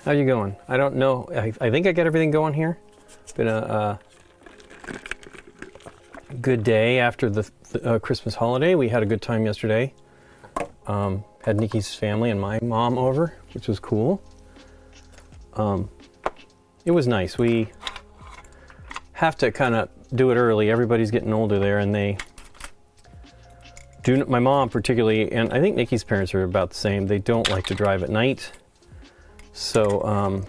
How you going? I don't know. I think I got everything going here. It's been a good day after the Christmas holiday. We had a good time yesterday. Had Nikki's family and my mom over, which was cool. It was nice. We have to kind of do it early. Everybody's getting older there, and they do. My mom particularly, and I think Nikki's parents are about the same. They don't like to drive at night. So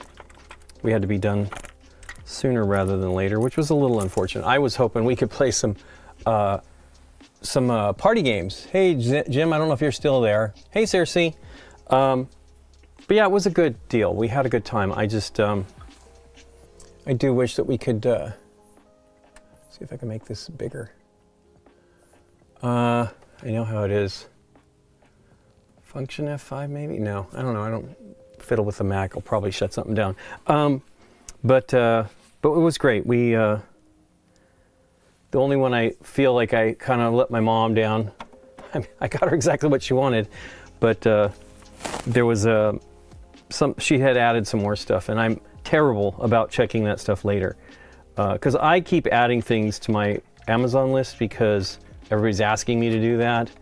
we had to be done sooner rather than later, which was a little unfortunate. I was hoping we could play some party games. Hey, Jim, I don't know if you're still there. Hey, Cersei. But yeah, it was a good deal. We had a good time. I just, I do wish that we could, see if I can make this bigger. I know how it is. Function F5 maybe? No, I don't know. I don't fiddle with the Mac. I'll probably shut something down. But it was great. We, the only one I feel like I kind of let my mom down. I got her exactly what she wanted, but there was she had added some more stuff, and I'm terrible about checking that stuff later, because I keep adding things to my Amazon list because everybody's asking me to do that,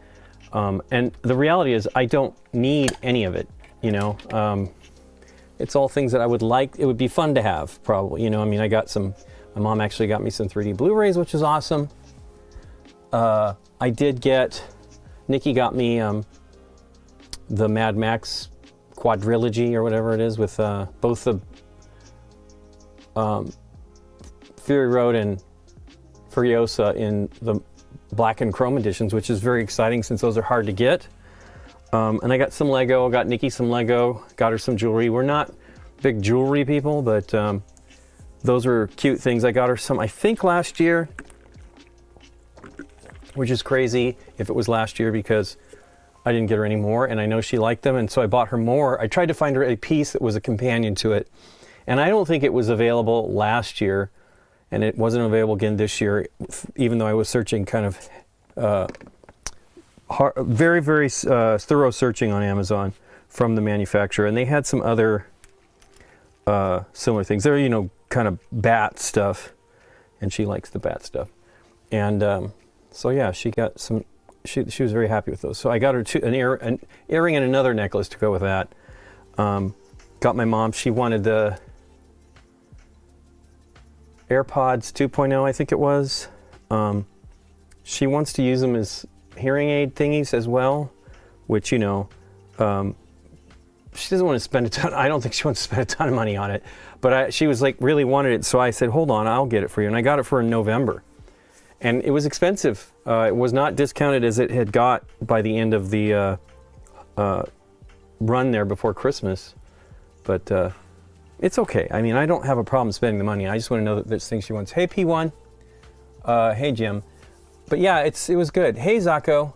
and the reality is I don't need any of it. You know, it's all things that I would like. It would be fun to have, probably. You know, I mean, my mom actually got me some 3D Blu-rays, which is awesome. Nikki got me the Mad Max quadrilogy or whatever it is with both the Fury Road and Furiosa in the black and chrome editions, which is very exciting since those are hard to get. And I got some Lego, got Nikki some Lego, got her some jewelry. We're not big jewelry people, but those were cute things. I got her some, I think last year, which is crazy if it was last year because I didn't get her any more, and I know she liked them, and so I bought her more. I tried to find her a piece that was a companion to it, and I don't think it was available last year, and it wasn't available again this year, even though I was searching kind of very, very thorough searching on Amazon from the manufacturer, and they had some other similar things. They're, you know, kind of bat stuff, and she likes the bat stuff. And so yeah, she got some. She was very happy with those. So I got her an earring and another necklace to go with that. Got my mom. She wanted the AirPods 2.0, I think it was. She wants to use them as hearing aid thingies as well, which, you know, she doesn't want to spend a ton. I don't think she wants to spend a ton of money on it, but she was like really wanted it, so I said, hold on, I'll get it for you, and I got it for her in November, and it was expensive. It was not discounted as it had got by the end of the run there before Christmas, but it's okay. I mean, I don't have a problem spending the money. I just want to know that there's things she wants. Hey, P1. Hey, Jim. But yeah, it was good. Hey, Zacho.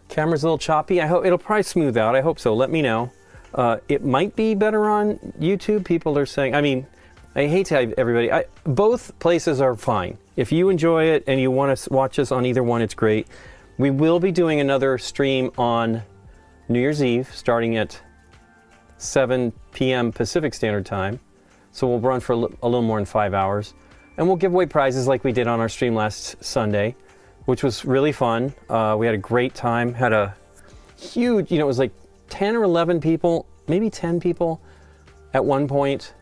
Camera's a little choppy. I hope it'll probably smooth out. I hope so. Let me know. It might be better on YouTube. People are saying. I mean, I hate to have everybody. Both places are fine. If you enjoy it and you want to watch us on either one, it's great. We will be doing another stream on New Year's Eve, starting at 7 p.m. Pacific Standard Time. So we'll run for a little more than 5 hours. And we'll give away prizes like we did on our stream last Sunday, which was really fun. We had a great time. Had a huge, you know, it was like 10 or 11 people, maybe 10 people at one point.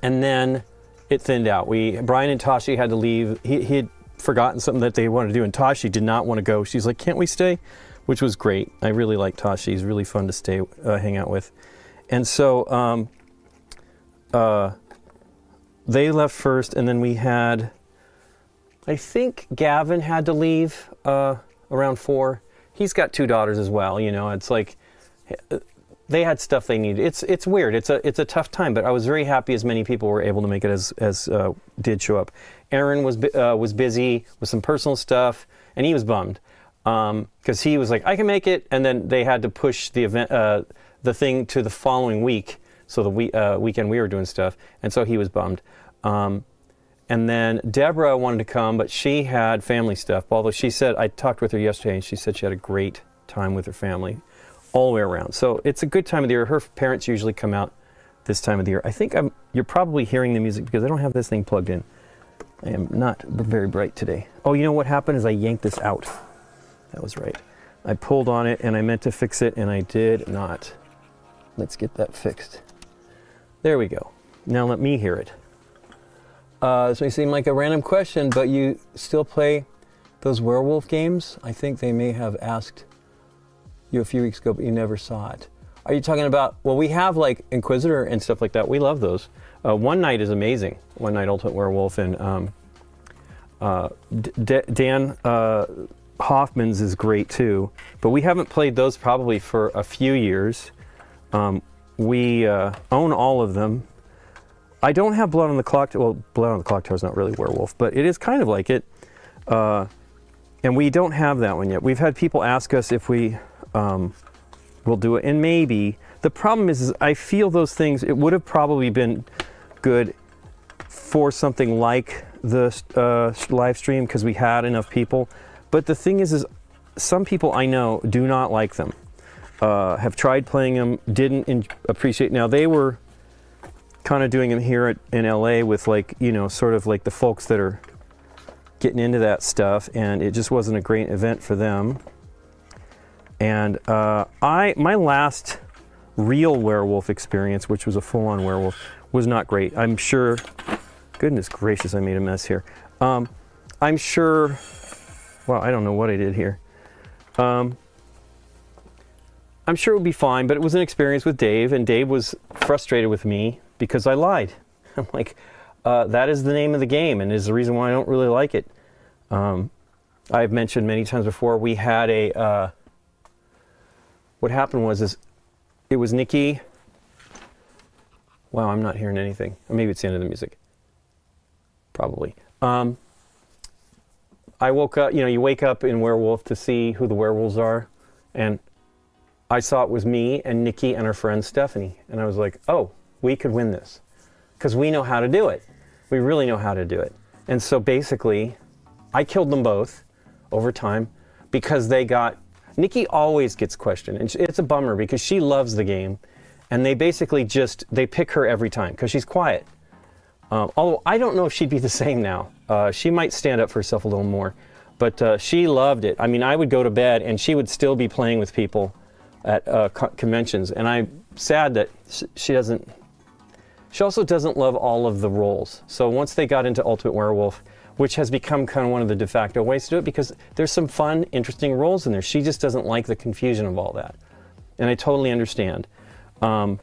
And then it thinned out. Brian and Tashi had to leave. He had forgotten something that they wanted to do, and Tashi did not want to go. She's like, can't we stay? Which was great. I really like Tashi. He's really fun to stay, hang out with. And so, they left first, and then we had, I think Gavin had to leave around 4. He's got 2 daughters as well, you know. It's like they had stuff they needed. It's weird. It's a tough time, but I was very happy as many people were able to make it as did show up. Aaron was busy with some personal stuff, and he was bummed because he was like, I can make it, and then they had to push the event, the thing to the following week. So the weekend we were doing stuff, and so he was bummed. And then Deborah wanted to come, but she had family stuff. Although she said, I talked with her yesterday, and she said she had a great time with her family. all the way around. So it's a good time of the year. Her parents usually come out this time of the year. I think you're probably hearing the music because I don't have this thing plugged in. I am not very bright today. Oh, you know what happened is I yanked this out. That was right. I pulled on it and I meant to fix it and I did not. Let's get that fixed. There we go. Now let me hear it. This may seem like a random question, but you still play those Werewolf games? I think they may have asked you a few weeks ago, but you never saw it. Are you talking about, well, we have like Inquisitor and stuff like that. We love those. One Night is amazing. One Night Ultimate Werewolf, and Dan Hoffman's is great too. But we haven't played those probably for a few years. We own all of them. I don't have Blood on the Clock. Well, Blood on the Clock Tower is not really Werewolf, but it is kind of like it. And we don't have that one yet. We've had people ask us if we will do it, and maybe. The problem is I feel those things, it would have probably been good for something like the live stream because we had enough people. But the thing is some people I know do not like them, have tried playing them, didn't appreciate. Now, they were kind of doing them here in LA with like, you know, sort of like the folks that are getting into that stuff, and it just wasn't a great event for them. And my last real werewolf experience, which was a full-on werewolf, was not great. I'm sure, goodness gracious, I made a mess here. I'm sure, well, I don't know what I did here. I'm sure it would be fine, but it was an experience with Dave, and Dave was frustrated with me because I lied. I'm like, that is the name of the game, and is the reason why I don't really like it. I've mentioned many times before, we had a, what happened was it was Nikki. Wow, I'm not hearing anything. Or maybe it's the end of the music. Probably. I woke up, you know, you wake up in Werewolf to see who the werewolves are, and I saw it was me and Nikki and our friend Stephanie, and I was like, oh, we could win this because we know how to do it. We really know how to do it. And so basically, I killed them both over time because they got, Nikki always gets questioned, and it's a bummer because she loves the game, and they basically just, they pick her every time because she's quiet. Although I don't know if she'd be the same now. She might stand up for herself a little more, but she loved it. I mean, I would go to bed and she would still be playing with people at conventions, and I'm sad that she doesn't. She also doesn't love all of the roles. So once they got into Ultimate Werewolf, which has become kind of one of the de facto ways to do it because there's some fun, interesting roles in there, she just doesn't like the confusion of all that, and I totally understand. But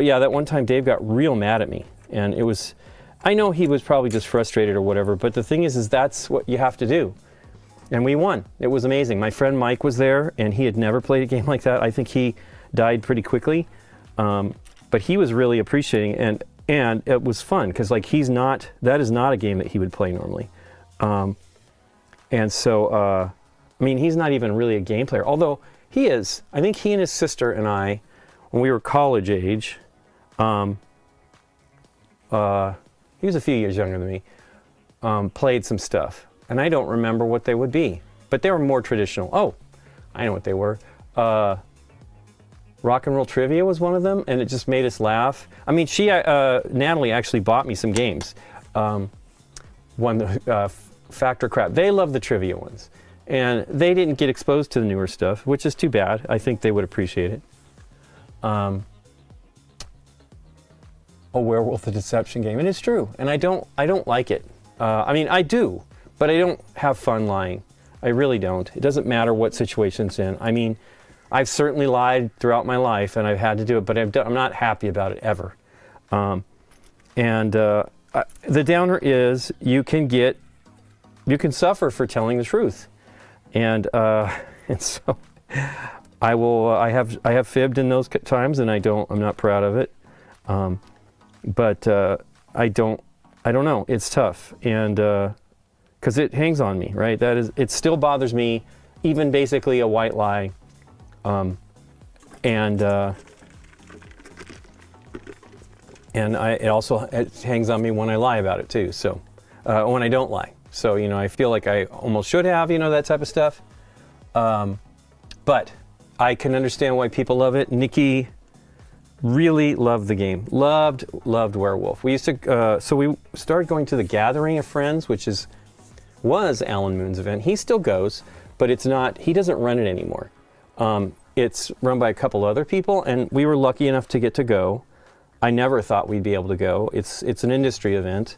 yeah, that one time Dave got real mad at me, and it was, I know he was probably just frustrated or whatever, but the thing is that's what you have to do. And we won. It was amazing. My friend Mike was there, and he had never played a game like that. I think he died pretty quickly, but he was really appreciating it, and it was fun because like that is not a game that he would play normally. And so, I mean, he's not even really a game player, although he is. I think he and his sister and I, when we were college age, he was a few years younger than me, played some stuff. And I don't remember what they would be, but they were more traditional. Oh, I know what they were. Rock and Roll Trivia was one of them, and it just made us laugh. I mean, Natalie actually bought me some games. Factor Crap. They love the trivia ones, and they didn't get exposed to the newer stuff, which is too bad. I think they would appreciate it. A Werewolf the Deception game, and it's true. And I don't like it. I mean, I do. But I don't have fun lying. I really don't. It doesn't matter what situation it's in. I mean, I've certainly lied throughout my life, and I've had to do it, but I'm not happy about it ever. The downer is you can suffer for telling the truth, and so I have fibbed in those times, and I'm not proud of it. But I don't know. It's tough, and because it hangs on me, right? It still bothers me, even basically a white lie. It hangs on me when I lie about it too. So, when I don't lie. So, you know, I feel like I almost should have, you know, that type of stuff. But I can understand why people love it. Nikki really loved the game. Loved Werewolf. We used to, so we started going to the Gathering of Friends, which was Alan Moon's event. He still goes, but it's not, he doesn't run it anymore. It's run by a couple other people, and we were lucky enough to get to go. I never thought we'd be able to go. It's an industry event,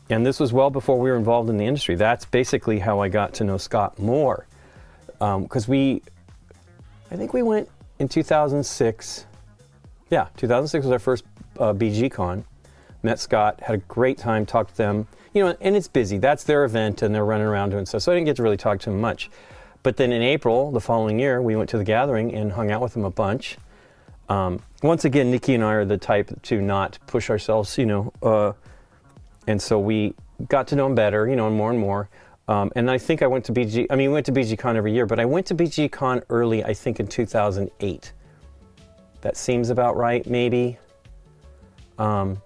and this was well before we were involved in the industry. That's basically how I got to know Scott more, because I think we went in 2006. Yeah, 2006 was our first BG Con. Met Scott, had a great time, talked to them. You know, and it's busy. That's their event, and they're running around doing stuff. So I didn't get to really talk to him much. But then in April, the following year, we went to the Gathering and hung out with him a bunch. Once again, Nikki and I are the type to not push ourselves, you know, and so we got to know him better, you know, and more. And I think I went to BG, I mean, we went to BG Con every year, but I went to BG Con early, I think in 2008. That seems about right, maybe. I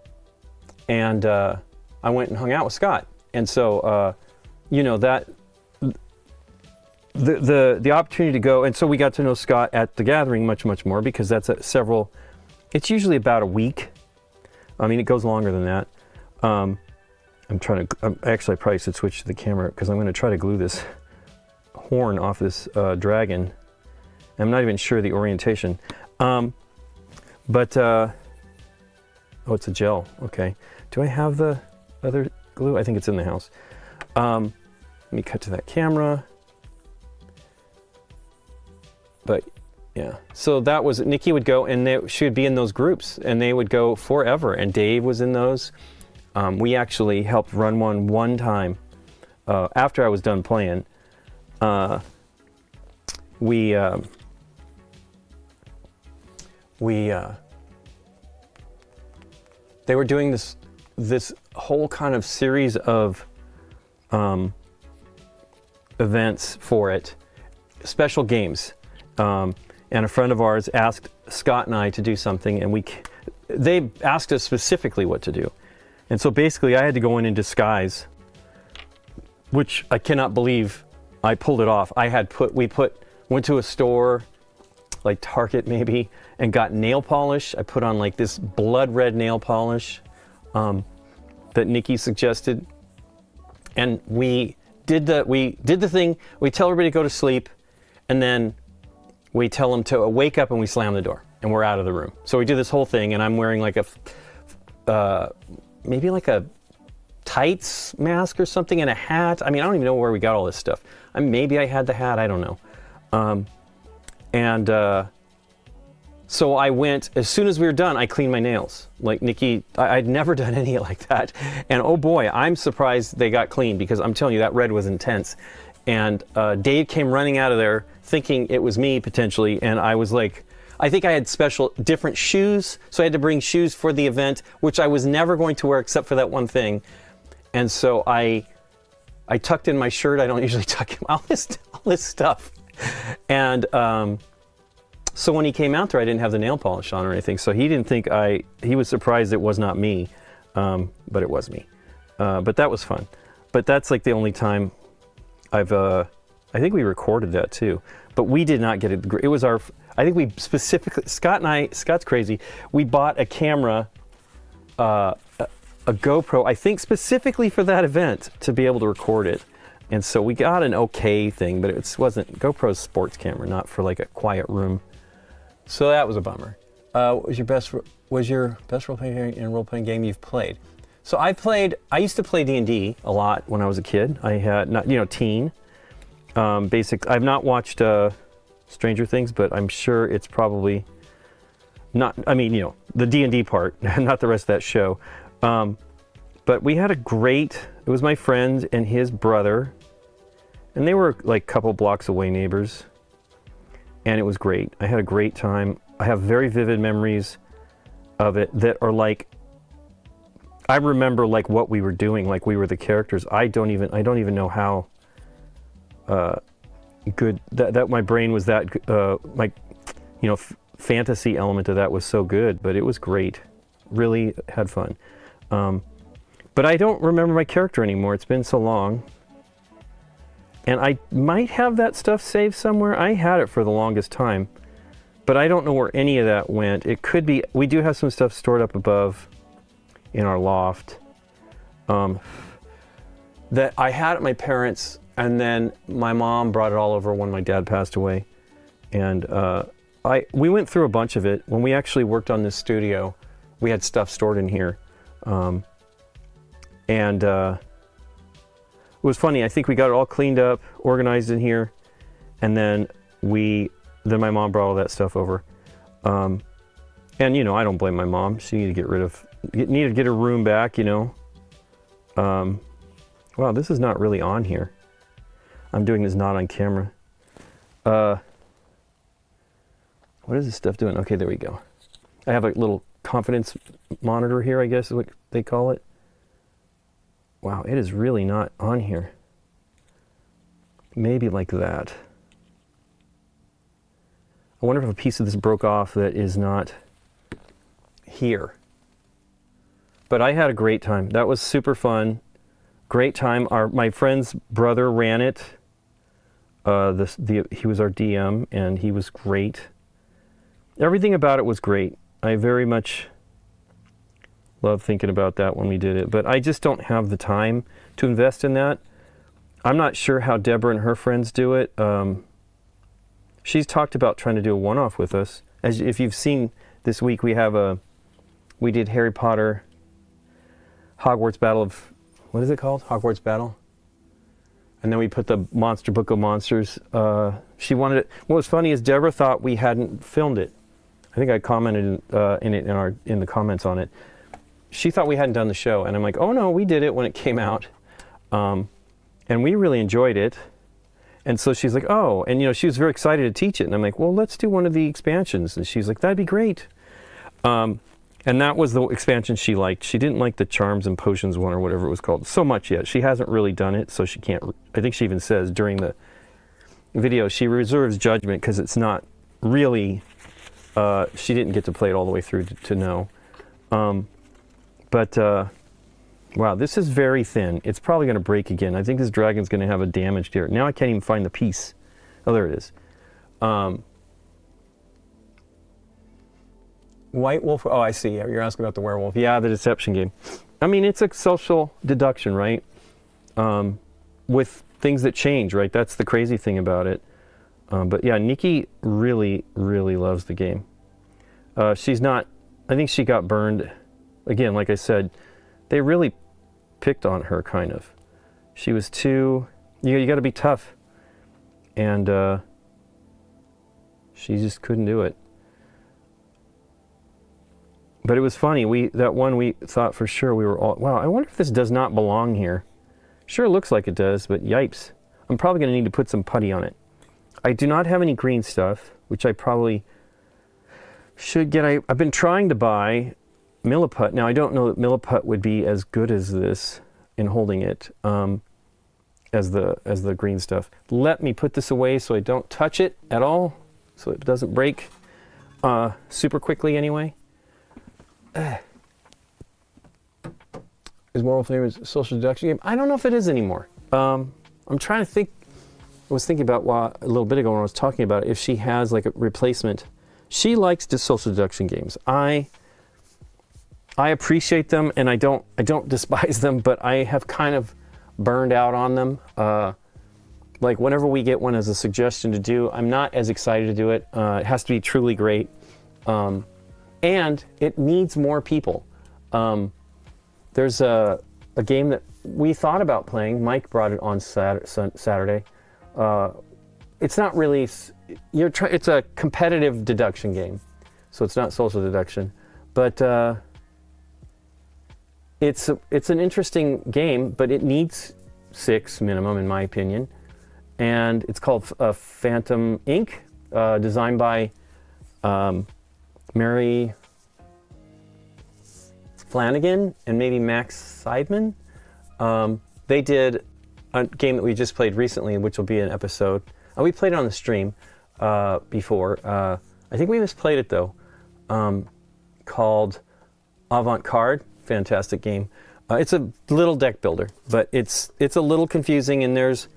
went and hung out with Scott. And so, you know, that, the opportunity to go, and so we got to know Scott at the Gathering much more, because that's it's usually about a week. I mean, it goes longer than that. Actually, I probably should switch to the camera, because I'm going to try to glue this horn off this dragon. I'm not even sure the orientation. Oh, it's a gel. Okay. Do I have the other glue? I think it's in the house. Let me cut to that camera. But yeah, so that was, Nikki would go, and she would be in those groups, and they would go forever. And Dave was in those. We actually helped run one time after I was done playing. They were doing this whole kind of series of events for it, special games. And a friend of ours asked Scott and I to do something, and they asked us specifically what to do. And so basically I had to go in disguise, which I cannot believe I pulled it off. Went to a store, like Target maybe, and got nail polish. I put on like this blood red nail polish that Nikki suggested. And we did the thing. We tell everybody to go to sleep, and then we tell them to wake up, and we slam the door, and we're out of the room. So we do this whole thing, and I'm wearing like maybe like a tights mask or something, and a hat. I mean, I don't even know where we got all this stuff. Maybe I had the hat, I don't know. So I went, as soon as we were done, I cleaned my nails. Like Nikki, I'd never done any like that. And oh boy, I'm surprised they got clean, because I'm telling you, that red was intense. And Dave came running out of there thinking it was me potentially, and I was like, I think I had different shoes, so I had to bring shoes for the event, which I was never going to wear except for that one thing. And so I tucked in my shirt. I don't usually tuck in all this stuff. And so when he came out there, I didn't have the nail polish on or anything, so he didn't think he was surprised it was not me, but it was me. But that was fun. But that's like the only time I think we recorded that too, but we did not get it. It was I think we specifically, Scott's crazy. We bought a camera, a GoPro, I think specifically for that event to be able to record it. And so we got an okay thing, but it wasn't GoPro's sports camera, not for like a quiet room. So that was a bummer. What was your best role-playing game you've played? So I used to play D&D a lot when I was a kid. I had, teen. I've not watched Stranger Things, but I'm sure it's probably not, the D&D part, not the rest of that show. But we had it was my friend and his brother, and they were like a couple blocks away neighbors, and it was great. I had a great time. I have very vivid memories of it that are like, I remember like what we were doing, like we were the characters. I don't even know how good that my brain was that fantasy element of that was so good, but it was great. Really had fun. But I don't remember my character anymore. It's been so long. And I might have that stuff saved somewhere. I had it for the longest time. but I don't know where any of that went. It could be, we do have some stuff stored up above in our loft that I had at my parents', and then my mom brought it all over when my dad passed away. And we went through a bunch of it. When we actually worked on this studio, we had stuff stored in here. It was funny. I think we got it all cleaned up, organized in here, and then my mom brought all that stuff over. And you know, I don't blame my mom. She needed to get her room back, you know. Wow, this is not really on here. I'm doing this not on camera. What is this stuff doing? Okay, there we go. I have a little confidence monitor here, I guess is what they call it. Wow, it is really not on here. Maybe like that. I wonder if a piece of this broke off that is not here. But I had a great time. That was super fun. Great time. My friend's brother ran it. He was our DM, and he was great. Everything about it was great. I very much love thinking about that when we did it, but I just don't have the time to invest in that. I'm not sure how Deborah and her friends do it. She's talked about trying to do a one-off with us. As if you've seen this week, we did Harry Potter, Hogwarts Battle of, what is it called? Hogwarts Battle? And then we put the Monster Book of Monsters. She wanted it. What was funny is Deborah thought we hadn't filmed it. I think I commented in the comments on it. She thought we hadn't done the show, and I'm like, oh no, we did it when it came out, and we really enjoyed it. And so she's like, oh, and you know, she was very excited to teach it, and I'm like, well, let's do one of the expansions. And she's like, that'd be great. And that was the expansion she liked. She didn't like the Charms and Potions one or whatever it was called so much yet. She hasn't really done it, so she can't. I think she even says during the video she reserves judgment because it's not really. She didn't get to play it all the way through to know. Wow, this is very thin. It's probably going to break again. I think this dragon's going to have a damage here. Now I can't even find the piece. Oh, there it is. White Wolf. Oh, I see. You're asking about the werewolf. Yeah, the deception game. I mean, it's a social deduction, right? With things that change, right? That's the crazy thing about it. But yeah, Nikki really, really loves the game. She's not. I think she got burned. Again, like I said, they really picked on her, kind of. She was too. You got to be tough, and she just couldn't do it. But it was funny. We thought for sure we were all. Wow, I wonder if this does not belong here. Sure looks like it does, but yipes. I'm probably going to need to put some putty on it. I do not have any green stuff, which I probably should get. I've been trying to buy Milliput. Now, I don't know that Milliput would be as good as this in holding it as the green stuff. Let me put this away so I don't touch it at all, so it doesn't break super quickly anyway. Is Werewolf a social deduction game? I don't know if it is anymore. I'm trying to think. I was thinking about a little bit ago when I was talking about it, if she has like a replacement. She likes the social deduction games. I appreciate them, and I don't despise them, but I have kind of burned out on them. Like whenever we get one as a suggestion to do, I'm not as excited to do it. It has to be truly great, and it needs more people. There's a game that we thought about playing. Mike brought it on Saturday. It's not really. It's a competitive deduction game, so it's not social deduction, but. It's an interesting game, but it needs 6 minimum, in my opinion. And it's called Phantom Inc., designed by Mary Flanagan and maybe Max Seidman. They did a game that we just played recently, which will be an episode. We played it on the stream before. I think we just played it, though, called Avant-Garde. Fantastic game. It's a little deck builder, but it's a little confusing, and there's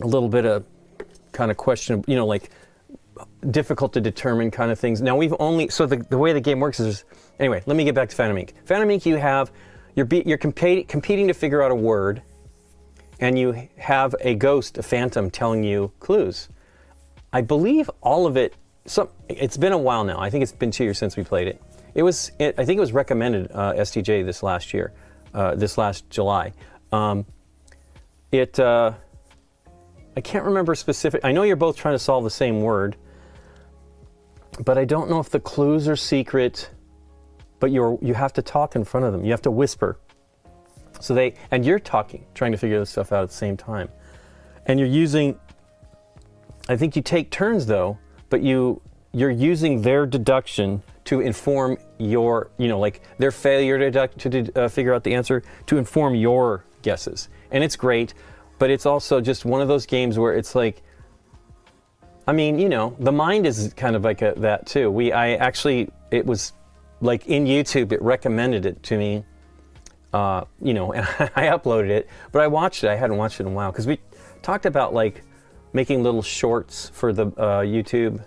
a little bit of kind of question, like difficult to determine kind of things. Now we've only, so the way the game works is, anyway, let me get back to Phantom Inc. Phantom Inc. You're competing to figure out a word, and you have a ghost, a phantom, telling you clues. I believe all of it, it's been a while now. I think it's been 2 years since we played it. I think it was recommended STJ this last year, this last July. I can't remember specific. I know you're both trying to solve the same word, but I don't know if the clues are secret. But you have to talk in front of them. You have to whisper. And you're talking, trying to figure this stuff out at the same time. And you're using, I think you take turns though, but you're using their deduction to inform your, like their failure to figure out the answer to inform your guesses. And it's great, but it's also just one of those games where it's like, I mean, the mind is kind of like that too. It was like in YouTube, it recommended it to me, and I uploaded it, but I watched it. I hadn't watched it in a while because we talked about like making little shorts for the YouTube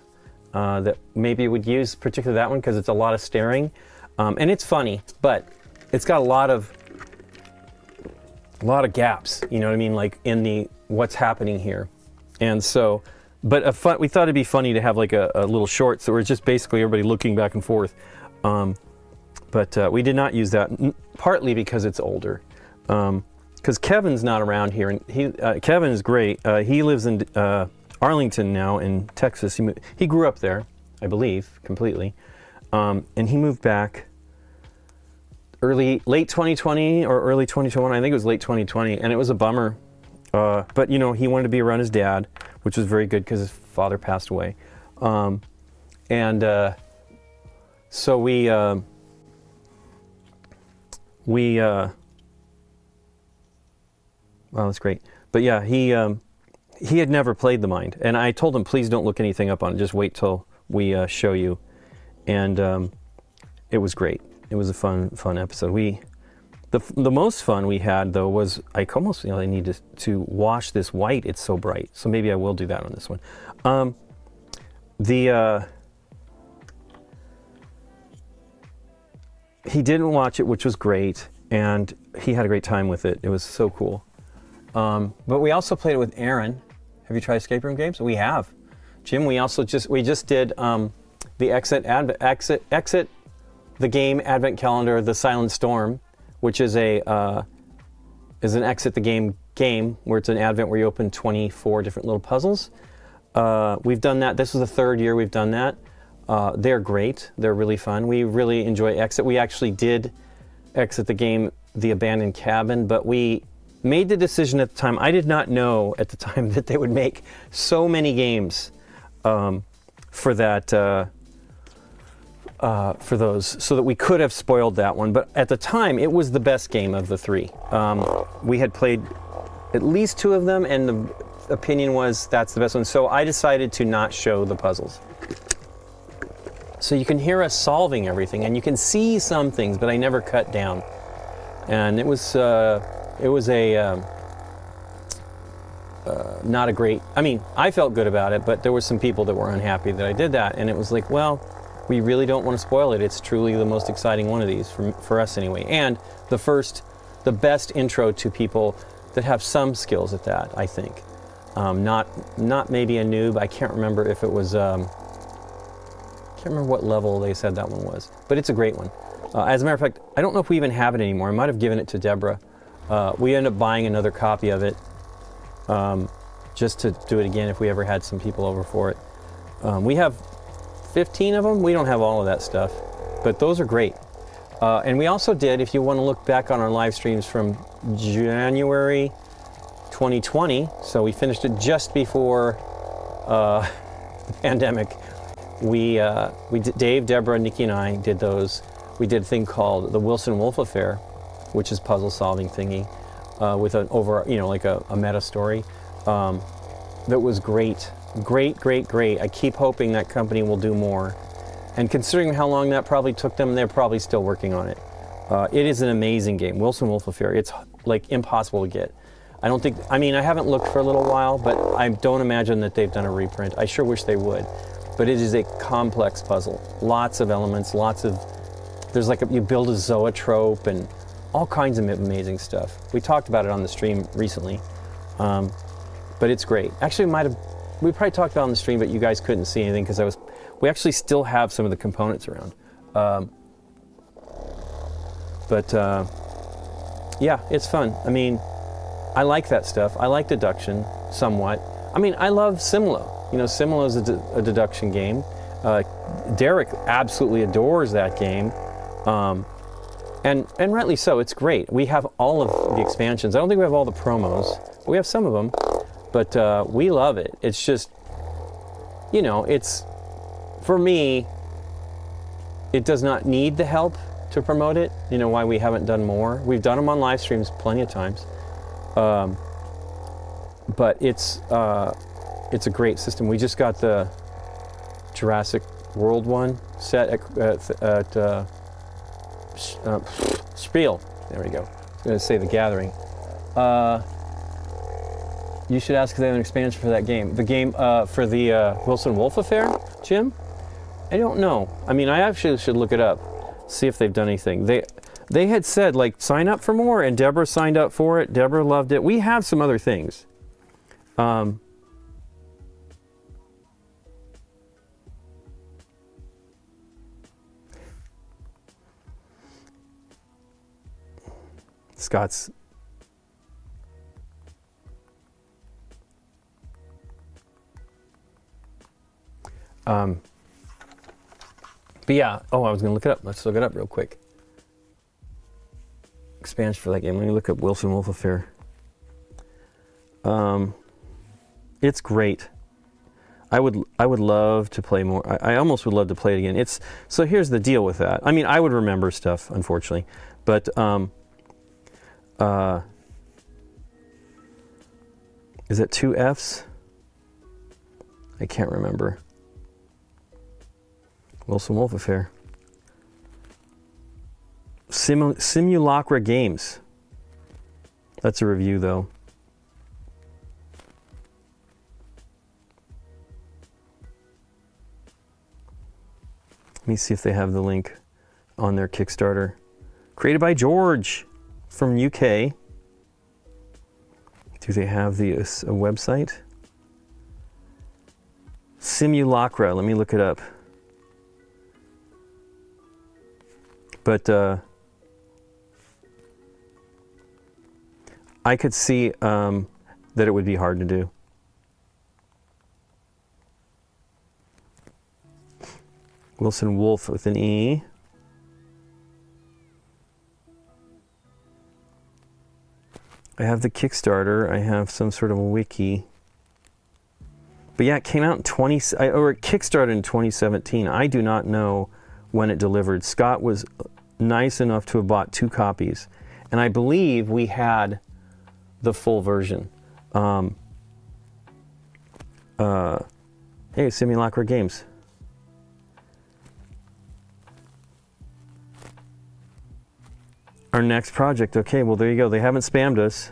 that maybe would use, particularly that one because it's a lot of staring, and it's funny, but it's got a lot of gaps. You know what I mean? Like in the what's happening here, and so. But we thought it'd be funny to have like a little short, so it's just basically everybody looking back and forth. But we did not use that, partly because it's older. Because Kevin's not around here, and Kevin is great. He lives in Arlington now in Texas. He grew up there, I believe, completely. And he moved back late 2020 or early 2021. I think it was late 2020, and it was a bummer. But he wanted to be around his dad, which was very good because his father passed away. So wow, that's great. But yeah, he had never played The Mind, and I told him, please don't look anything up on it. Just wait till we show you. And it was great. It was a fun episode. The most fun we had though was I almost I need to wash this white. It's so bright. So maybe I will do that on this one. He didn't watch it, which was great, and he had a great time with it. It was so cool. But we also played it with Aaron. Have you tried escape room games? We have. Jim, we just did the exit the game advent calendar, The Silent Storm, which is an exit the game where it's an advent where you open 24 different little puzzles. We've done that. This was the third year we've done that. They're great. They're really fun. We really enjoy Exit. We actually did exit the game, The Abandoned Cabin, but we made the decision at the time. I did not know at the time that they would make so many games for that. For those, so that we could have spoiled that one. But at the time, it was the best game of the three. We had played at least two of them, and the opinion was that's the best one. So I decided to not show the puzzles. So you can hear us solving everything, and you can see some things, but I never cut down. And it was not a great, I mean, I felt good about it, but there were some people that were unhappy that I did that, and it was like, well, we really don't want to spoil it. It's truly the most exciting one of these, for us anyway. And the best intro to people that have some skills at that, I think. Not maybe a noob. I can't remember if it was, can't remember what level they said that one was, but it's a great one. As a matter of fact, I don't know if we even have it anymore. I might have given it to Deborah. We ended up buying another copy of it, just to do it again if we ever had some people over for it. We have 15 of them. We don't have all of that stuff, but those are great. And we also did, if you want to look back on our live streams from January 2020, so we finished it just before the pandemic. We did, Dave, Deborah, Nikki, and I did those. We did a thing called the Wilson Wolf Affair, which is puzzle solving thingy, with an like a meta story. That was great. Great. I keep hoping that company will do more. And considering how long that probably took them, they're probably still working on it. It is an amazing game, Wilson Wolf Affair. It's like impossible to get. I haven't looked for a little while, but I don't imagine that they've done a reprint. I sure wish they would. but it is a complex puzzle. Lots of elements, there's like you build a zoetrope and all kinds of amazing stuff. We talked about it on the stream recently, but it's great. Actually, we probably talked about it on the stream, but you guys couldn't see anything because we actually still have some of the components around. Yeah, it's fun. I mean, I like that stuff. I like Deduction somewhat. I mean, I love Simula. You know, Simula is a deduction game. Derek absolutely adores that game. And rightly so, it's great. We have all of the expansions. I don't think we have all the promos. We have some of them, but we love it. It's just, you know, for me, it does not need the help to promote it. You know, why we haven't done more. We've done them on live streams plenty of times. But it's a great system. We just got the Jurassic World one set at Spiel. There we go. I was going to say The Gathering. You should ask if they have an expansion for that game. The game for the Wilson Wolf affair, Jim? I don't know. I mean, I actually should look it up, see if they've done anything. They had said, like, sign up for more, and Deborah signed up for it. Deborah loved it. We have some other things. Scott's but yeah, I was gonna look it up. Let's look it up real quick. Expansion for that game. Let me look up Wilson Wolf Affair. It's great. I would love to play more. I almost would love to play it again. So here's the deal with that. I mean, I would remember stuff, unfortunately, but is it 2 Fs? I can't remember. Wilson Wolf Affair. Simulacra Games. That's a review, though. Let me see if they have the link on their Kickstarter. Created by George from UK. Do they have a website? Simulacra. Let me look it up. But I could see that it would be hard to do. Wilson Wolf with an E. I have the Kickstarter. I have some sort of a wiki. But yeah, it came out in it kickstarted in 2017. I do not know when it delivered. Scott was nice enough to have bought 2 copies, and I believe we had the full version. Hey, Simulacra Games. Our next project. Okay, well, there you go. They haven't spammed us.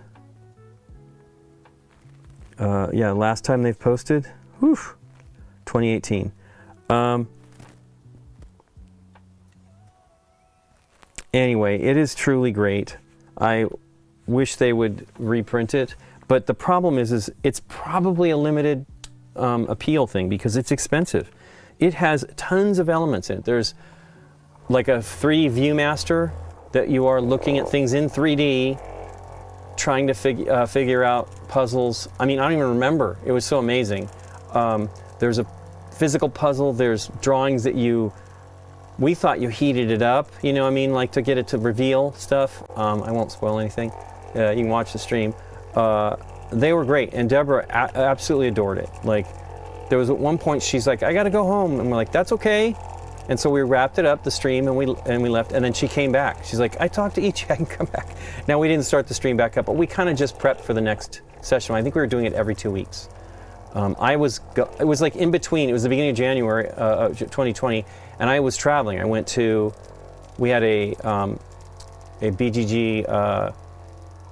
Yeah, last time they've posted, 2018. Anyway, it is truly great. I wish they would reprint it, but the problem is it's probably a limited appeal thing because it's expensive. It has tons of elements in it. There's like a 3 Viewmaster that you are looking at things in 3D, trying to figure out puzzles. I mean, I don't even remember. It was so amazing. There's a physical puzzle. There's drawings that we thought you heated it up, you know what I mean, like to get it to reveal stuff. I won't spoil anything. You can watch the stream. They were great, and Deborah absolutely adored it. Like, there was at one point she's like, I gotta go home, and we're like, that's okay. And so we wrapped it up, the stream, and we left, and then she came back. She's like, I talked to Ichi, I can come back. Now, we didn't start the stream back up, but we kind of just prepped for the next session. I think we were doing it every 2 weeks. It was like in between. It was the beginning of January 2020, and I was traveling. We had a BGG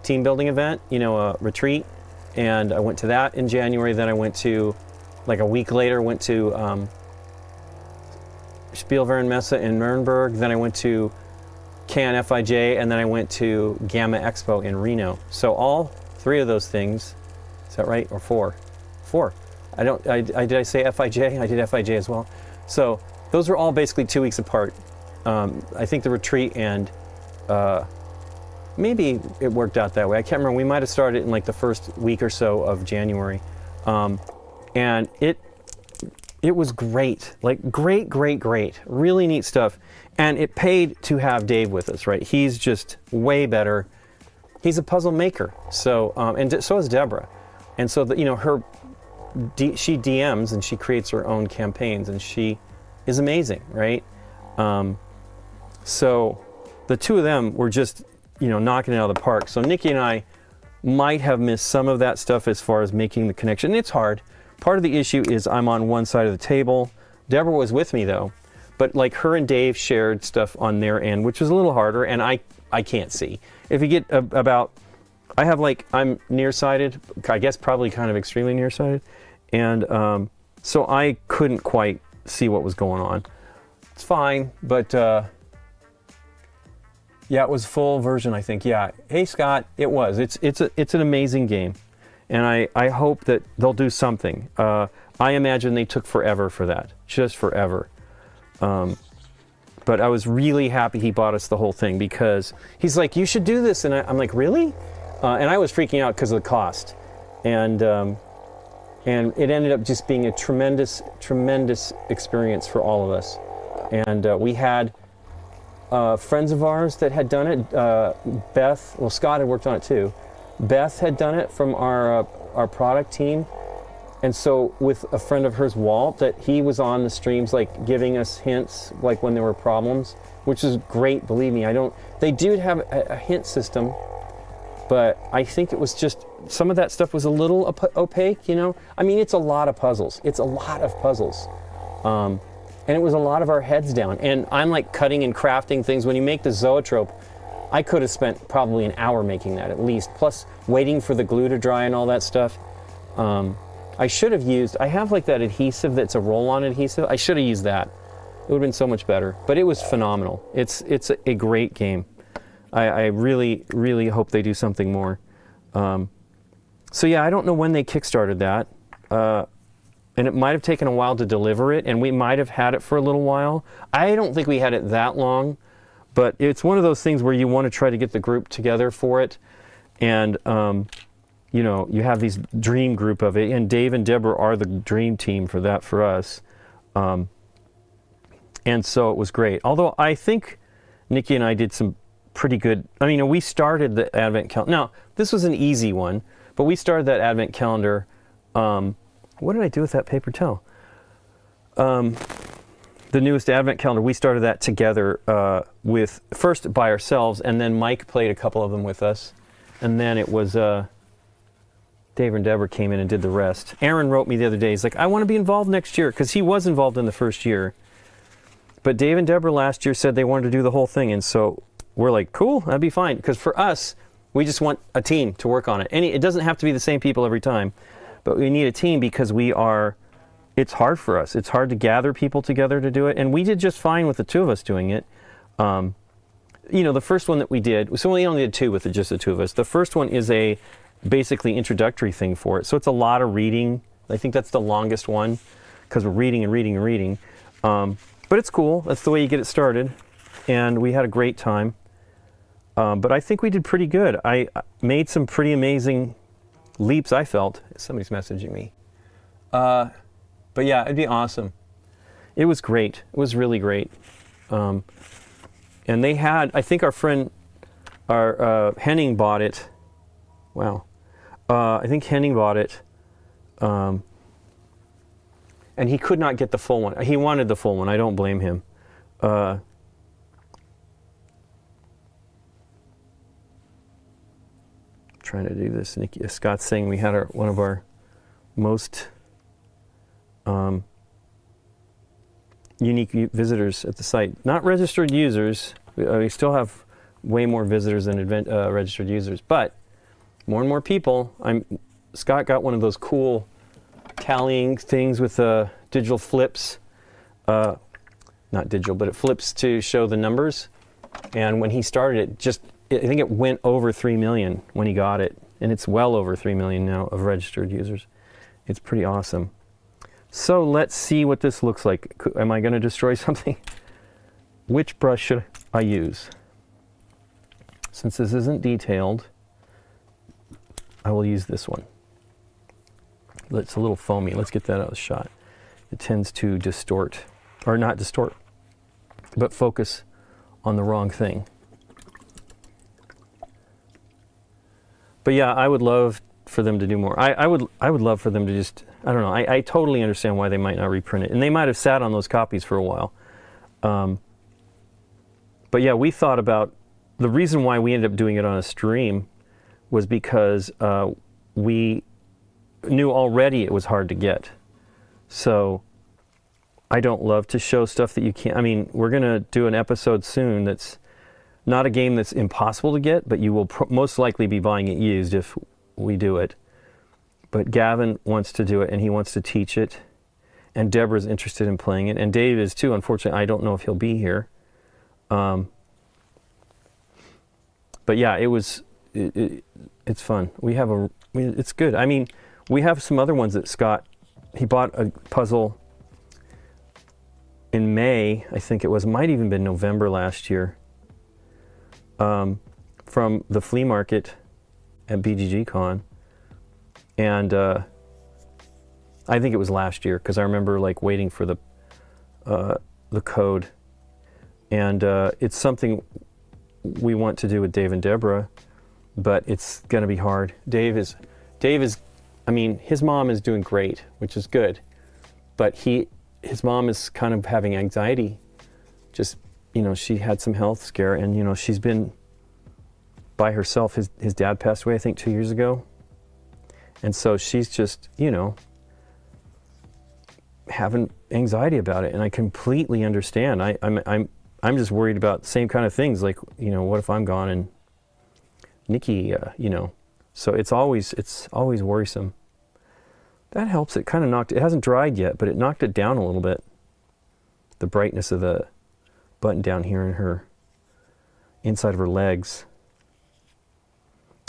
team building event, a retreat, and I went to that in January. Then I went to, like a week later, went to Spielwarenmesse in Nuremberg, then I went to Cannes FIJ, and then I went to Gamma Expo in Reno. So all 3 of those things, is that right? Or 4? 4. Did I say FIJ? I did FIJ as well. So those were all basically 2 weeks apart. I think the retreat and maybe it worked out that way. I can't remember. We might have started in like the first week or so of January. And it was great, like great. Really neat stuff. And it paid to have Dave with us, right? He's just way better. He's a puzzle maker. So, and so is Deborah. And so, she DMs and she creates her own campaigns, and she is amazing, right? So the 2 of them were just, knocking it out of the park. So Nikki and I might have missed some of that stuff as far as making the connection. It's hard. Part of the issue is I'm on one side of the table. Deborah was with me though, but like her and Dave shared stuff on their end, which was a little harder, and I can't see. If you get I'm nearsighted, I guess probably kind of extremely nearsighted, and so I couldn't quite see what was going on. It's fine, but yeah, it was full version, I think. Yeah. Hey Scott, it was. It's an amazing game, and I hope that they'll do something. I imagine they took forever for that, just forever. But I was really happy he bought us the whole thing, because he's like, you should do this, and I'm like, really? And I was freaking out because of the cost, and it ended up just being a tremendous experience for all of us. And we had friends of ours that had done it. Beth, well, Scott had worked on it too. Beth had done it from our product team. And so with a friend of hers, Walt, that he was on the streams, like giving us hints, like when there were problems, which is great. Believe me, they do have a hint system, but I think it was just, some of that stuff was a little opaque, I mean, it's a lot of puzzles. And it was a lot of our heads down. And I'm like cutting and crafting things. When you make the zoetrope, I could have spent probably an hour making that at least, plus waiting for the glue to dry and all that stuff. I should have I have like that adhesive that's a roll-on adhesive. I should have used that. It would have been so much better, but it was phenomenal. It's a great game. I really hope they do something more. So yeah, I don't know when they kickstarted that. And it might have taken a while to deliver it, and we might have had it for a little while. I don't think we had it that long, but it's one of those things where you want to try to get the group together for it. And you have these dream group of it, and Dave and Deborah are the dream team for that for us. And so it was great. Although I think Nikki and I did some pretty good, we started the Advent calendar. Now, this was an easy one, but we started that Advent calendar. What did I do with that paper towel? The newest Advent calendar, we started that together with, first by ourselves, and then Mike played a couple of them with us. And then it was Dave and Deborah came in and did the rest. Aaron wrote me the other day, he's like, I want to be involved next year, because he was involved in the first year. But Dave and Deborah last year said they wanted to do the whole thing, and so we're like, cool, that'd be fine. Because for us, we just want a team to work on it. It doesn't have to be the same people every time, but we need a team because it's hard for us. It's hard to gather people together to do it, and we did just fine with the 2 of us doing it. The first one that we did, so we only did 2 with just the 2 of us. The first one is a basically introductory thing for it, so it's a lot of reading. I think that's the longest one because we're reading and reading and reading. But it's cool. That's the way you get it started, and we had a great time. But I think we did pretty good. I made some pretty amazing leaps, I felt. Somebody's messaging me. But yeah, it'd be awesome. It was great. It was really great. And they had, I think our friend, Henning bought it. Wow. I think Henning bought it. And he could not get the full one. He wanted the full one. I don't blame him. Trying to do this. Scott's saying we had one of our most unique visitors at the site. Not registered users. We still have way more visitors than registered users, but more and more people. Scott got one of those cool tallying things with digital flips. not digital, but it flips to show the numbers. And when he started it, I think it went over 3 million when he got it. And it's well over 3 million now of registered users. It's pretty awesome. So let's see what this looks like. Am I going to destroy something? Which brush should I use? Since this isn't detailed, I will use this one. It's a little foamy. Let's get that out of the shot. It tends to distort, or not distort, but focus on the wrong thing. But yeah, I would love for them to do more. I would love for them to just, I don't know, I totally understand why they might not reprint it. And they might have sat on those copies for a while. But yeah, we thought about, the reason why we ended up doing it on a stream was because we knew already it was hard to get. So I don't love to show stuff that you can't. I mean, we're going to do an episode soon that's not a game that's impossible to get, but you will most likely be buying it used if we do it. But Gavin wants to do it, and he wants to teach it. And Deborah's interested in playing it. And Dave is too. Unfortunately, I don't know if he'll be here. But yeah, it's fun. It's good. I mean, we have some other ones that Scott, he bought a puzzle in May, I think it was, might even been November last year, from the flea market at BGG Con. And I think it was last year, because I remember like waiting for the code. And it's something we want to do with Dave and Deborah, but it's going to be hard. Dave is, I mean, his mom is doing great, which is good, but his mom is kind of having anxiety. Just, you know, she had some health scare, and, you know, she's been by herself. His dad passed away, I think, 2 years ago. And so she's just, you know, having anxiety about it. And I completely understand. I'm just worried about the same kind of things. Like, you know, what if I'm gone and Nikki, you know, so it's always worrisome. That helps. It kind of knocked, it hasn't dried yet, but it knocked it down a little bit. The brightness of the button down here in her, inside of her legs.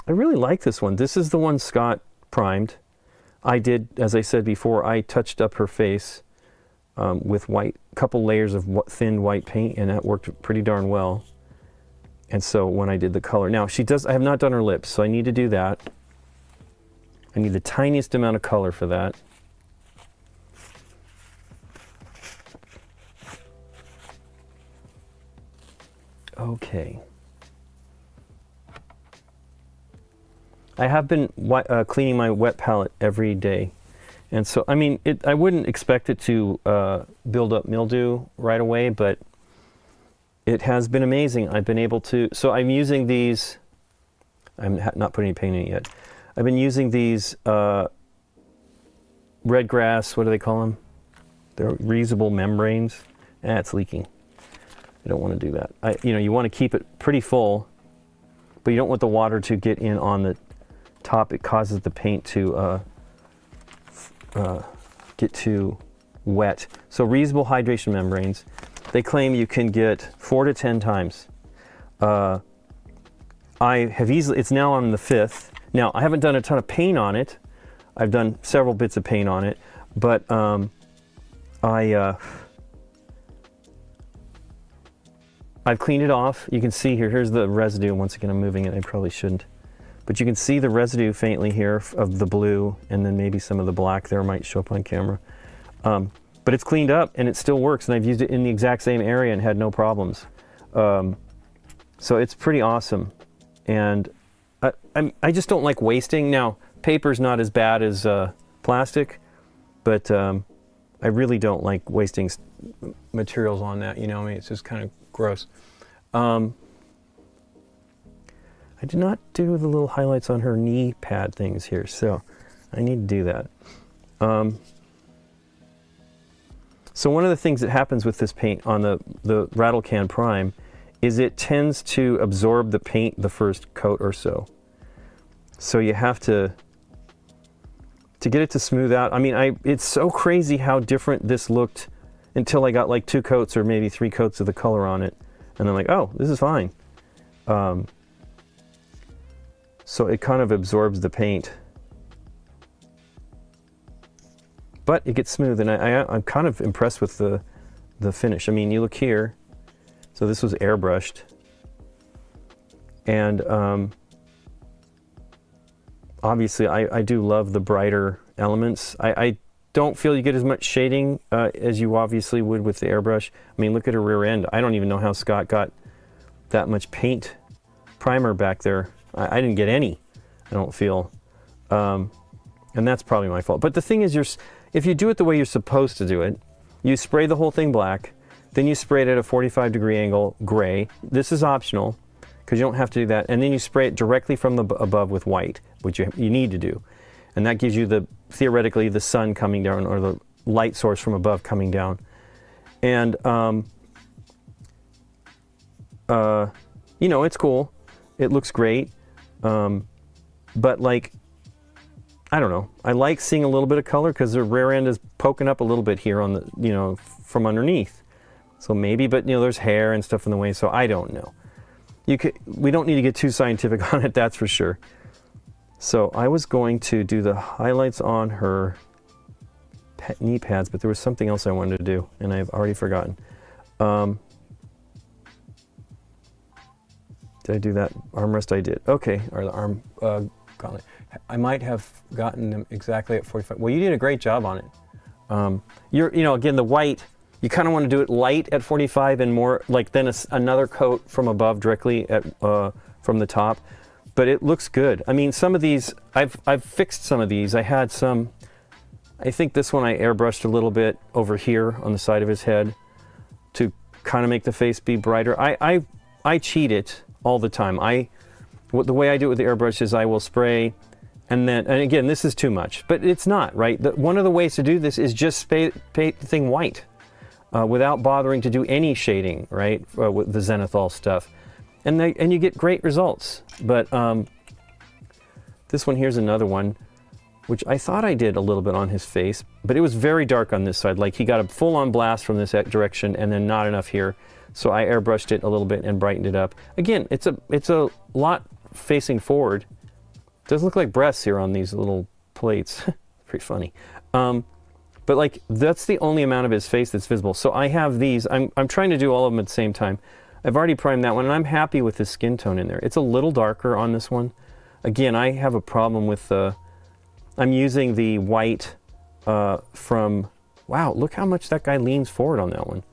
I really like this one. This is the one Scott primed. I did, as I said before, I touched up her face with white, couple layers of thin white paint, and that worked pretty darn well. And so when I did the color, now I have not done her lips, so I need to do that. I need the tiniest amount of color for that. Okay. I have been cleaning my wet palette every day. And so, I mean, I wouldn't expect it to build up mildew right away, but it has been amazing. I've been able to, so I'm using these, I'm not putting any paint in it yet. I've been using these red grass, what do they call them? They're reusable membranes. It's leaking. I don't want to do that. You know, you want to keep it pretty full, but you don't want the water to get in on the top. It causes the paint to get too wet. So reusable hydration membranes, they claim you can get 4 to 10 times. I have it's now on the 5th. Now, I haven't done a ton of paint on it. I've done several bits of paint on it, but I've cleaned it off. You can see here's the residue. Once again, I'm moving it. I probably shouldn't. But you can see the residue faintly here of the blue, and then maybe some of the black there might show up on camera. But it's cleaned up, and it still works, and I've used it in the exact same area and had no problems. So it's pretty awesome. And I just don't like wasting. Now, paper's not as bad as plastic, but I really don't like wasting materials on that. You know, I mean, it's just kind of gross. I did not do the little highlights on her knee pad things here, so I need to do that. So one of the things that happens with this paint on the Rattle Can Prime is it tends to absorb the paint the first coat or so. So you have to get it to smooth out. I mean, it's so crazy how different this looked until I got like 2 coats or maybe 3 coats of the color on it. And I'm like, oh, this is fine. So it kind of absorbs the paint. But it gets smooth, and I'm kind of impressed with the finish. I mean, you look here. So this was airbrushed. And obviously I do love the brighter elements. I don't feel you get as much shading as you obviously would with the airbrush. I mean, look at her rear end. I don't even know how Scott got that much paint primer back there. I didn't get any, I don't feel. And that's probably my fault. But the thing is, if you do it the way you're supposed to do it, you spray the whole thing black, then you spray it at a 45-degree angle gray. This is optional, because you don't have to do that. And then you spray it directly from the above with white, which you need to do. And that gives you theoretically the sun coming down, or the light source from above coming down. And you know, it's cool. It looks great. But like, I don't know. I like seeing a little bit of color because the rear end is poking up a little bit here on the, you know, from underneath. So maybe, but you know, there's hair and stuff in the way, so I don't know. We don't need to get too scientific on it, that's for sure. So I was going to do the highlights on her knee pads, but there was something else I wanted to do, and I've already forgotten. Did I do that armrest? I did. Okay, or the arm gauntlet. I might have gotten them exactly at 45. Well, you did a great job on it. You know, again, the white, you kind of want to do it light at 45 and more like then another coat from above directly at from the top. But it looks good. I mean, some of these, I've fixed some of these. I had some, I think this one I airbrushed a little bit over here on the side of his head to kind of make the face be brighter. I cheat it all the time. The way I do it with the airbrush is I will spray, and again, this is too much, but it's not, right? One of the ways to do this is just paint the thing white without bothering to do any shading, right? With the zenithal stuff. And you get great results. But this one here's another one, which I thought I did a little bit on his face, but it was very dark on this side. Like he got a full-on blast from this direction and then not enough here. So I airbrushed it a little bit and brightened it up. Again, it's a lot facing forward. It does look like breasts here on these little plates. Pretty funny. But like that's the only amount of his face that's visible. So I have these. I'm trying to do all of them at the same time. I've already primed that one, and I'm happy with the skin tone in there. It's a little darker on this one. Again, I have a problem with I'm using the white from, wow, look how much that guy leans forward on that one.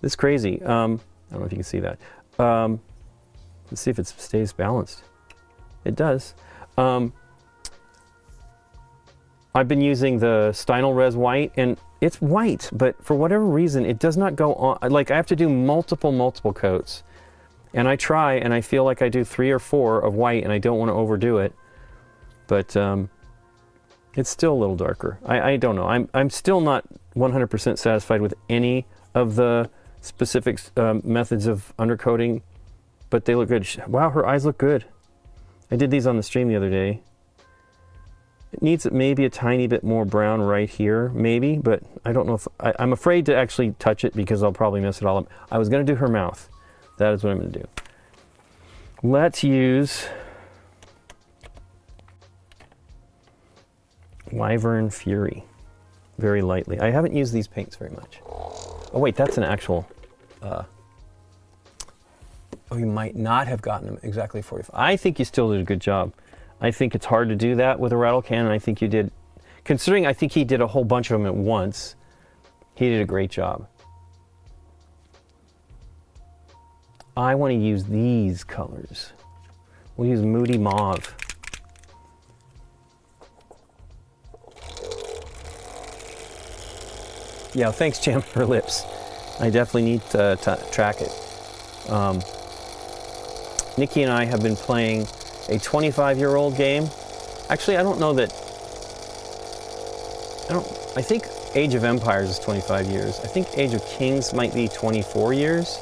This is crazy. I don't know if you can see that. Let's see if it stays balanced. It does. I've been using the Stynal Res white, and it's white, but for whatever reason, it does not go on. Like I have to do multiple coats, and I try, and I feel like I do 3 or 4 of white, and I don't want to overdo it, but it's still a little darker. I don't know. I'm still not 100% satisfied with any of the specific methods of undercoating, but they look good. Wow, her eyes look good. I did these on the stream the other day. It needs maybe a tiny bit more brown right here, maybe, but I don't know if, I'm afraid to actually touch it because I'll probably mess it all up. I was gonna do her mouth. That is what I'm gonna do. Let's use Wyvern Fury very lightly. I haven't used these paints very much. Oh wait, that's an actual, oh, you might not have gotten them exactly 45. I think you still did a good job. I think it's hard to do that with a rattle can, and I think you did, considering I think he did a whole bunch of them at once, he did a great job. I want to use these colors. We'll use Moody Mauve. Yeah, thanks, Jam, for lips. I definitely need to track it. Nikki and I have been playing a 25-year-old game. Actually, I don't know that, I think Age of Empires is 25 years. I think Age of Kings might be 24 years.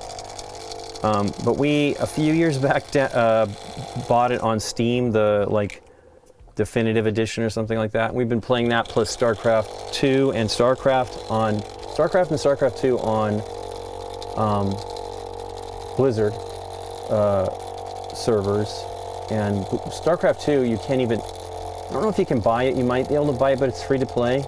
But we, a few years back, bought it on Steam, the like definitive edition or something like that. We've been playing that plus StarCraft 2 and StarCraft on StarCraft and StarCraft 2 on Blizzard servers, and StarCraft 2 you can't even, I don't know if you can buy it, you might be able to buy it, but it's free to play.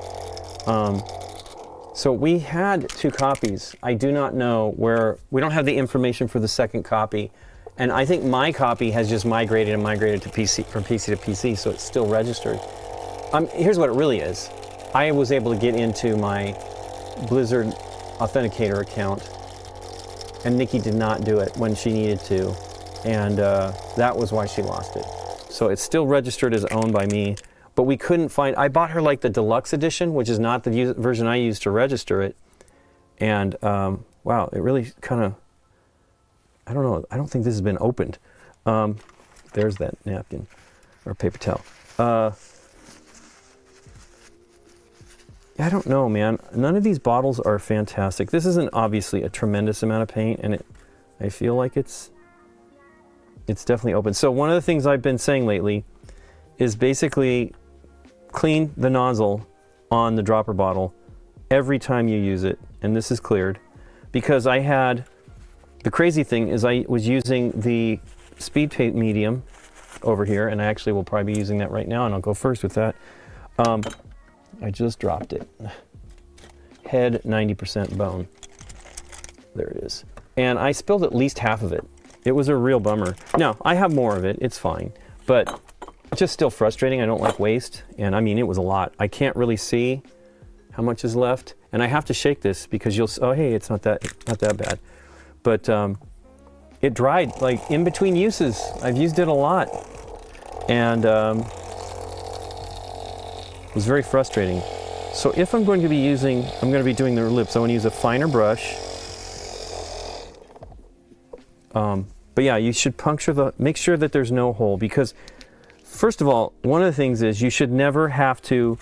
So we had 2 copies. I do not know where, we don't have the information for the second copy. And I think my copy has just migrated to PC, from PC to PC, so it's still registered. Here's what it really is. I was able to get into my Blizzard Authenticator account, and Nikki did not do it when she needed to, and that was why she lost it. So it's still registered as owned by me, but we couldn't find, I bought her like the deluxe edition, which is not the version I used to register it, and wow, it really kind of, I don't know, I don't think this has been opened. There's that napkin, or paper towel. I don't know, man. None of these bottles are fantastic. This isn't obviously a tremendous amount of paint, and I feel like it's definitely open. So one of the things I've been saying lately is basically clean the nozzle on the dropper bottle every time you use it, and this is cleared, because I had, the crazy thing is I was using the speed paint medium over here, and I actually will probably be using that right now, and I'll go first with that. I just dropped it. Head 90% bone. There it is. And I spilled at least half of it. It was a real bummer. Now, I have more of it, it's fine, but it's just still frustrating. I don't like waste, and I mean, it was a lot. I can't really see how much is left, and I have to shake this because you'll, oh hey, it's not that bad. But it dried like in between uses. I've used it a lot, and it was very frustrating. So if I'm going to be using, I'm going to be doing the lips, I want to use a finer brush. But yeah, you should puncture make sure that there's no hole, because first of all, one of the things is you should never have to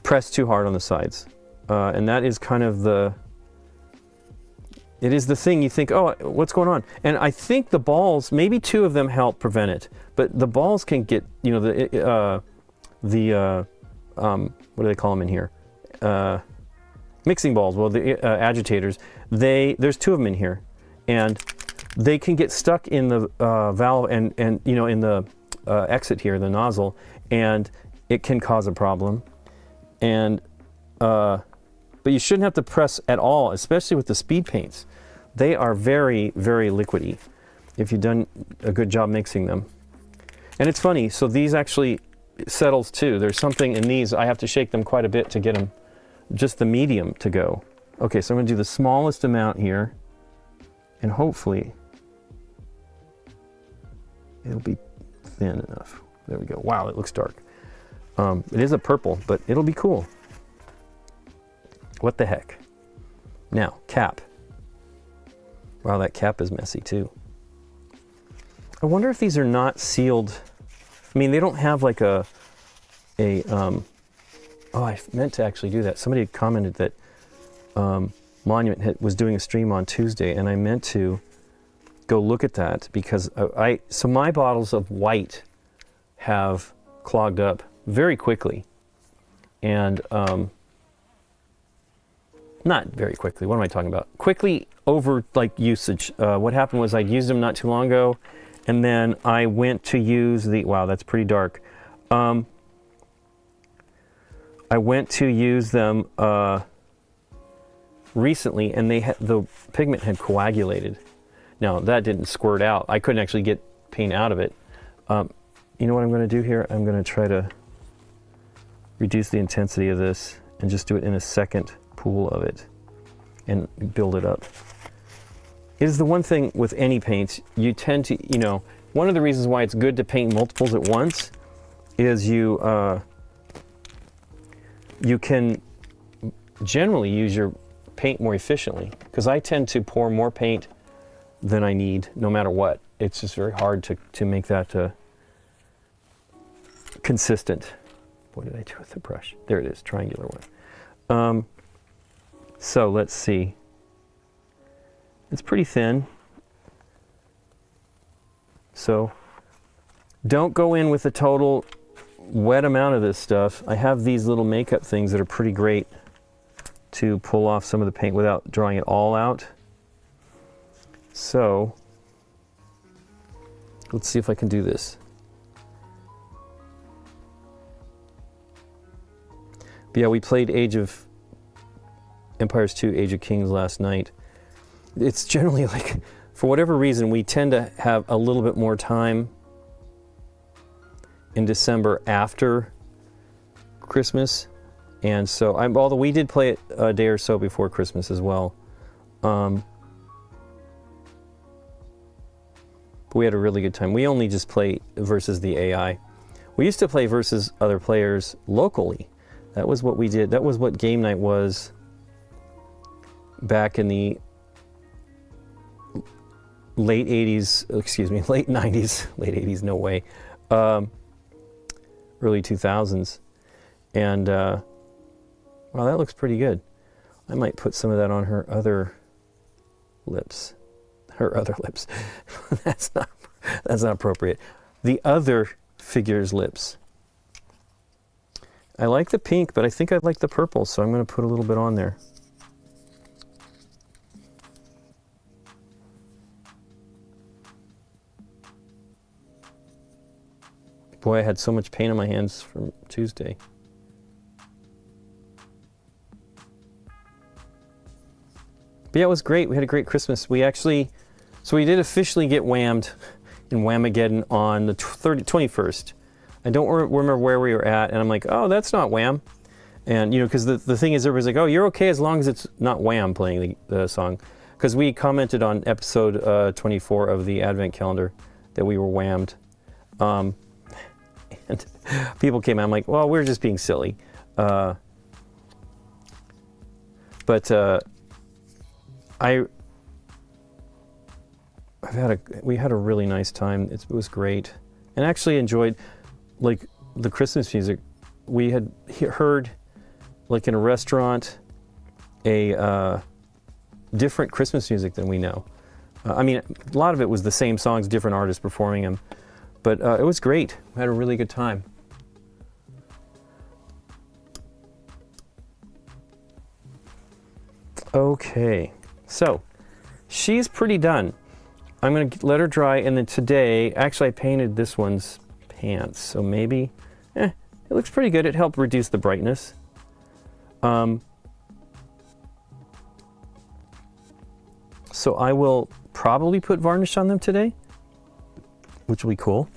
press too hard on the sides. And that is kind of it is the thing you think, oh, what's going on? And I think the balls, maybe 2 of them help prevent it, but the balls can get, you know, what do they call them in here? Mixing balls, well, the agitators, there's 2 of them in here, and they can get stuck in the valve and you know, in the exit here, the nozzle, and it can cause a problem. And but you shouldn't have to press at all, especially with the speed paints. They are very, very liquidy if you've done a good job mixing them. And it's funny, so these actually settles too. There's something in these, I have to shake them quite a bit to get them, just the medium to go. Okay, so I'm gonna do the smallest amount here, and hopefully it'll be thin enough. There we go. Wow, it looks dark. It is a purple, but it'll be cool. What the heck? Now, cap. Wow, that cap is messy too. I wonder if these are not sealed. I mean, they don't have like oh, I meant to actually do that. Somebody had commented that Monument was doing a stream on Tuesday, and I meant to go look at that, because so my bottles of white have clogged up very quickly. And not very quickly, what am I talking about? Quickly over like usage. What happened was I'd used them not too long ago, and then I went to use the, wow, that's pretty dark. I went to use them recently, and the pigment had coagulated. Now, that didn't squirt out. I couldn't actually get paint out of it. You know what I'm going to do here? I'm going to try to reduce the intensity of this and just do it in a second pool of it and build it up. It is the one thing with any paints, you tend to, you know, one of the reasons why it's good to paint multiples at once is you can generally use your paint more efficiently, because I tend to pour more paint than I need no matter what. It's just very hard to make that consistent. What did I do with the brush? There it is, triangular one. So let's see. It's pretty thin. So don't go in with a total wet amount of this stuff. I have these little makeup things that are pretty great. to pull off some of the paint without drawing it all out. So let's see if I can do this. But yeah, we played Age of Empires 2, Age of Kings last night. It's generally like, for whatever reason, we tend to have a little bit more time in December after Christmas. And so, although we did play it a day or so before Christmas as well. But we had a really good time. We only just play versus the AI. We used to play versus other players locally. That was what we did. That was what GameNight was back in the late 80s, excuse me, late 90s, late 80s, no way, early 2000s. And, wow, that looks pretty good. I might put some of that on her other lips. Her other lips. That's not appropriate. The other figure's lips. I like the pink, but I think I like the purple, so I'm going to put a little bit on there. Boy, I had so much paint on my hands from Tuesday. But yeah, it was great. We had a great Christmas. We actually, so we did officially get whammed in Whamageddon on the 21st. I don't remember where we were at, and I'm like, oh, that's not Wham. And, you know, because the thing is, everybody's like, oh, you're okay as long as it's not Wham playing the song. Because we commented on episode 24 of the Advent Calendar that we were whammed. And people came out, I'm like, well, we're just being silly. We had a really nice time. It was great, and actually enjoyed like the Christmas music. We had heard like in a restaurant a different Christmas music than we know. I mean, a lot of it was the same songs, different artists performing them, but it was great. We had a really good time. Okay, so she's pretty done. I'm going to let her dry, and then today, actually I painted this one's pants, so maybe, it looks pretty good. It helped reduce the brightness. So I will probably put varnish on them today, which will be cool.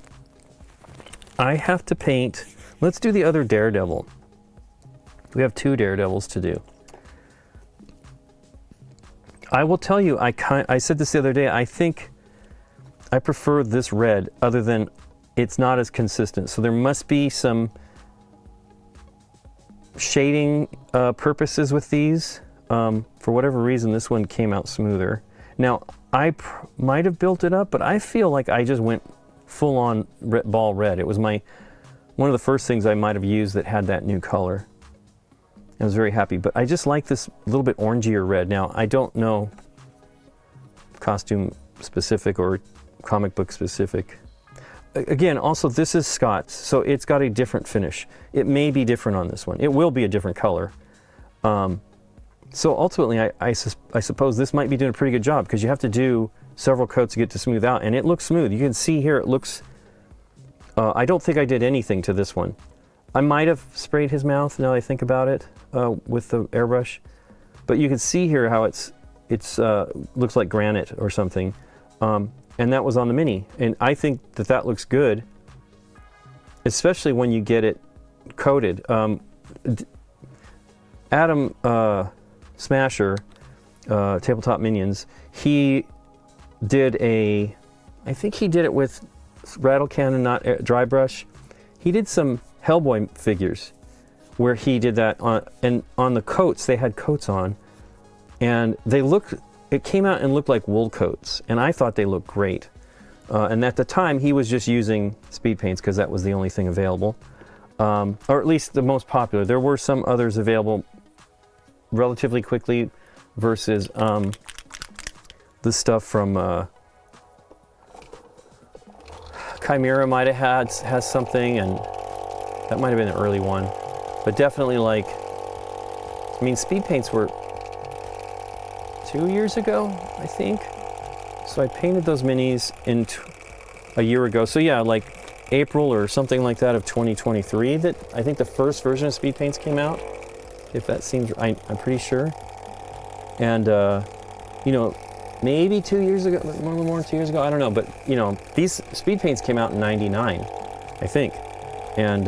I have to paint, let's do the other Daredevil. We have 2 Daredevils to do. I will tell you, I said this the other day, I think I prefer this red, other than it's not as consistent. So there must be some shading purposes with these. For whatever reason, this one came out smoother. Now, I might have built it up, but I feel like I just went full on ball red. It was one of the first things I might have used that had that new color. I was very happy, but I just like this little bit orangier red. Now, I don't know costume specific or comic book specific. Again, also this is Scott's, so it's got a different finish. It may be different on this one. It will be a different color. So ultimately, I suppose this might be doing a pretty good job, because you have to do several coats to get to smooth out, and it looks smooth. You can see here it looks, I don't think I did anything to this one. I might have sprayed his mouth, now that I think about it, with the airbrush. But you can see here how it's looks like granite or something. And that was on the Mini. And I think that looks good, especially when you get it coated. Adam Smasher, Tabletop Minions, he did I think he did it with rattle cannon, not dry brush. He did some Hellboy figures where he did that and on the coats, they had coats on, and it came out and looked like wool coats, and I thought they looked great. And at the time, he was just using speed paints because that was the only thing available, or at least the most popular. There were some others available relatively quickly versus the stuff from Chimera might have has something, and that might have been an early one, but definitely like I mean, speed paints were 2 years ago, I think. So I painted those minis a year ago. So yeah, like April or something like that of 2023 that I think the first version of speed paints came out. If that seems, I'm pretty sure. And, you know, maybe 2 years ago, a little more than 2 years ago, I don't know. But, you know, these speed paints came out in '99, I think. And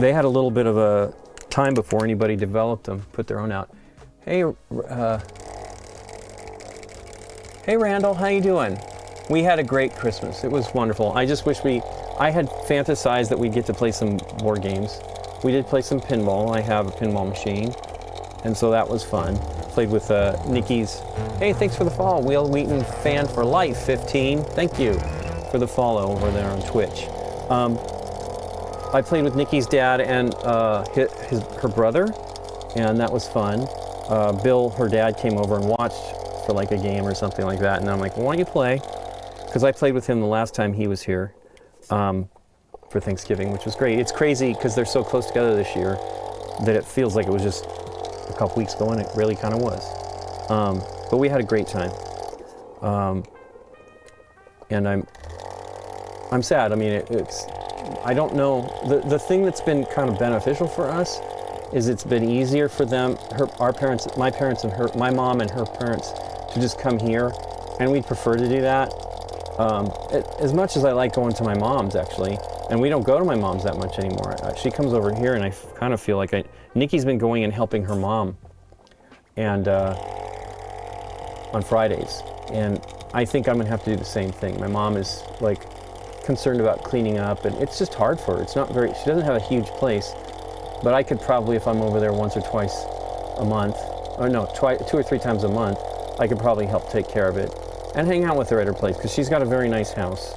they had a little bit of a time before anybody developed them, put their own out. Hey, hey Randall, how you doing? We had a great Christmas. It was wonderful. I just wish I had fantasized that we'd get to play some board games. We did play some pinball. I have a pinball machine, and so that was fun. Played with Nikki's. Hey, thanks for the follow. Will Wheaton fan for life 15. Thank you for the follow over there on Twitch. I played with Nikki's dad and her brother, and that was fun. Bill, her dad, came over and watched for like a game or something like that, and I'm like, well, why don't you play? Because I played with him the last time he was here for Thanksgiving, which was great. It's crazy because they're so close together this year that it feels like it was just a couple weeks ago, and it really kind of was. But we had a great time. And I'm sad. I mean, I don't know. The thing that's been kind of beneficial for us is it's been easier for them, our parents, my parents and my mom and her parents, to just come here, and we'd prefer to do that. As much as I like going to my mom's, actually, and we don't go to my mom's that much anymore. She comes over here, and I kind of feel like Nikki's been going and helping her mom, and on Fridays, and I think I'm gonna have to do the same thing. My mom is like concerned about cleaning up, and it's just hard for her. It's not very. She doesn't have a huge place, but I could probably, if I'm over there once or twice a month, or no, 2 or 3 times a month, I could probably help take care of it and hang out with her at her place, because she's got a very nice house,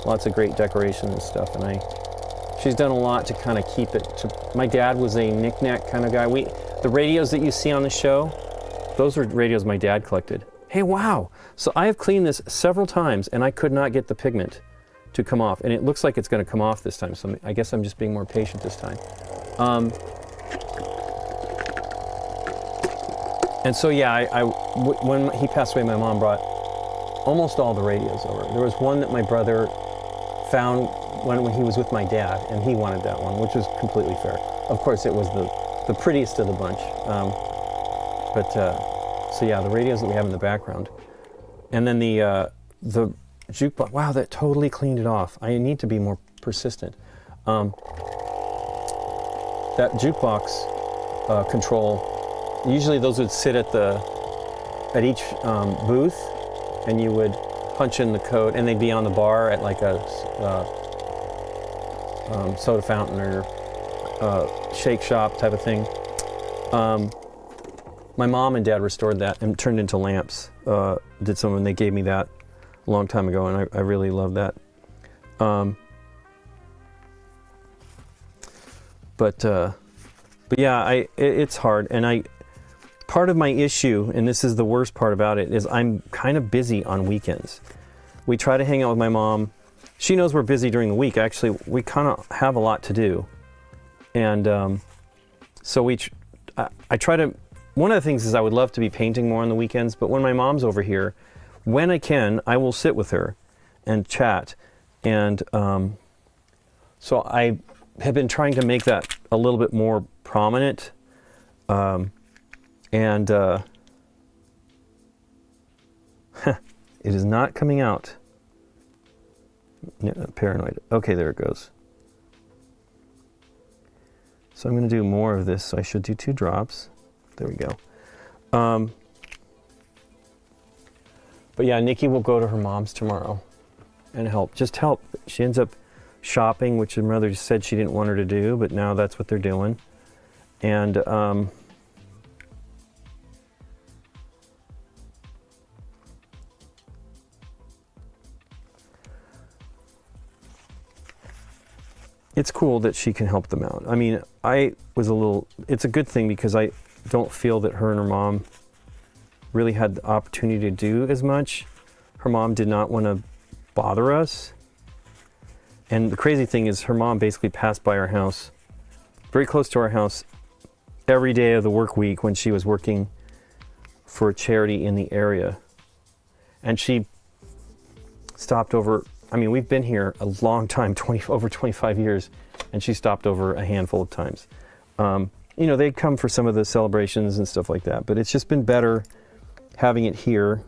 lots of great decorations and stuff, and she's done a lot to kind of keep it. My dad was a knick-knack kind of guy. The radios that you see on the show, those were radios my dad collected. Hey, wow! So I have cleaned this several times, and I could not get the pigment to come off, and it looks like it's going to come off this time, so I guess I'm just being more patient this time. And so yeah, when he passed away, my mom brought almost all the radios over. There was one that my brother found when he was with my dad, and he wanted that one, which was completely fair. Of course, it was the prettiest of the bunch. So yeah, the radios that we have in the background. And then the jukebox, wow, that totally cleaned it off. I need to be more persistent. That jukebox control, usually those would sit at each booth, and you would punch in the code, and they'd be on the bar at like a soda fountain or shake shop type of thing. My mom and dad restored that and turned into lamps. Did some, and they gave me that a long time ago, and I really love that. But yeah, it's hard, and part of my issue, and this is the worst part about it, is I'm kind of busy on weekends. We try to hang out with my mom. She knows we're busy during the week. Actually, we kind of have a lot to do, and so I try to. One of the things is I would love to be painting more on the weekends, but when my mom's over here, when I can, I will sit with her and chat. And so I have been trying to make that a little bit more prominent. It is not coming out. Paranoid. Okay, there it goes. So I'm going to do more of this. So I should do 2 drops. There we go. But yeah, Nikki will go to her mom's tomorrow and help. Just help. She ends up shopping, which her mother said she didn't want her to do, but now that's what they're doing. And it's cool that she can help them out. I mean, it's a good thing because I don't feel that her and her mom really had the opportunity to do as much. Her mom did not want to bother us. And the crazy thing is her mom basically passed by our house, very close to our house, every day of the work week when she was working for a charity in the area. And she stopped over, I mean, we've been here a long time, over 25 years, and she stopped over a handful of times. You know, they'd come for some of the celebrations and stuff like that, but it's just been better having it here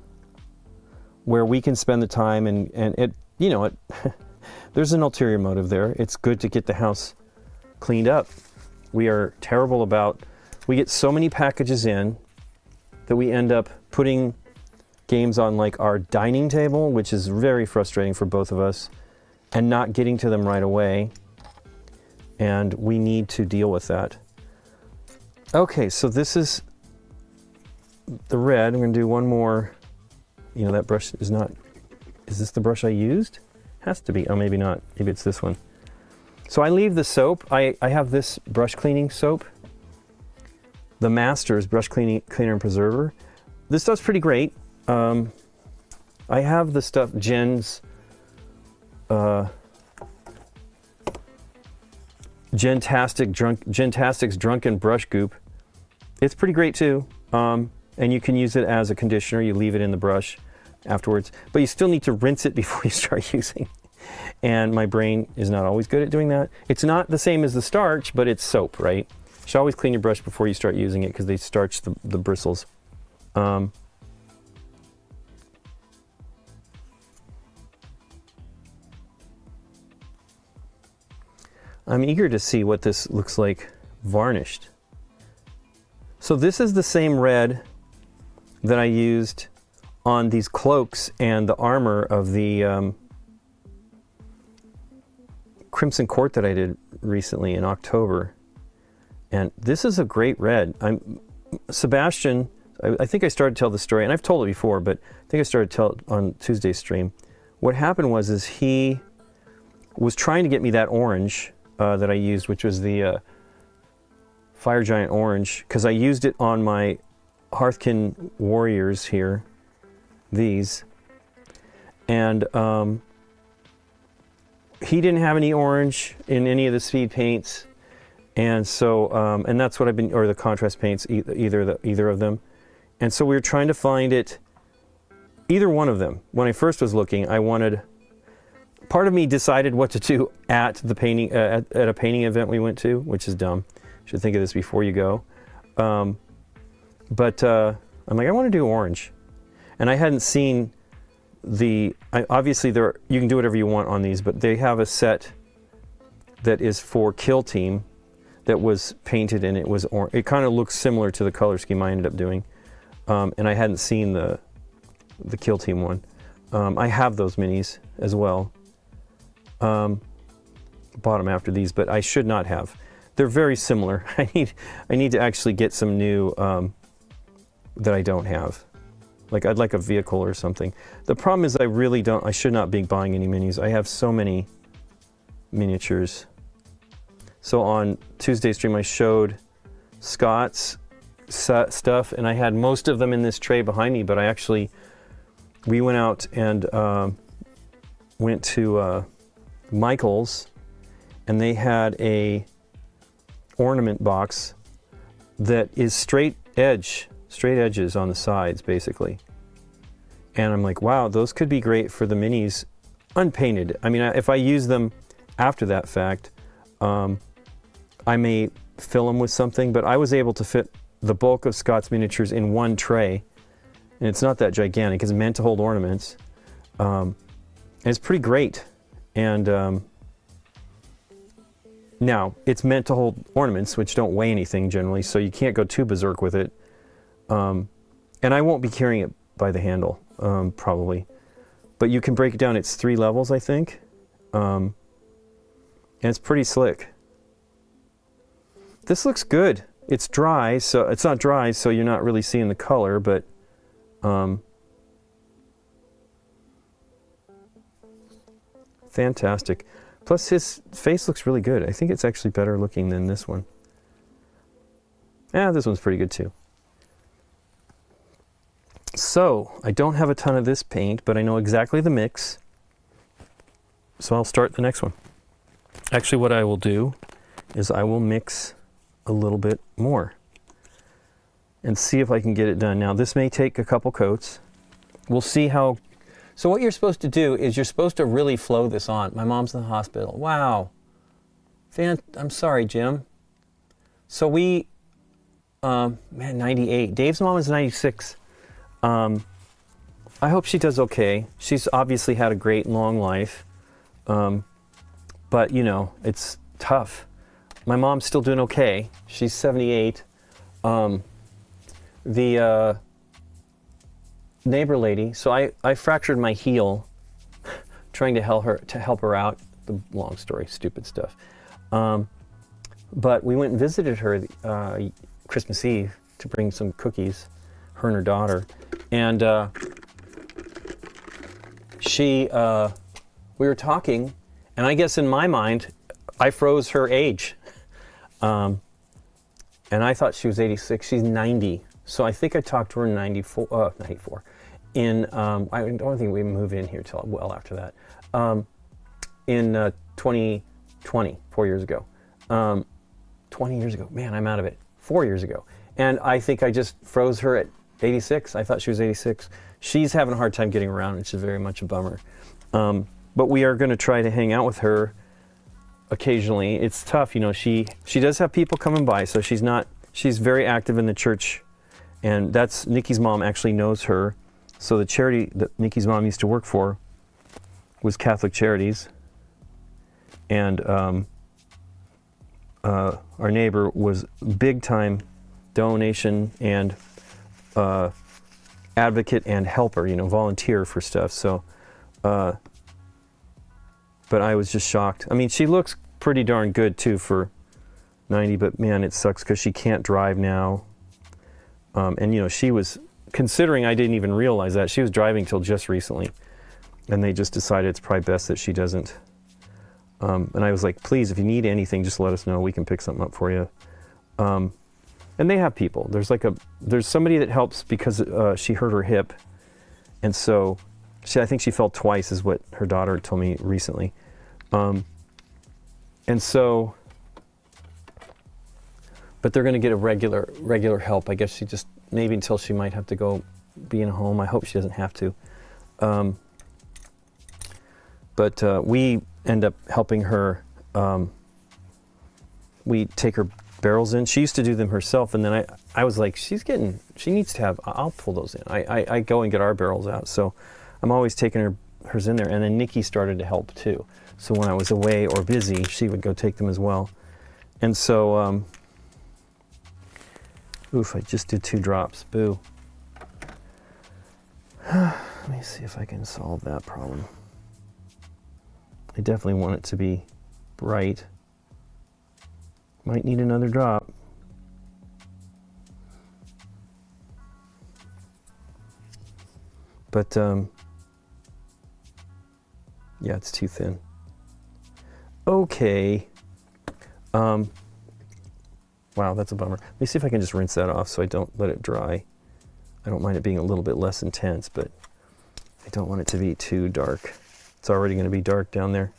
where we can spend the time and it, you know, it, there's an ulterior motive there. It's good to get the house cleaned up. We are terrible about, we get so many packages in that we end up putting games on like our dining table, which is very frustrating for both of us, and not getting to them right away. And we need to deal with that. Okay, so this is the red. I'm going to do one more. You know, that brush is not, is this the brush I used? Has to be. Oh, maybe not. Maybe it's this one. So I leave the soap. I have this brush cleaning soap, the Masters brush cleaner and preserver. This stuff's pretty great. I have the stuff, Gentastic's Drunken Brush Goop. It's pretty great too. And you can use it as a conditioner. You leave it in the brush afterwards, but you still need to rinse it before you start using. And my brain is not always good at doing that. It's not the same as the starch, but it's soap, right? You should always clean your brush before you start using it because they starch the bristles. I'm eager to see what this looks like varnished. So this is the same red that I used on these cloaks and the armor of the Crimson Court that I did recently in October. And this is a great red. Sebastian, I think I started to tell the story, and I've told it before, but I think I started to tell it on Tuesday's stream. What happened was he was trying to get me that orange that I used, which was the Fire Giant Orange, because I used it on my Hearthkin Warriors here, these, and he didn't have any orange in any of the speed paints, and so and that's what I've been, or the contrast paints, either of them, and so we were trying to find it, either one of them. When I first was looking, I wanted, part of me decided what to do at the painting at a painting event we went to, which is dumb. You should think of this before you go. But I'm like, I want to do orange, and I hadn't seen obviously you can do whatever you want on these, but they have a set that is for Kill Team that was painted, and it kind of looks similar to the color scheme I ended up doing, and I hadn't seen the Kill Team one. I have those minis as well. Bought them after these, but I should not have. They're very similar. I need to actually get some new that I don't have. Like I'd like a vehicle or something. The problem is I should not be buying any minis. I have so many miniatures. So on Tuesday's stream I showed Scott's stuff, and I had most of them in this tray behind me, but we went out and went to Michael's, and they had a ornament box that is straight edges on the sides basically, and I'm like, wow, those could be great for the minis unpainted. I mean, if I use them after that fact, I may fill them with something, but I was able to fit the bulk of Scott's miniatures in one tray, and it's not that gigantic. It's meant to hold ornaments, and it's pretty great. And now it's meant to hold ornaments, which don't weigh anything generally, so you can't go too berserk with it. And I won't be carrying it by the handle, probably. But you can break it down. It's 3 levels, I think. And it's pretty slick. This looks good. It's dry, so it's not dry, so you're not really seeing the color, but fantastic. Plus his face looks really good. I think it's actually better looking than this one. Yeah, this one's pretty good too. So, I don't have a ton of this paint, but I know exactly the mix. So I'll start the next one. Actually, what I will do is I will mix a little bit more. and see if I can get it done. Now, this may take a couple coats. We'll see how. So what you're supposed to do is you're supposed to really flow this on. My mom's in the hospital. Wow. I'm sorry, Jim. So we, man, 98. Dave's mom is 96. I hope she does okay. She's obviously had a great long life. But, you know, it's tough. My mom's still doing okay. She's 78. The neighbor lady, so I fractured my heel trying to help her out. The long story, stupid stuff. But we went and visited her Christmas Eve to bring some cookies, her and her daughter. And we were talking, and I guess in my mind, I froze her age. And I thought she was 86. She's 90. So I think I talked to her in 94. I don't think we moved in here till well after that. In 2020, 4 years ago. 20 years ago. Man, I'm out of it. 4 years ago. And I think I just froze her at 86. I thought she was 86. She's having a hard time getting around, which is very much a bummer. But we are going to try to hang out with her occasionally. It's tough, you know. She does have people coming by, so she's very active in the church, and that's Nikki's mom actually knows her. So the charity that Nikki's mom used to work for was Catholic Charities, and our neighbor was big time donation and advocate and helper, you know, volunteer for stuff. So but I was just shocked. I mean, she looks pretty darn good too for 90, but man, it sucks because she can't drive now. And you know, she was considering, I didn't even realize that, she was driving till just recently, and they just decided it's probably best that she doesn't. And I was like, please, if you need anything, just let us know. We can pick something up for you. And they have people. There's somebody that helps because she hurt her hip, and so I think she fell twice, is what her daughter told me recently. And so, but they're going to get a regular help. I guess she just, maybe until she might have to go be in a home. I hope she doesn't have to. But we end up helping her. We take her barrels in. She used to do them herself, and then I was like, she needs to have, I'll pull those in. I go and get our barrels out. So I'm always taking hers in there. And then Nikki started to help too. So when I was away or busy, she would go take them as well. And so, oof, I just did 2 drops. Boo. Let me see if I can solve that problem. I definitely want it to be bright. Might need another drop. But, yeah, it's too thin. Okay. Wow, that's a bummer. Let me see if I can just rinse that off so I don't let it dry. I don't mind it being a little bit less intense, but I don't want it to be too dark. It's already going to be dark down there.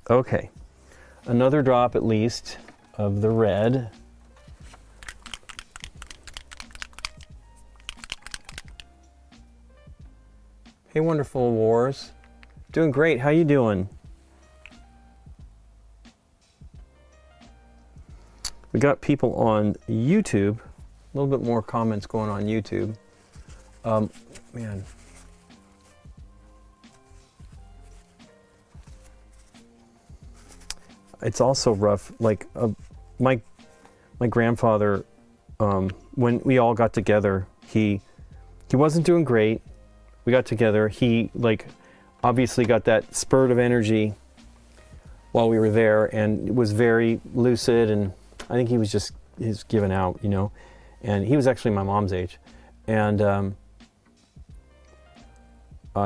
Okay. Another drop at least of the red. Hey, Wonderful Wars. Doing great. How you doing? We got people on YouTube. A little bit more comments going on YouTube. Man. It's also rough. Like my grandfather, when we all got together, he wasn't doing great. We got together. He obviously got that spurt of energy while we were there, and was very lucid, and I think he was given out, you know. And he was actually my mom's age, and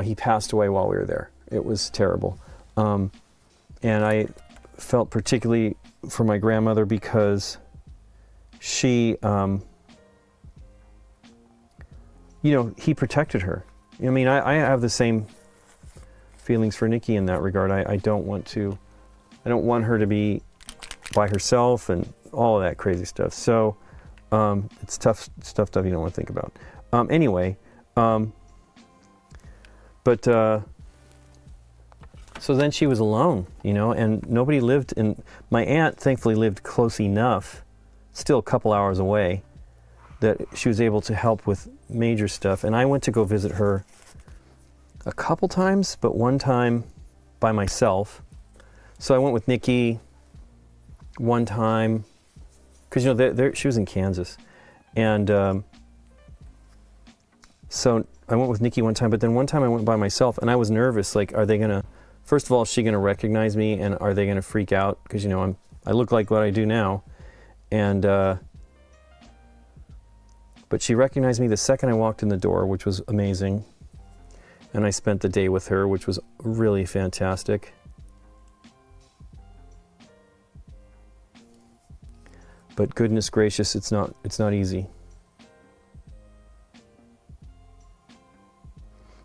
he passed away while we were there. It was terrible, and I felt particularly for my grandmother because she, you know, he protected her. I mean, I have the same feelings for Nikki in that regard. I don't want her to be by herself and all of that crazy stuff. So it's tough stuff you don't want to think about. Anyway, so then she was alone, you know, and nobody lived in. My aunt thankfully lived close enough, still a couple hours away, that she was able to help with major stuff. And I went to go visit her a couple times, but one time by myself. So I went with Nikki one time, because, you know, she was in Kansas. And so I went with Nikki one time, but then one time I went by myself, and I was nervous. Like, are they going to, first of all, is she going to recognize me, and are they going to freak out? Because, you know, I look like what I do now. And, but she recognized me the second I walked in the door, which was amazing. And I spent the day with her, which was really fantastic. But goodness gracious, it's not easy.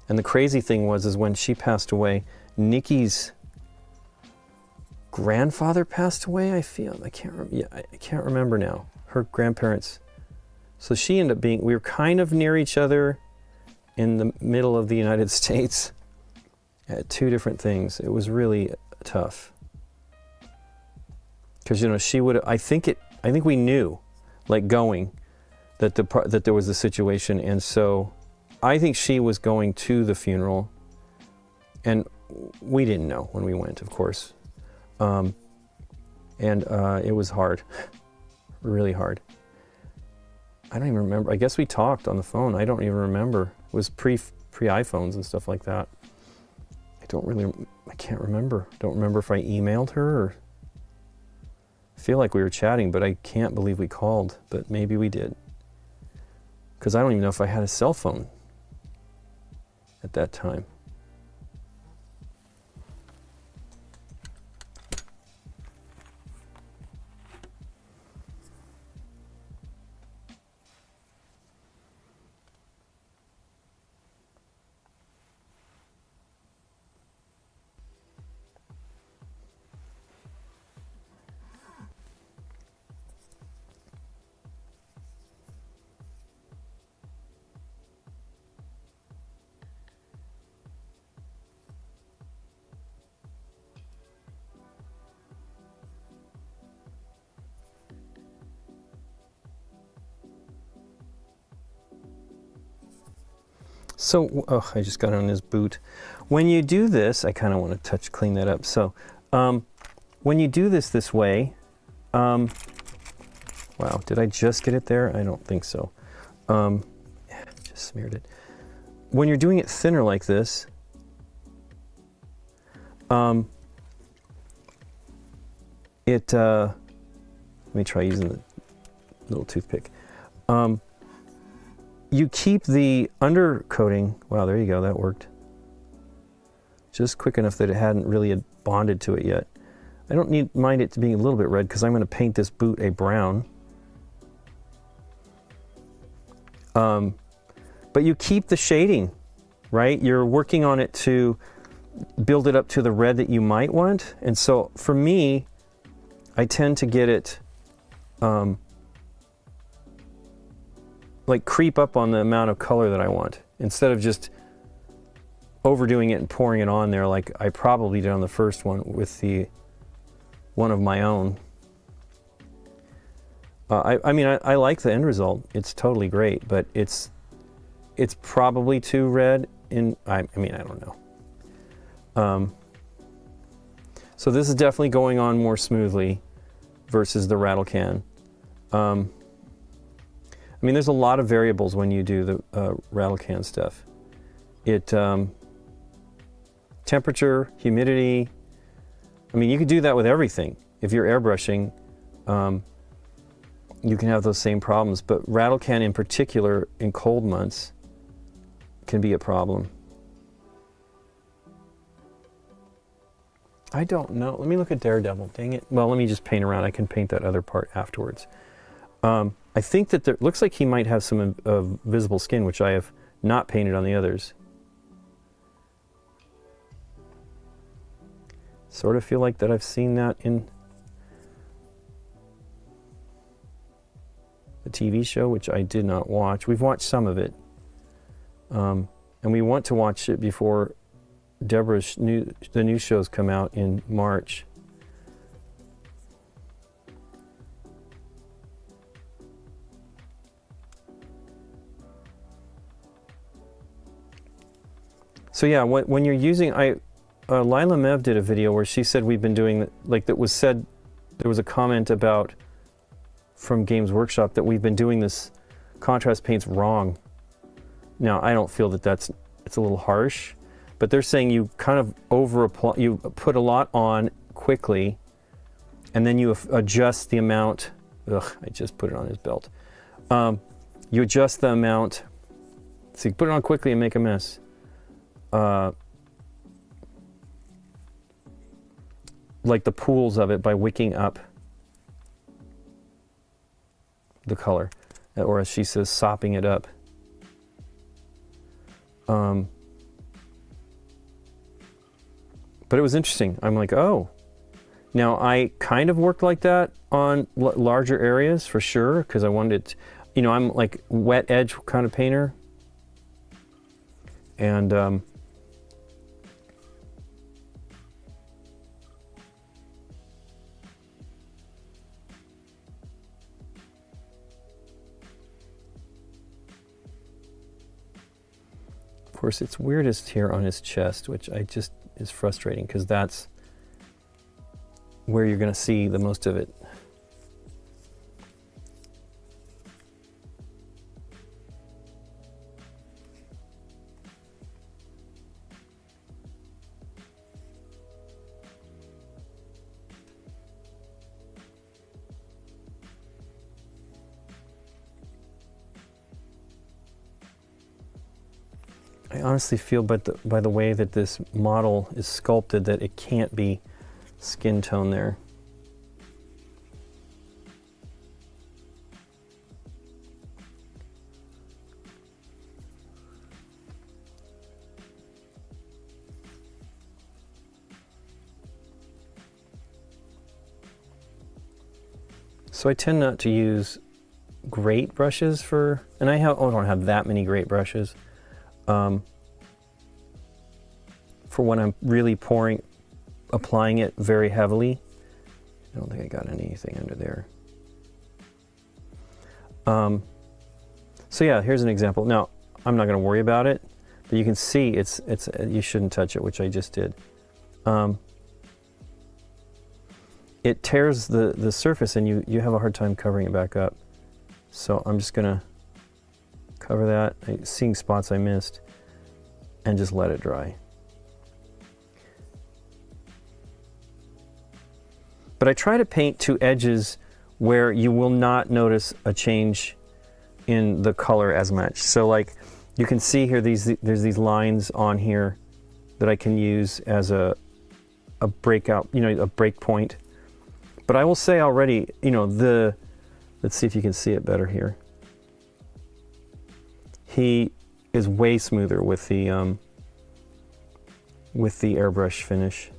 And the crazy thing is when she passed away, Nikki's grandfather passed away, I can't remember now. Her grandparents. So she ended up we were kind of near each other in the middle of the United States at two different things. It was really tough. Because, you know, she would, I think we knew, like going, that there was a situation, and so I think she was going to the funeral, and we didn't know when we went, of course. And it was hard, really hard. I don't even remember. I guess we talked on the phone. I don't even remember. It was pre-iPhones and stuff like that. I can't remember. Don't remember if I emailed her or. I feel like we were chatting, but I can't believe we called, but maybe we did. Because I don't even know if I had a cell phone at that time. So, I just got on this boot. When you do this, I kind of want to clean that up. So, when you do this way, wow, did I just get it there? I don't think so. Just smeared it. When you're doing it thinner like this, let me try using the little toothpick. You keep the undercoating, wow, there you go, that worked. Just quick enough that it hadn't really bonded to it yet. I don't mind it being a little bit red because I'm going to paint this boot a brown. But you keep the shading, right? You're working on it to build it up to the red that you might want. And so for me, I tend to get it like creep up on the amount of color that I want, instead of just overdoing it and pouring it on there like I probably did on the first one with the one of my own. I mean, I like the end result. It's totally great, but it's probably too red. I mean, I don't know. So this is definitely going on more smoothly versus the rattle can. I mean, there's a lot of variables when you do the rattle can stuff. Temperature, humidity. I mean, you could do that with everything. If you're airbrushing, you can have those same problems. But rattle can in particular, in cold months, can be a problem. I don't know. Let me look at Daredevil. Dang it. Well, let me just paint around. I can paint that other part afterwards. I think that there looks like he might have some visible skin, which I have not painted on the others. Sort of feel like that I've seen that in. the TV show, which I did not watch. We've watched some of it. And we want to watch it before Deborah's the new shows come out in March. So yeah, when you're using, Lila Mev did a video where she said we've been doing, like that was said, there was a comment about, from Games Workshop, that we've been doing this contrast paints wrong. Now, I don't feel that it's a little harsh, but they're saying you kind of over-apply, you put a lot on quickly, and then you adjust the amount. Ugh, I just put it on his belt. You adjust the amount, so you put it on quickly and make a mess. Like the pools of it by wicking up the color, or as she says, sopping it up. But it was interesting. I'm like, oh. Now, I kind of worked like that on larger areas for sure, because I wanted it, you know, I'm like wet edge kind of painter. And of course, it's weirdest here on his chest, which is frustrating, because that's where you're going to see the most of it. I honestly feel by the way that this model is sculpted that it can't be skin tone there. So I tend not to use great brushes for, and I don't have that many great brushes. For when I'm really applying it very heavily. I don't think I got anything under there. So yeah, here's an example. Now, I'm not going to worry about it, but you can see you shouldn't touch it, which I just did. It tears the surface, and you have a hard time covering it back up. So I'm just going to cover that, seeing spots I missed, and just let it dry. But I try to paint to edges where you will not notice a change in the color as much. So like you can see here, there's these lines on here that I can use as a breakout, you know, a break point. But I will say already, you know, let's see if you can see it better here. He is way smoother with the airbrush finish.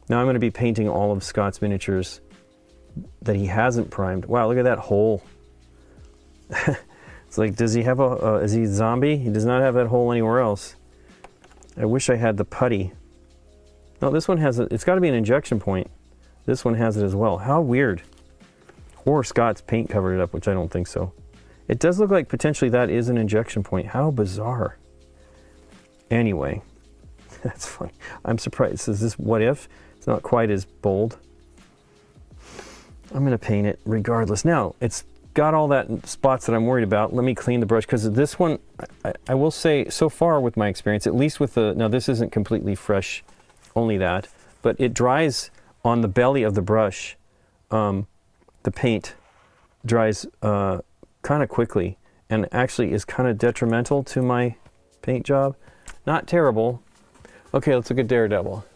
Now I'm going to be painting all of Scott's miniatures that he hasn't primed. Wow, look at that hole. It's like, does he have is he a zombie? He does not have that hole anywhere else. I wish I had the putty. No, this one has it's got to be an injection point. This one has it as well. How weird. Or Scott's paint covered it up, which I don't think so. It does look like potentially that is an injection point. How bizarre. Anyway, that's funny. I'm surprised. It says this what if? It's not quite as bold. I'm going to paint it regardless. Now, it's got all that spots that I'm worried about. Let me clean the brush, because this one, I will say, so far with my experience, at least with now this isn't completely fresh, only that, but it dries on the belly of the brush. The paint dries kind of quickly, and actually is kind of detrimental to my paint job. Not terrible. Okay, let's look at Daredevil.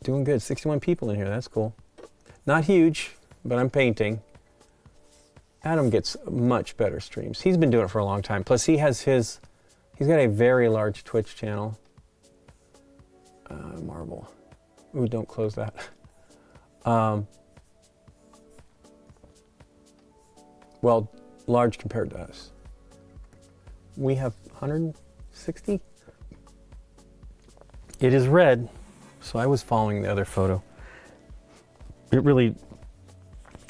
Doing good. 61 people in here. That's cool. Not huge, but I'm painting. Adam gets much better streams. He's been doing it for a long time. Plus, he's got a very large Twitch channel. Marble. Ooh, don't close that. Well, large compared to us. We have 160. It is red, so I was following the other photo. It really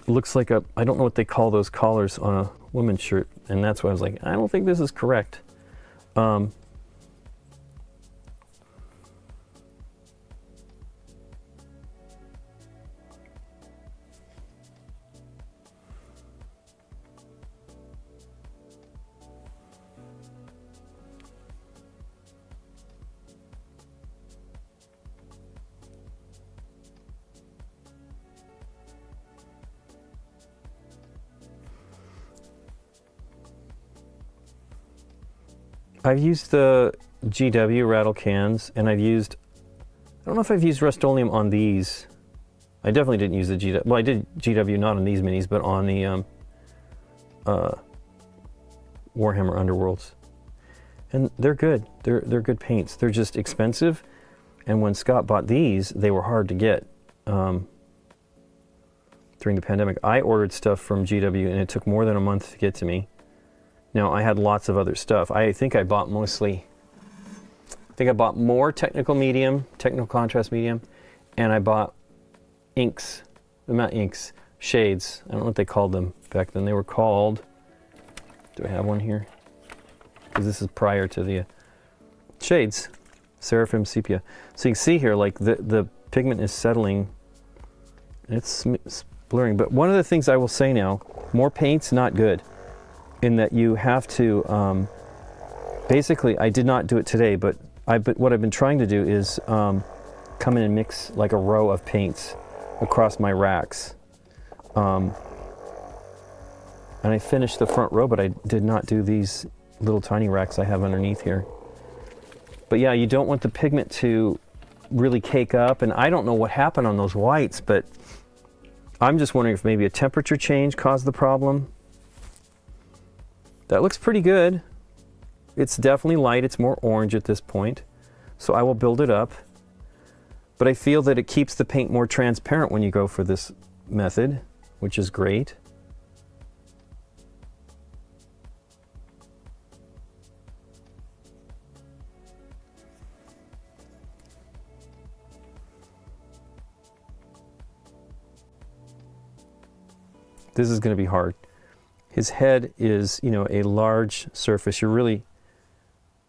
looks like I don't know what they call those collars on a woman's shirt, and that's why I was like, I don't think this is correct. I've used the GW rattle cans, and I don't know if I've used Rust-Oleum on these. I definitely didn't use the GW. Well, I did GW not on these minis, but on the Warhammer Underworlds. And they're good. They're good paints. They're just expensive. And when Scott bought these, they were hard to get during the pandemic. I ordered stuff from GW, and it took more than a month to get to me. Now, I had lots of other stuff. I think I bought more technical contrast medium, and I bought inks, not inks, shades. I don't know what they called them back then. They were called, do I have one here? Because this is prior to the shades, Seraphim Sepia. So you can see here, like the pigment is settling, it's blurring. But one of the things I will say now, more paint's not good. In that you have to, basically, I did not do it today, but what I've been trying to do is come in and mix like a row of paints across my racks. And I finished the front row, but I did not do these little tiny racks I have underneath here. But yeah, you don't want the pigment to really cake up, and I don't know what happened on those whites, but I'm just wondering if maybe a temperature change caused the problem. That looks pretty good. It's definitely light. It's more orange at this point. So I will build it up. But I feel that it keeps the paint more transparent when you go for this method, which is great. This is going to be hard. His head is, a large surface. You're really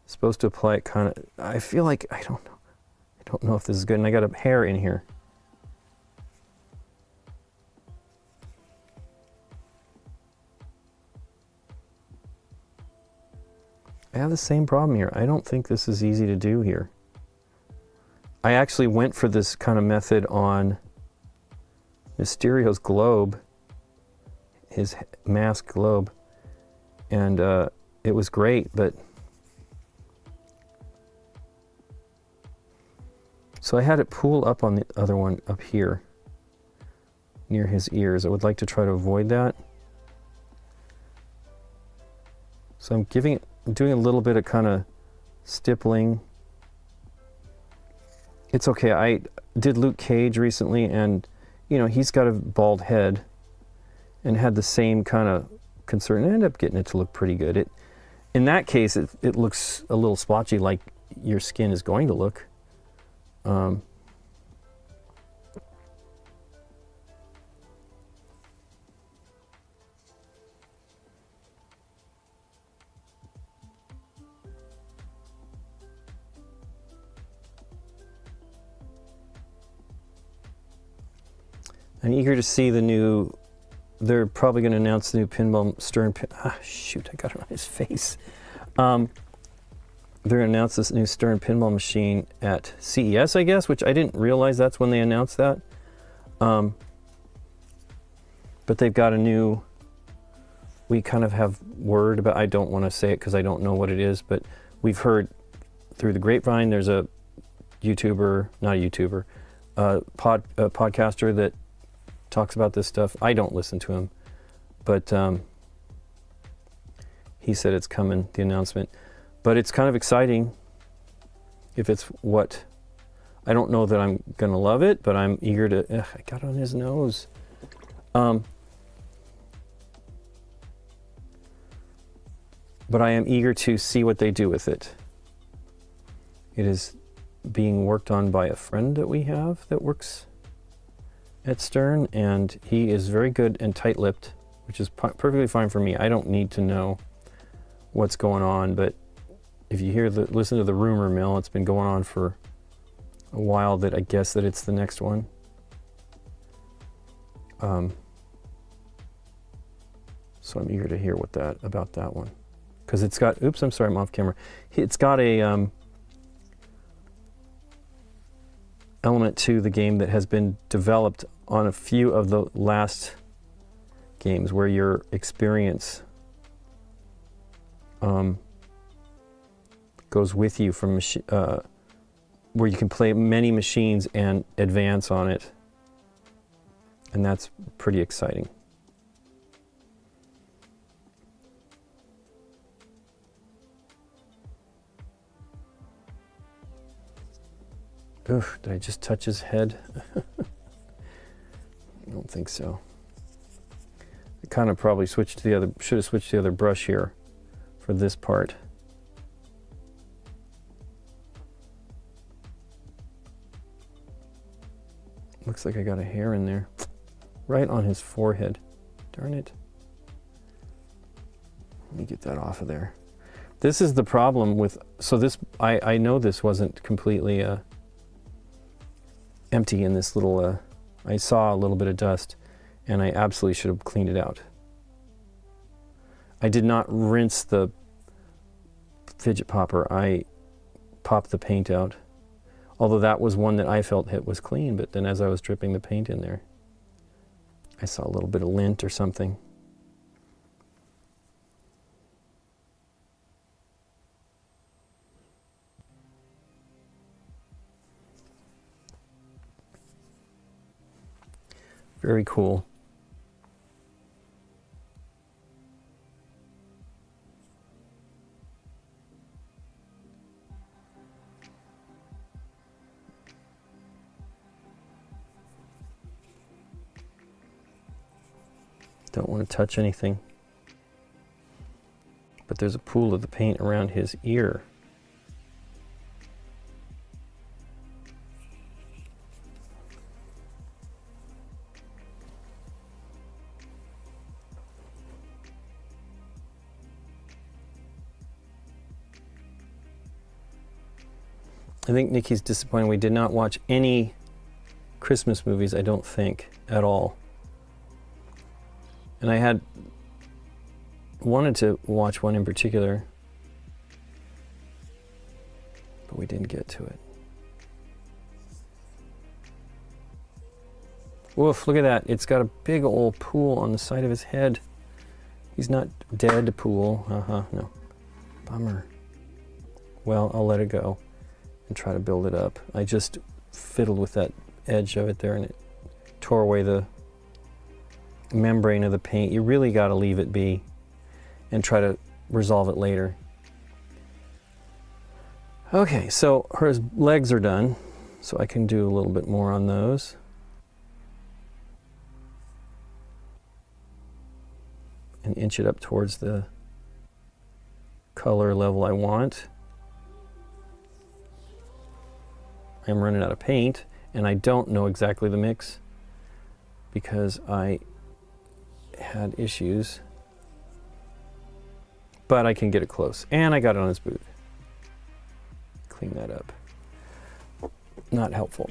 supposed to apply it kind of, I feel like, I don't know if this is good. And I got a hair in here. I have the same problem here. I don't think this is easy to do here. I actually went for this kind of method on Mysterio's globe. His mask globe, and it was great, but so I had it pool up on the other one up here near his ears. I would like to try to avoid that, so I'm doing a little bit of kind of stippling. It's okay. I did Luke Cage recently, and he's got a bald head and had the same kind of concern. I ended up getting it to look pretty good. In that case, it looks a little splotchy, like your skin is going to look. I'm eager to see the new. They're probably going to announce the new pinball stern pin. Shoot, I got it on his face. They're going to announce this new stern pinball machine at CES, I guess, which I didn't realize that's when they announced that. But they've got a new, we kind of have word about, I don't want to say it because I don't know what it is, but we've heard through the grapevine, there's a YouTuber, not a YouTuber, a podcaster that talks about this stuff. I don't listen to him, but he said it's coming, the announcement. But it's kind of exciting if it's what I don't know that I'm gonna love it, but I'm eager to. Ugh, I got on his nose. But I am eager to see what they do with it. It is being worked on by a friend that we have that works at Stern, and he is very good and tight-lipped, which is perfectly fine for me. I don't need to know what's going on, but if you listen to the rumor mill, it's been going on for a while that I guess that it's the next one. So I'm eager to hear about that one. Because it's got, oops, I'm sorry, I'm off camera. It's got a element to the game that has been developed on a few of the last games where your experience goes with you from where you can play many machines and advance on it. And that's pretty exciting. Oof, did I just touch his head? I don't think so. I kind of probably should have switched to the other brush here for this part. Looks like I got a hair in there. Right on his forehead. Darn it. Let me get that off of there. This is the problem with, so this, I know this wasn't completely empty in this little, I saw a little bit of dust and I absolutely should have cleaned it out. I did not rinse the fidget popper. I popped the paint out. Although that was one that I felt was clean, but then as I was dripping the paint in there, I saw a little bit of lint or something. Very cool. Don't want to touch anything. But there's a pool of the paint around his ear. I think Nikki's disappointed. We did not watch any Christmas movies, I don't think, at all. And I had wanted to watch one in particular, but we didn't get to it. Woof, look at that. It's got a big old pool on the side of his head. He's not dead pool. No. Bummer. Well, I'll let it go and try to build it up. I just fiddled with that edge of it there and it tore away the membrane of the paint. You really got to leave it be and try to resolve it later. Okay, so her legs are done, so I can do a little bit more on those. And inch it up towards the color level I want. I'm running out of paint, and I don't know exactly the mix because I had issues, but I can get it close. And I got it on his boot. Clean that up. Not helpful.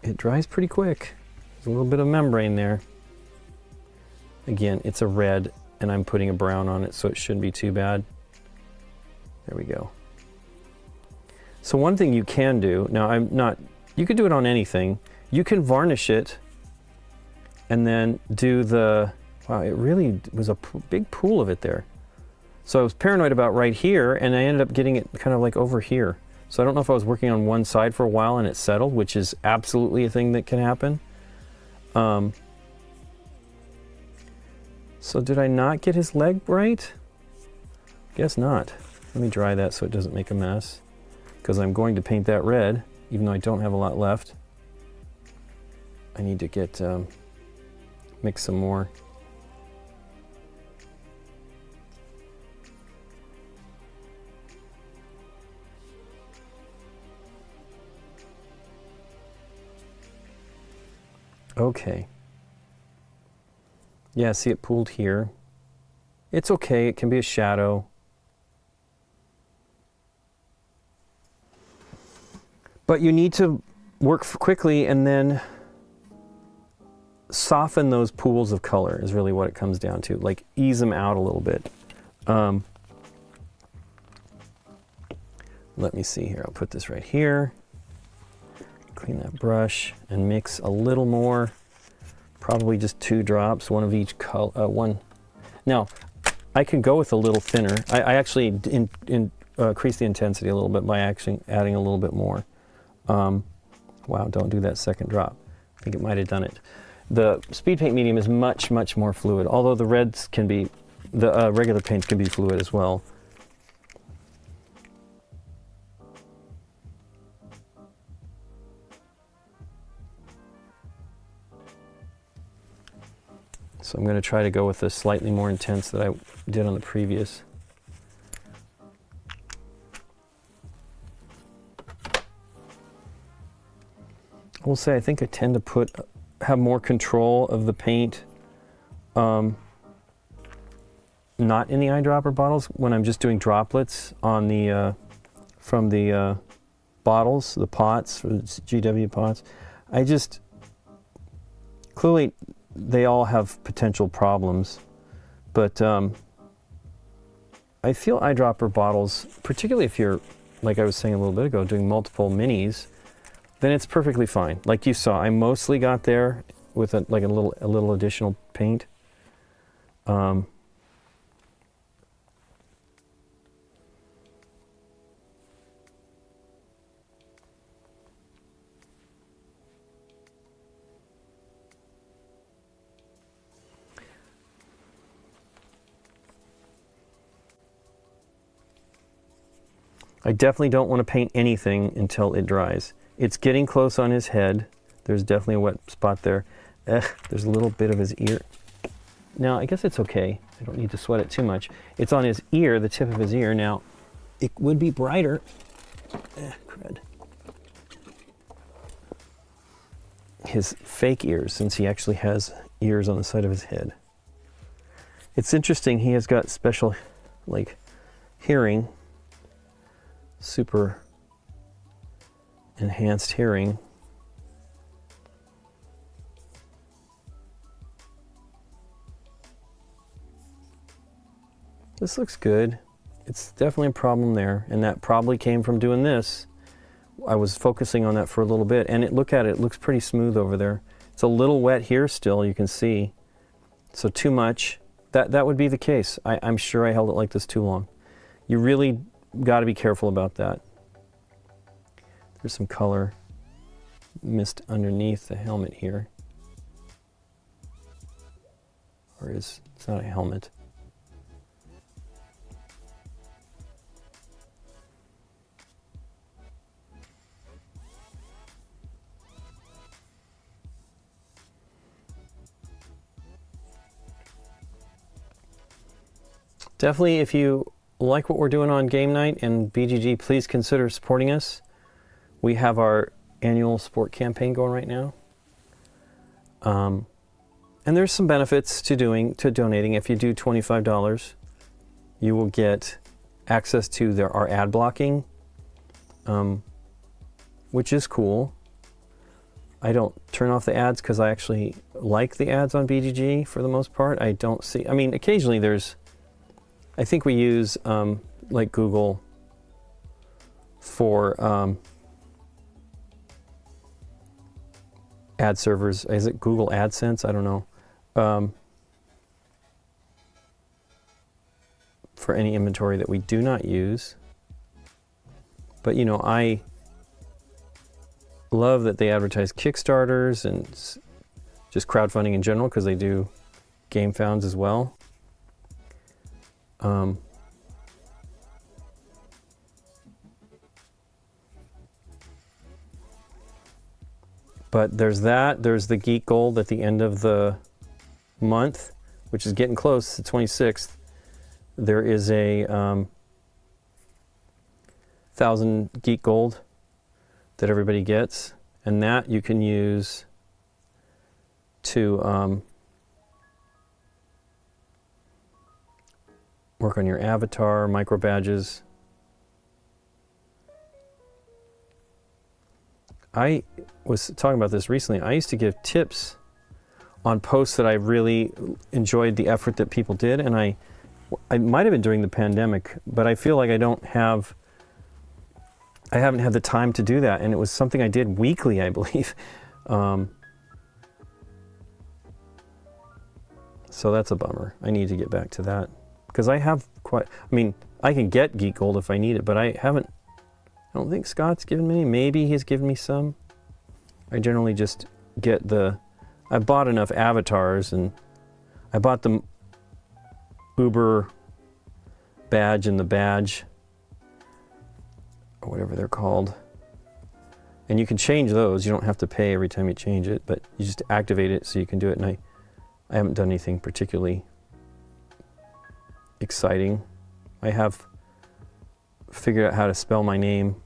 It dries pretty quick. There's a little bit of membrane there. Again, it's a red and I'm putting a brown on it, so it shouldn't be too bad. There we go. So one thing you can do, now you could do it on anything. You can varnish it and then do wow, it really was a big pool of it there. So I was paranoid about right here and I ended up getting it kind of like over here. So I don't know if I was working on one side for a while and it settled, which is absolutely a thing that can happen. So did I not get his leg right? Guess not. Let me dry that so it doesn't make a mess, because I'm going to paint that red, even though I don't have a lot left. I need to get, mix some more. Okay. Yeah, see it pooled here. It's okay, it can be a shadow. But you need to work quickly and then soften those pools of color is really what it comes down to. Like ease them out a little bit. Let me see here, I'll put this right here. Clean that brush and mix a little more. Probably just 2 drops, one of each color. Now, I can go with a little thinner. I actually increase the intensity a little bit by actually adding a little bit more. Wow, don't do that second drop. I think it might have done it. The speed paint medium is much, much more fluid, although the reds can be, the regular paints can be fluid as well. So I'm going to try to go with the slightly more intense that I did on the previous. I will say I think I tend to have more control of the paint not in the eyedropper bottles when I'm just doing droplets on the from the bottles, the pots, the GW pots. I just clearly they all have potential problems, but I feel eyedropper bottles, particularly if you're, like I was saying a little bit ago, doing multiple minis, then it's perfectly fine. Like you saw, I mostly got there with a little additional paint. I definitely don't want to paint anything until it dries. It's getting close on his head. There's definitely a wet spot there. There's a little bit of his ear. Now, I guess it's okay. I don't need to sweat it too much. It's on his ear, the tip of his ear. Now, it would be brighter. Crud. His fake ears, since he actually has ears on the side of his head. It's interesting, he has got special, like, hearing. Super enhanced hearing. This looks good. It's definitely a problem there, and that probably came from doing this. I was focusing on that for a little bit, and look at it, it looks pretty smooth over there. It's a little wet here still, you can see. So too much. That would be the case. I'm sure I held it like this too long. You really got to be careful about that. There's some color mist underneath the helmet here. Or it's not a helmet. Definitely, if you like what we're doing on GameNight and BGG, please consider supporting us. We have our annual sport campaign going right now. And there's some benefits to donating. If you do $25, you will get access to our ad blocking, which is cool. I don't turn off the ads because I actually like the ads on BGG for the most part. I don't see, I mean, occasionally there's, I think we use like Google for ad servers. Is it Google AdSense? I don't know. For any inventory that we do not use. But you know, I love that they advertise Kickstarters and just crowdfunding in general, because they do game founds as well. But there's that. There's the Geek Gold at the end of the month, which is getting close, the 26th. There is a 1,000 Geek Gold that everybody gets, and that you can use to work on your avatar, micro badges. I was talking about this recently. I used to give tips on posts that I really enjoyed the effort that people did, and I might have been during the pandemic, but I feel like I haven't had the time to do that, and it was something I did weekly, I believe. So that's a bummer. I need to get back to that, because I have quite, I mean, I can get Geek Gold if I need it, but I don't think Scott's given me, maybe he's given me some. I generally just get I bought enough avatars, and I bought the Uber badge and the badge, or whatever they're called. And you can change those. You don't have to pay every time you change it, but you just activate it so you can do it. And I haven't done anything particularly exciting. I have figured out how to spell my name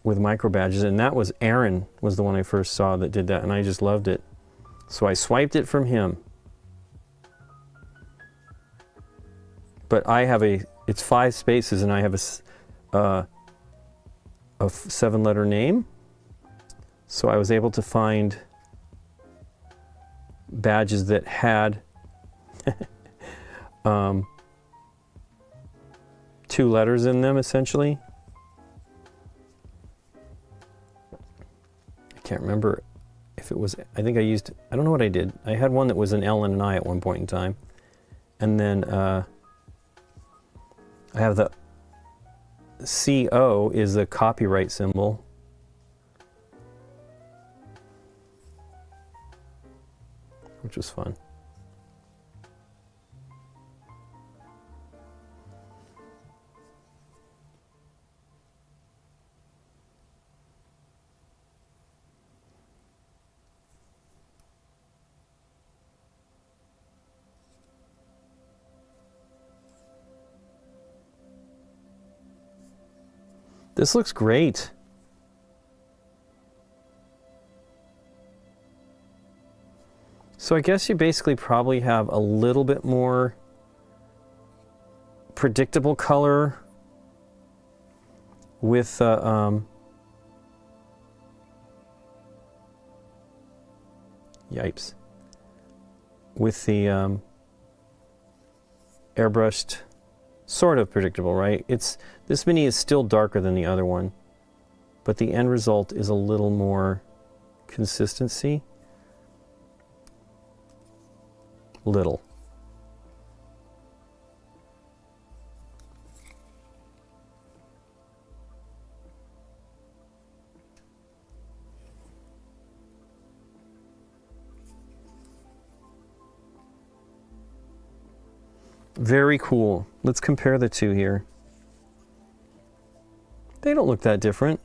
with micro badges, and that was Aaron was the one I first saw that did that, and I just loved it. So I swiped it from him. But I have it's 5 spaces, and I have a 7-letter name. So I was able to find badges that had 2 letters in them, essentially. I can't remember if it was, I think I don't know what I did. I had one that was an L and an I at one point in time. And then I have the CO is a copyright symbol. Which was fun. This looks great. So I guess you basically probably have a little bit more predictable color with yipes, with the airbrushed, sort of predictable, right? This mini is still darker than the other one, but the end result is a little more consistency. Little. Very cool. Let's compare the two here. They don't look that different.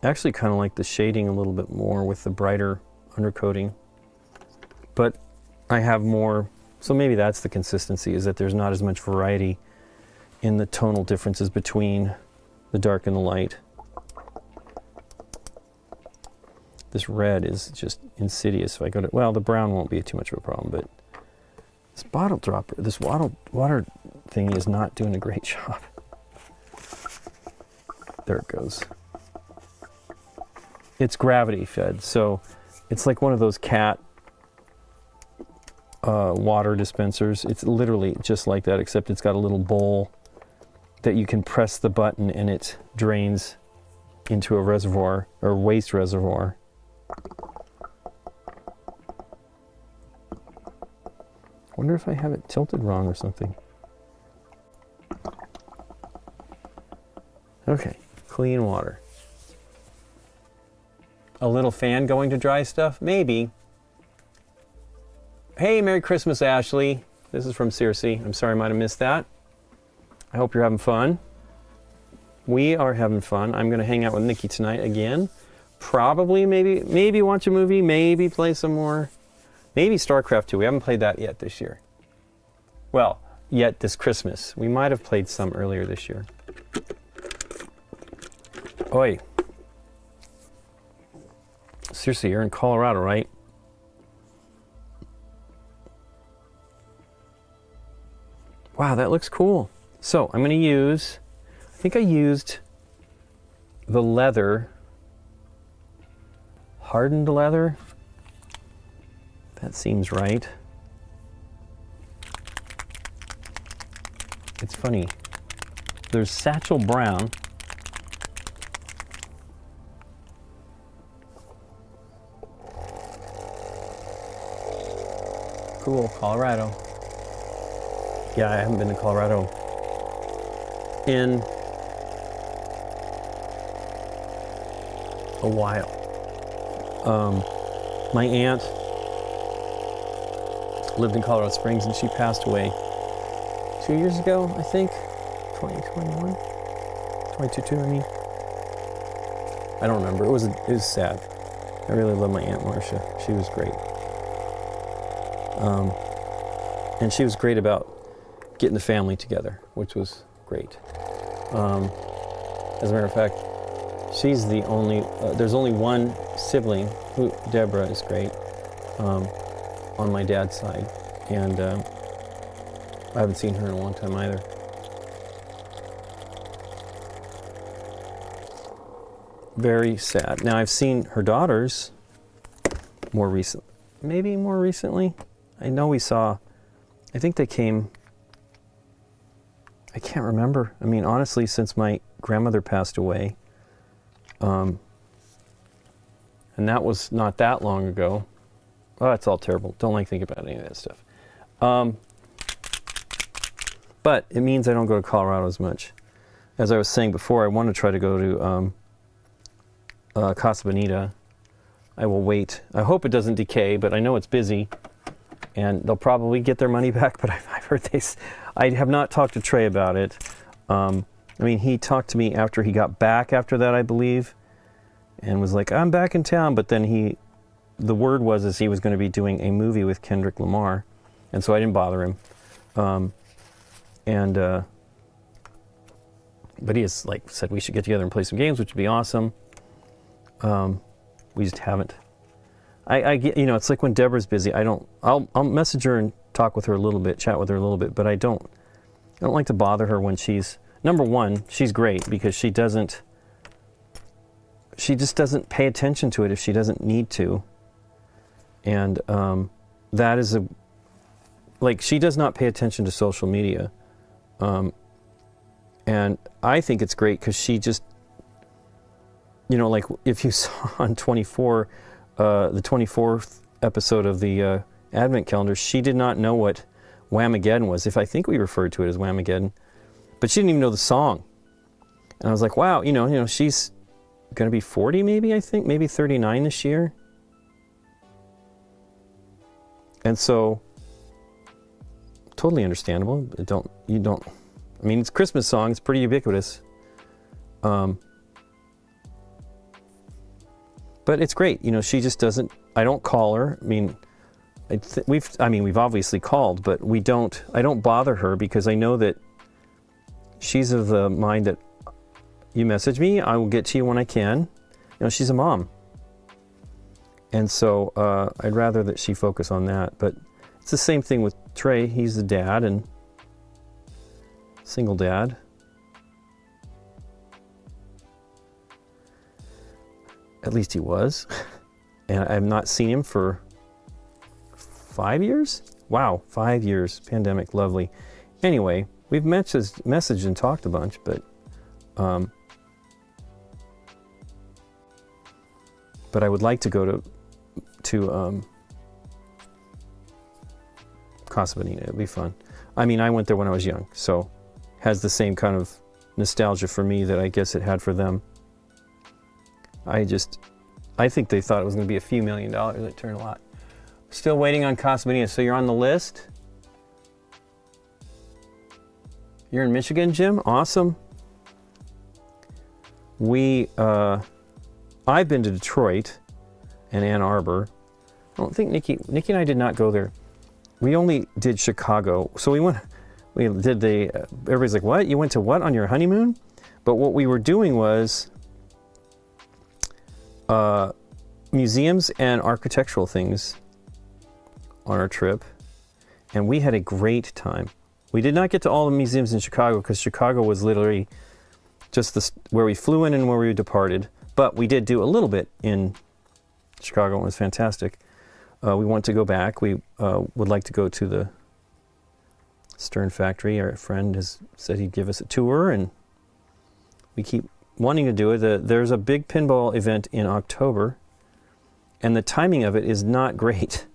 Actually kind of like the shading a little bit more with the brighter undercoating. But I have more, so maybe that's the consistency, is that there's not as much variety in the tonal differences between the dark and the light. This red is just insidious. If I go to, well, the brown won't be too much of a problem, but this bottle dropper, this water thingy is not doing a great job. There it goes. It's gravity fed, so it's like one of those cat water dispensers. It's literally just like that, except it's got a little bowl that you can press the button and it drains into a reservoir, or waste reservoir. Wonder if I have it tilted wrong or something. Okay, clean water. A little fan going to dry stuff? Maybe. Hey, Merry Christmas, Ashley. This is from Circe. I'm sorry I might have missed that. I hope you're having fun. We are having fun. I'm going to hang out with Nikki tonight again. Probably, maybe watch a movie, maybe play some more. Maybe StarCraft 2. We haven't played that yet this year. Well, yet this Christmas. We might have played some earlier this year. Oi. Seriously, you're in Colorado, right? Wow, that looks cool. So I'm going to use, I think I used the leather, hardened leather. That seems right. It's funny. There's Satchel Brown. Cool, Colorado. Yeah, I haven't been to Colorado in a while. My aunt lived in Colorado Springs and she passed away 2 years ago, I think. 2021? 22, I mean. I don't remember. It was sad. I really love my Aunt Marcia. She was great. And she was great about getting the family together, which was great. As a matter of fact, she's the only, there's only one sibling, who, Deborah is great, on my dad's side. And I haven't seen her in a long time either. Very sad. Now I've seen her daughters more recently. I know we saw, I think they came, I can't remember. I mean, honestly, since my grandmother passed away, and that was not that long ago. Oh, it's all terrible. Don't like thinking about any of that stuff. But it means I don't go to Colorado as much. As I was saying before, I want to try to go to Casa Bonita. I will wait. I hope it doesn't decay, but I know it's busy. And they'll probably get their money back, but I've heard I have not talked to Trey about it. I mean, he talked to me after he got back after that, I believe, and was like, I'm back in town. But then the word was he was going to be doing a movie with Kendrick Lamar, and so I didn't bother him. But he has said we should get together and play some games, which would be awesome. We just haven't. I get, it's like when Deborah's busy, I'll message her and talk with her a little bit, chat with her a little bit, but I don't like to bother her when she's, number one, she's great because she just doesn't pay attention to it if she doesn't need to. And that is she does not pay attention to social media. And I think it's great because she just, if you saw on 24, the 24th episode of the Advent calendar, she did not know what Whamageddon was. I think we referred to it as Whamageddon, but she didn't even know the song. And I was like, wow, she's going to be 40 maybe, I think, maybe 39 this year. And so, totally understandable. I mean, it's a Christmas song. It's pretty ubiquitous. But it's great. She just doesn't, I don't call her. I mean, we've obviously called, but I don't bother her because I know that she's of the mind that you message me, I will get to you when I can. She's a mom. And so I'd rather that she focus on that. But it's the same thing with Trey. He's the dad and single dad. At least he was. And I've not seen him for 5 years? Wow, 5 years. Pandemic, lovely. Anyway, we've messaged and talked a bunch, but I would like to go to Casa Bonita. It'd be fun. I mean, I went there when I was young, so has the same kind of nostalgia for me that I guess it had for them. I think they thought it was going to be a few $1 million. It turned a lot. Still waiting on Casablanca. So you're on the list? You're in Michigan, Jim? Awesome. I've been to Detroit and Ann Arbor. I don't think Nikki and I did not go there. We only did Chicago. So everybody's like, what? You went to what on your honeymoon? But what we were doing was museums and architectural things on our trip. And we had a great time. We did not get to all the museums in Chicago because Chicago was literally just where we flew in and where we departed. But we did do a little bit in Chicago. It was fantastic. We want to go back. We would like to go to the Stern factory. Our friend has said he'd give us a tour, and we keep wanting to do it. There's a big pinball event in October, and the timing of it is not great.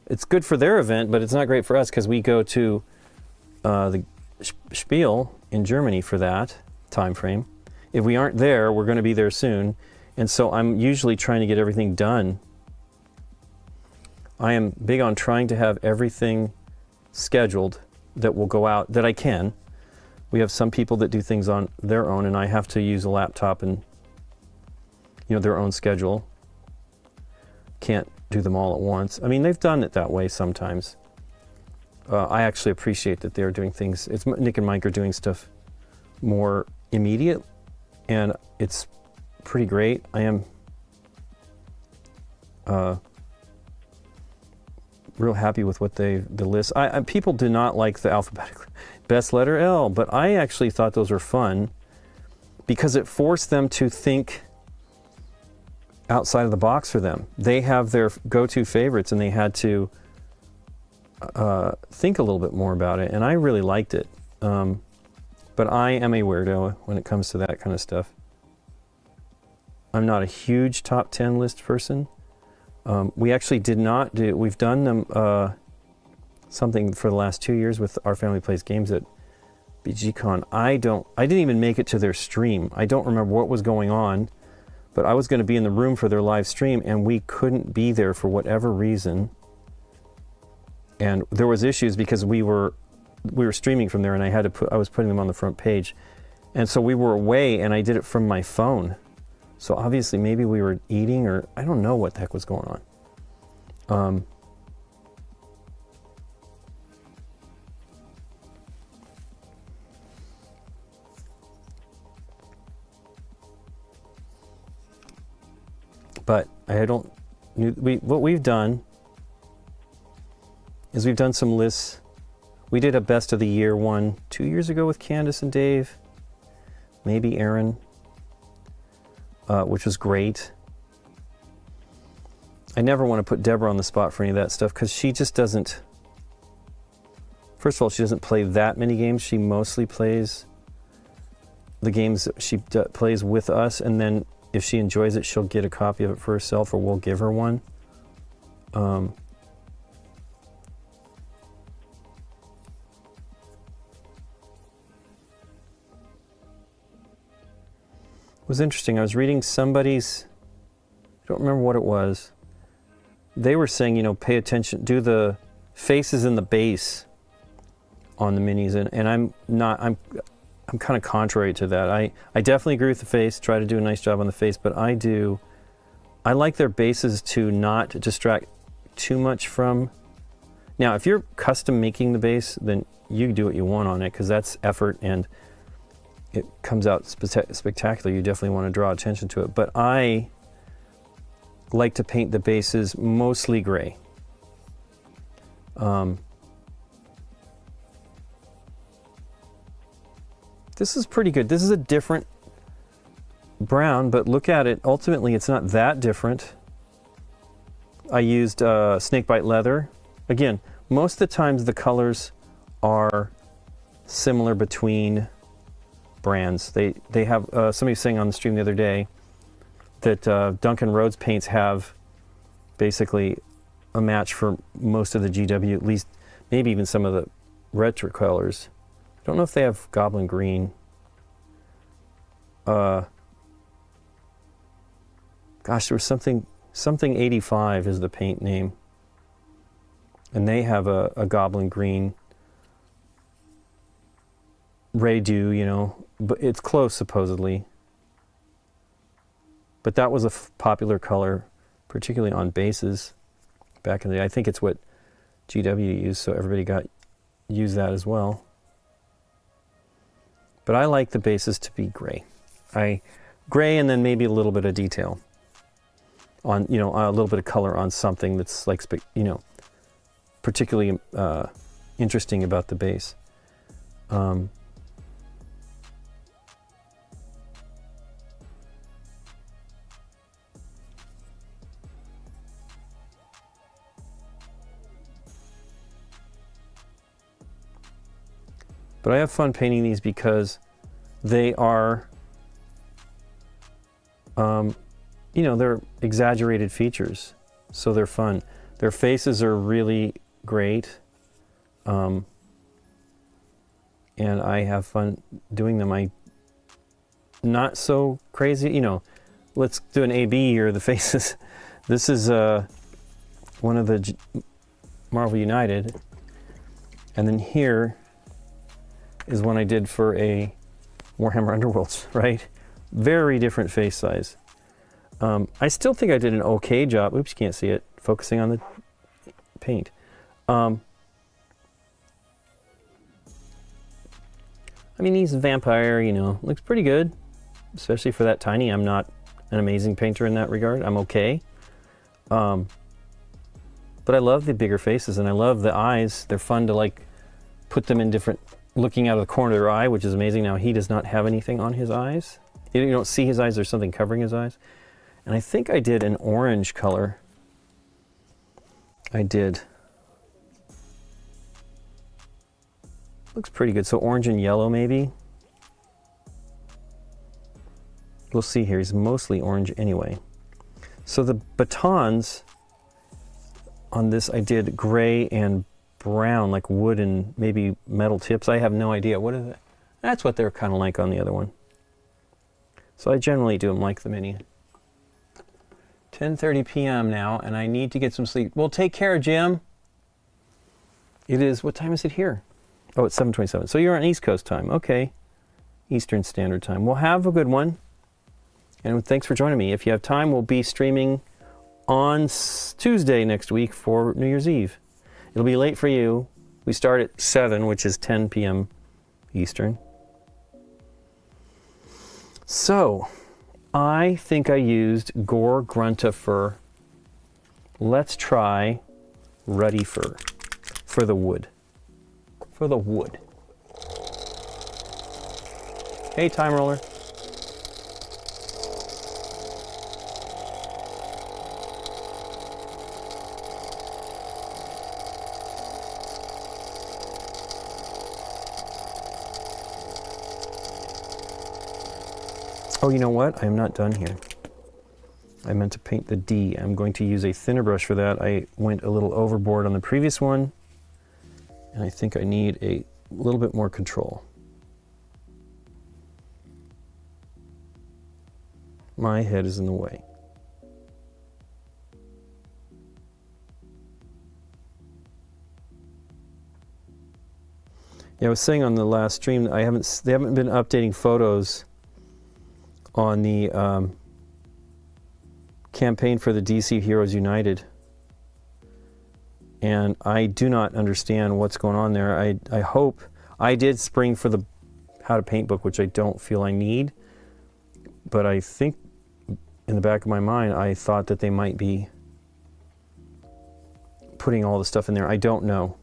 It's good for their event, but it's not great for us because we go to the Spiel in Germany for that time frame. If we aren't there, we're going to be there soon, and so I'm usually trying to get everything done. I am big on trying to have everything scheduled that will go out, that I can. We have some people that do things on their own, and I have to use a laptop and, their own schedule. Can't do them all at once. I mean, they've done it that way sometimes. I actually appreciate that they're doing things. Nick and Mike are doing stuff more immediate, and it's pretty great. I am real happy with what the list. People do not like the alphabetical best letter L, but I actually thought those were fun because it forced them to think outside of the box for them. They have their go-to favorites, and they had to think a little bit more about it, and I really liked it. But I am a weirdo when it comes to that kind of stuff. I'm not a huge top 10 list person. We actually did not do, we've done them something for the last 2 years with Our Family Plays Games at BGCon. I didn't even make it to their stream. I don't remember what was going on, but I was going to be in the room for their live stream, and we couldn't be there for whatever reason. And there was issues because we were streaming from there, and I was putting them on the front page. And so we were away, and I did it from my phone. So obviously maybe we were eating, or I don't know what the heck was going on. But what we've done is we've done some lists. We did a best of the year one 2 years ago with Candace and Dave, maybe Aaron. Which was great. I never want to put Deborah on the spot for any of that stuff because she just doesn't. First of all, she doesn't play that many games. She mostly plays the games that she plays with us, and then if she enjoys it, she'll get a copy of it for herself, or we'll give her one. It was interesting. I was reading somebody's, I don't remember what it was. They were saying, pay attention, do the faces in the base on the minis, and I'm kind of contrary to that. I definitely agree with the face, try to do a nice job on the face, but I like their bases to not distract too much from. Now, if you're custom making the base, then you do what you want on it, because that's effort and it comes out spectacular. You definitely want to draw attention to it. But I like to paint the bases mostly gray. This is pretty good. This is a different brown, but look at it. Ultimately, it's not that different. I used snakebite leather. Again, most of the times the colors are similar between brands. They have, somebody was saying on the stream the other day that Duncan Rhodes paints have basically a match for most of the GW, at least maybe even some of the retro colors. I don't know if they have Goblin Green. Gosh, there was something 85 is the paint name. And they have a goblin green Ray Dew, you know, but it's close supposedly. But that was a popular color, particularly on bases back in the day. I think it's what GW used, so everybody used that as well. But I like the bases to be gray. Gray and then maybe a little bit of detail on, you know, a little bit of color on something that's like, you know, particularly interesting about the base. But I have fun painting these because they are, you know, they're exaggerated features, so they're fun. Their faces are really great, and I have fun doing them. Not so crazy, you know. Let's do an A/B here. The faces. This is one of the Marvel United, and then here is one I did for a Warhammer Underworlds, right? Very different face size. I still think I did an okay job. Oops, you can't see it. Focusing on the paint. I mean, he's a vampire, you know, looks pretty good, especially for that tiny. I'm not an amazing painter in that regard. I'm okay. But I love the bigger faces and I love the eyes. They're fun to like put them in different, looking out of the corner of their eye, which is amazing. Now he does not have anything on his eyes. You don't see his eyes, there's something covering his eyes. And I think I did an orange color. I did. Looks pretty good. So orange and yellow maybe. We'll see here, he's mostly orange anyway. So the batons on this I did gray and brown, like wood and maybe metal tips. I have no idea. What is it? That's what they're kind of like on the other one. So I generally do them like the Mini. 10:30 p.m. now, and I need to get some sleep. Well, take care, Jim. It is, what time is it here? Oh, it's 7:27. So you're on East Coast time. Okay. Eastern Standard Time. Well, have a good one. And thanks for joining me. If you have time, we'll be streaming on Tuesday next week for New Year's Eve. It'll be late for you. We start at 7, which is 10 p.m. Eastern. So, I think I used Gore Grunta fur. Let's try Ruddy fur for the wood. For the wood. Hey, time roller. Oh, you know what? I am not done here. I meant to paint the D. I'm going to use a thinner brush for that. I went a little overboard on the previous one, and I think I need a little bit more control. My head is in the way. Yeah, I was saying on the last stream, they haven't been updating photos on the campaign for the DC Heroes United, and I do not understand what's going on there. I hope I did spring for the How to Paint book, which I don't feel I need, but I think in the back of my mind I thought that they might be putting all the stuff in there. I don't know.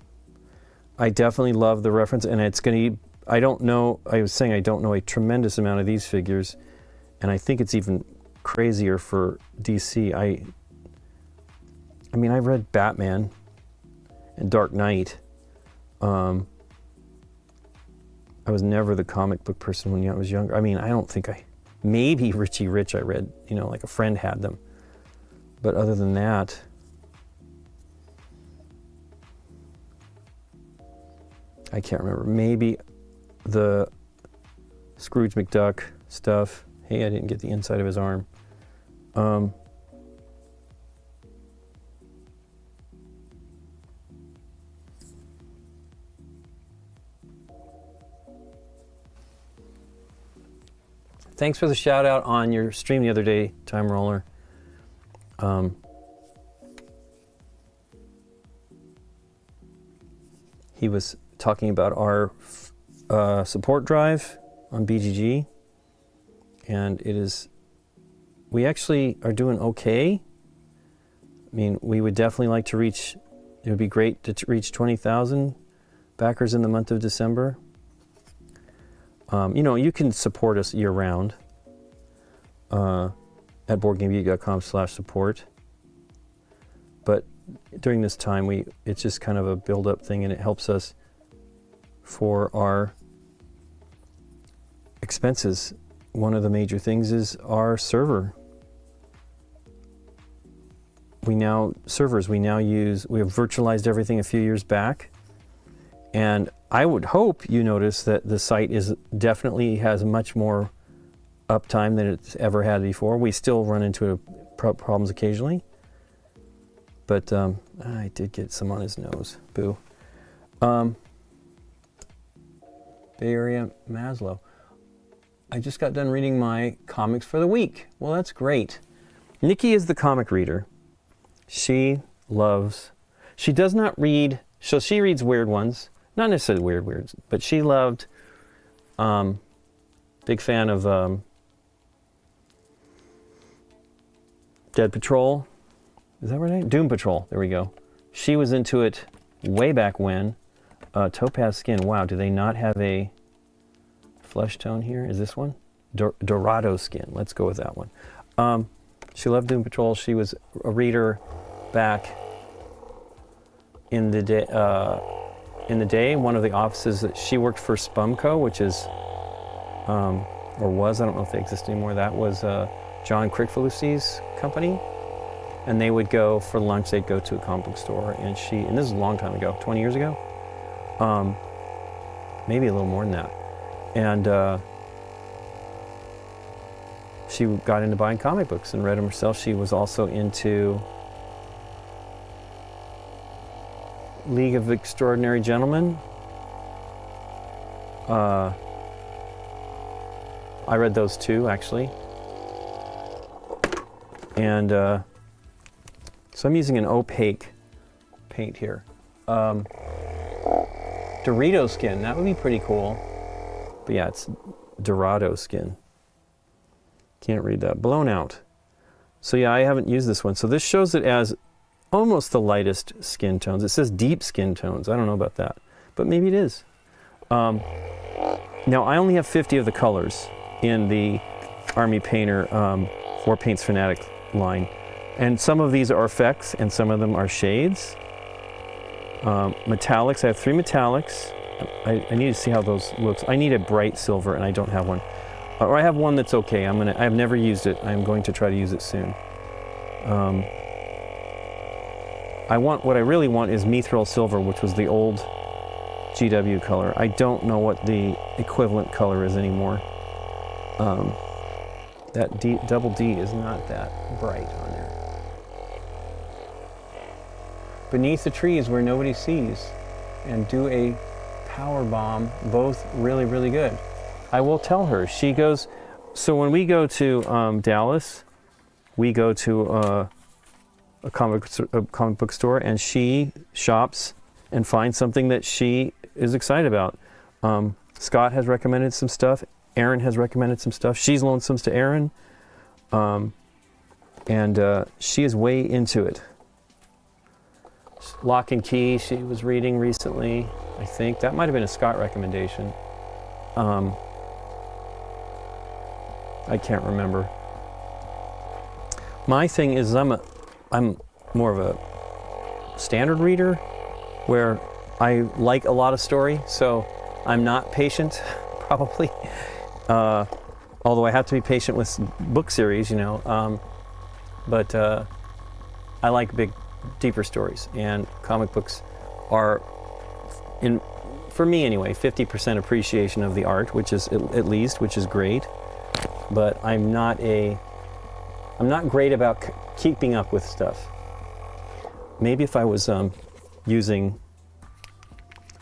I definitely love the reference, and it's going to, I don't know, I was saying I don't know a tremendous amount of these figures. And I think it's even crazier for DC. I mean, I read Batman and Dark Knight. I was never the comic book person when I was younger. I mean, I don't think maybe Richie Rich I read, you know, like a friend had them. But other than that, I can't remember. Maybe the Scrooge McDuck stuff. Hey, I didn't get the inside of his arm. thanks for the shout out on your stream the other day, Time Roller. He was talking about our support drive on BGG, and we actually are doing okay. I mean, we would definitely like to reach, it would be great to reach 20,000 backers in the month of December. You know, you can support us year round at boardgamegeek.com/support. But during this time, it's just kind of a build-up thing, and it helps us for our expenses. One of the major things is our server. We have virtualized everything a few years back, and I would hope you notice that the site definitely has much more uptime than it's ever had before. We still run into problems occasionally, but I did get some on his nose. Boo. Bay Area Maslow. I just got done reading my comics for the week. Well, that's great. Nikki is the comic reader. She does not read, so she reads weird ones. Not necessarily weird, but she loved, big fan of Dead Patrol. Is that her name? Doom Patrol. There we go. She was into it way back when. Topaz Skin. Wow, do they not have a flesh tone here? Is this one? Dorado Skin. Let's go with that one. She loved Doom Patrol. She was a reader back in the day. One of the offices that she worked for, Spumco, which is, or was, I don't know if they exist anymore. That was John Kricfalusi's company. And they would go for lunch, they'd go to a comic book store, and this is a long time ago, 20 years ago? Maybe a little more than that. And she got into buying comic books and read them herself. She was also into League of Extraordinary Gentlemen. I read those too, actually. And so I'm using an opaque paint here. Dorito Skin, that would be pretty cool. But yeah, it's Dorado Skin. Can't read that. Blown Out. So yeah, I haven't used this one. So this shows it as almost the lightest skin tones. It says deep skin tones. I don't know about that, but maybe it is. Now I only have 50 of the colors in the Army Painter War Paints Fanatic line. And some of these are effects and some of them are shades. Metallics, I have 3 metallics. I need to see how those looks. I need a bright silver and I don't have one. Or I have one that's okay. I've never used it. I'm going to try to use it soon. What I really want is Mithril Silver, which was the old GW color. I don't know what the equivalent color is anymore. That double D is not that bright on there. Beneath the Trees Where Nobody Sees and Do a Power Bomb, both really, really good. I will tell her. She goes, so when we go to Dallas, we go to a comic book store, and she shops and finds something that she is excited about. Scott has recommended some stuff. Aaron has recommended some stuff. She's loaned some to Aaron. And she is way into it. Lock and Key, she was reading recently, I think. That might have been a Scott recommendation. I can't remember. My thing is I'm more of a standard reader where I like a lot of story, so I'm not patient, probably. Although I have to be patient with book series, you know. But I like big, deeper stories, and comic books are, for me anyway, 50% appreciation of the art, which is at least, which is great. But I'm not great about keeping up with stuff. Maybe if I was using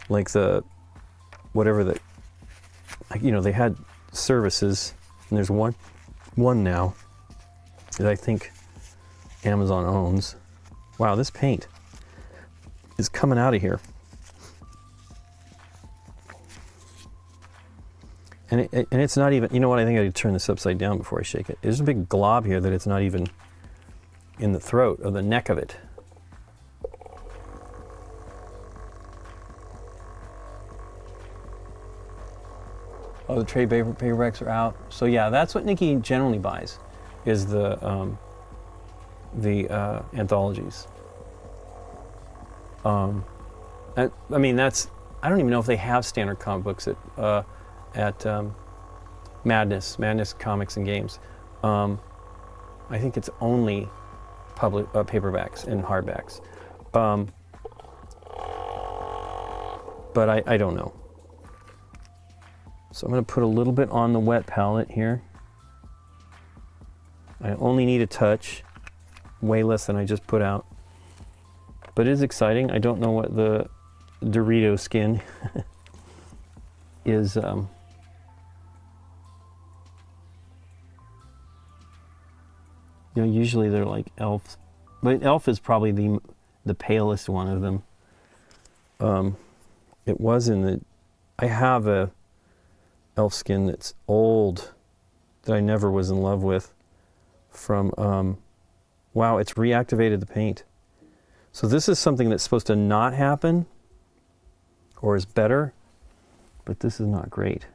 like they had services And there's one now that I think Amazon owns. Wow, this paint is coming out of here. And it's not even, you know what, I think I could turn this upside down before I shake it. There's a big glob here that it's not even in the throat or the neck of it. Oh, the trade paperbacks are out. So yeah, that's what Nikki generally buys, is the anthologies. I mean, that's, I don't even know if they have standard comic books at Madness Comics and Games. I think it's only public paperbacks and hardbacks. But I don't know. So I'm going to put a little bit on the wet palette here. I only need a touch, way less than I just put out. But it is exciting. I don't know what the Dorito skin is. You know, usually they're like elves, but elf is probably the palest one of them. It was in the, I have a elf skin that's old that I never was in love with from, wow, it's reactivated the paint. So this is something that's supposed to not happen or is better, but this is not great.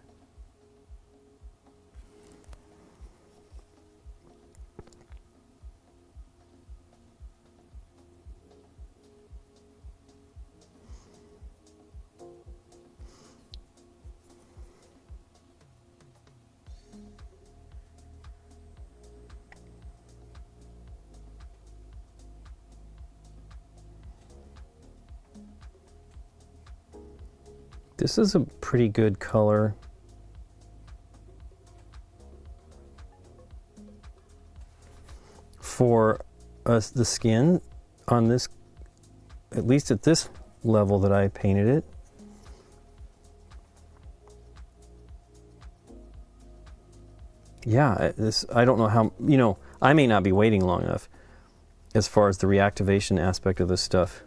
This is a pretty good color. For us, the skin on this, at least at this level that I painted it. Yeah, this, I don't know how, you know, I may not be waiting long enough as far as the reactivation aspect of this stuff.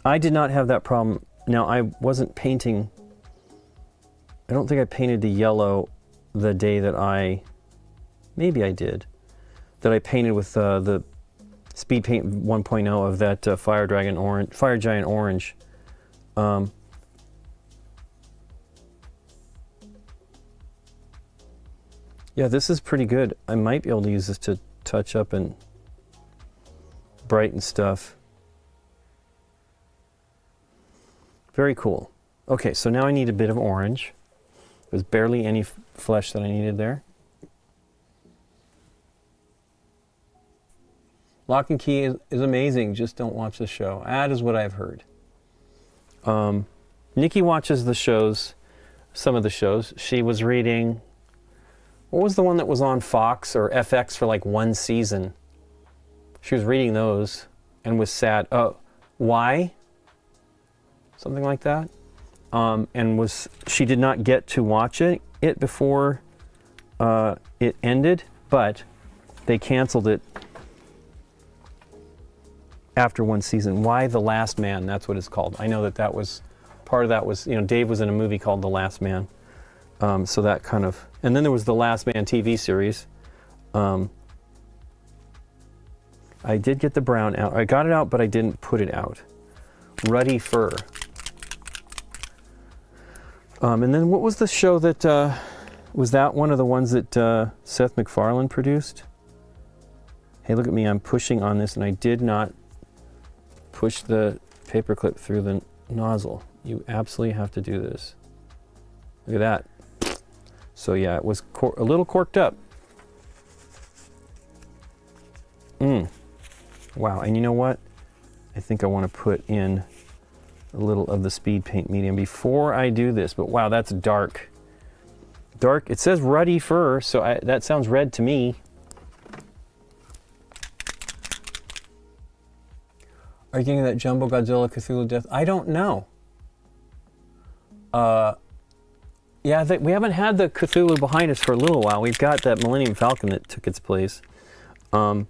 I did not have that problem. Now, I wasn't painting, I don't think I painted the yellow the day that maybe I did, that I painted with the Speed Paint 1.0 of that Fire Giant Orange. Yeah, this is pretty good. I might be able to use this to touch up and brighten stuff. Very cool. Okay, so now I need a bit of orange. There's barely any flesh that I needed there. Lock and Key is amazing, just don't watch the show. That is what I've heard. Nikki watches the shows, some of the shows. She was reading, what was the one that was on Fox or FX for like one season? She was reading those and was sad. Why? Something like that. And she did not get to watch it before it ended, but they canceled it after one season. Why The Last Man? That's what it's called. I know that was part of that was, you know, Dave was in a movie called The Last Man. So that kind of, and then there was The Last Man TV series. I did get the brown out. I got it out, but I didn't put it out. Ruddy Fur. And then what was the show that, was that one of the ones that Seth MacFarlane produced? Hey, look at me, I'm pushing on this and I did not push the paperclip through the nozzle. You absolutely have to do this. Look at that. So yeah, it was a little corked up. Wow, and you know what? I think I want to put in a little of the Speed Paint medium before I do this, but wow, that's dark. Dark, it says Ruddy Fur, so that sounds red to me. Are you getting that Jumbo Godzilla Cthulhu Death? I don't know. Yeah, we haven't had the Cthulhu behind us for a little while. We've got that Millennium Falcon that took its place. But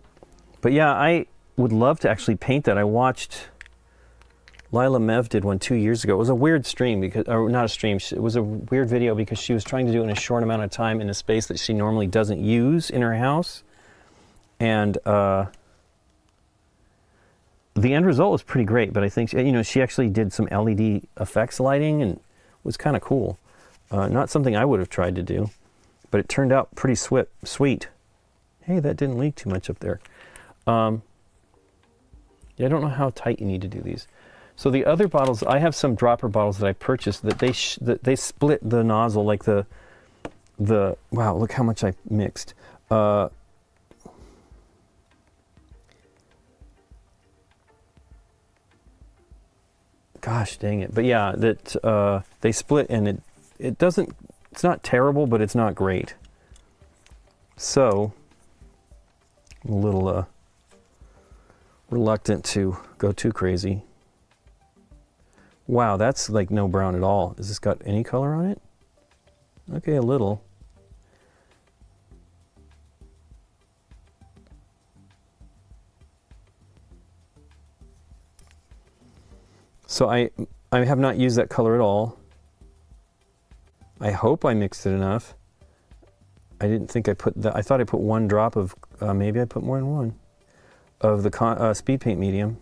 yeah, I would love to actually paint that. I watched Lila Mev did one 2 years ago. It was a weird stream, because, or not a stream, it was a weird video because she was trying to do it in a short amount of time in a space that she normally doesn't use in her house. And the end result was pretty great, but I think, she actually did some LED effects lighting and was kind of cool. Not something I would have tried to do, but it turned out pretty sweet. Hey, that didn't leak too much up there. Yeah, I don't know how tight you need to do these. So the other bottles, I have some dropper bottles that I purchased that they split the nozzle, like the wow, look how much I mixed. Gosh dang it. But yeah, that they split, and it's not terrible, but it's not great. So I'm a little reluctant to go too crazy. Wow, that's like no brown at all. Has this got any color on it? Okay, a little. So I have not used that color at all. I hope I mixed it enough. I didn't think I put that. I thought I put one drop of, maybe I put more than one, of the speed paint medium.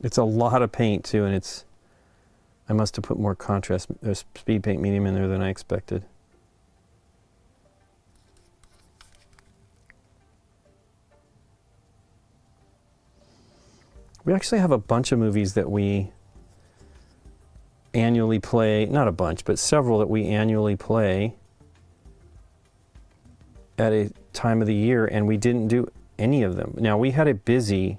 It's a lot of paint too, and I must have put more contrast speed paint medium in there than I expected. We actually have a bunch of movies that we annually play, not a bunch, but several that we annually play at a time of the year, and we didn't do any of them. Now, we had a busy,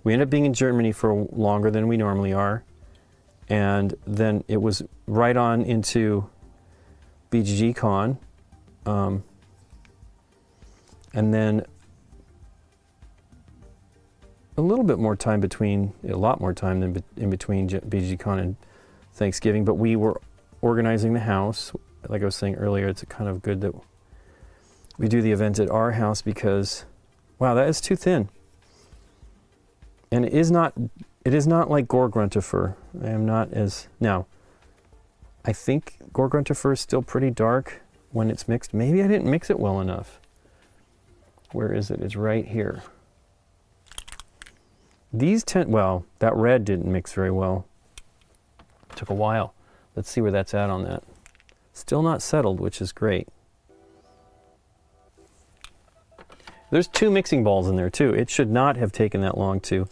we ended up being in Germany for longer than we normally are, and then it was right on into BGG Con, and then a little bit more time between, a lot more time than in between BGG Con and Thanksgiving, but we were organizing the house. Like I was saying earlier, it's kind of good that we do the event at our house because, wow, that is too thin. And it is not like Gorgruntifer. I am not as, now, I think Gorgruntifer is still pretty dark when it's mixed. Maybe I didn't mix it well enough. Where is it? It's right here. These well, that red didn't mix very well. It took a while. Let's see where that's at on that. Still not settled, which is great. There's 2 mixing balls in there too. It should not have taken that long to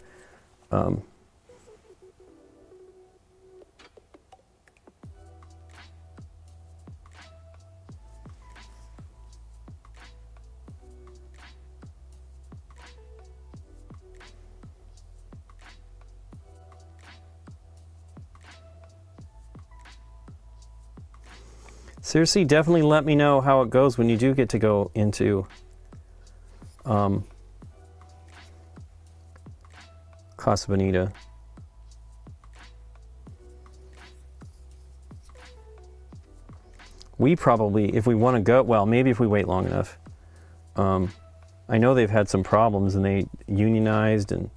seriously, definitely let me know how it goes when you do get to go into Casa Bonita. We probably, if we want to go, well, maybe if we wait long enough. I know they've had some problems and they unionized, and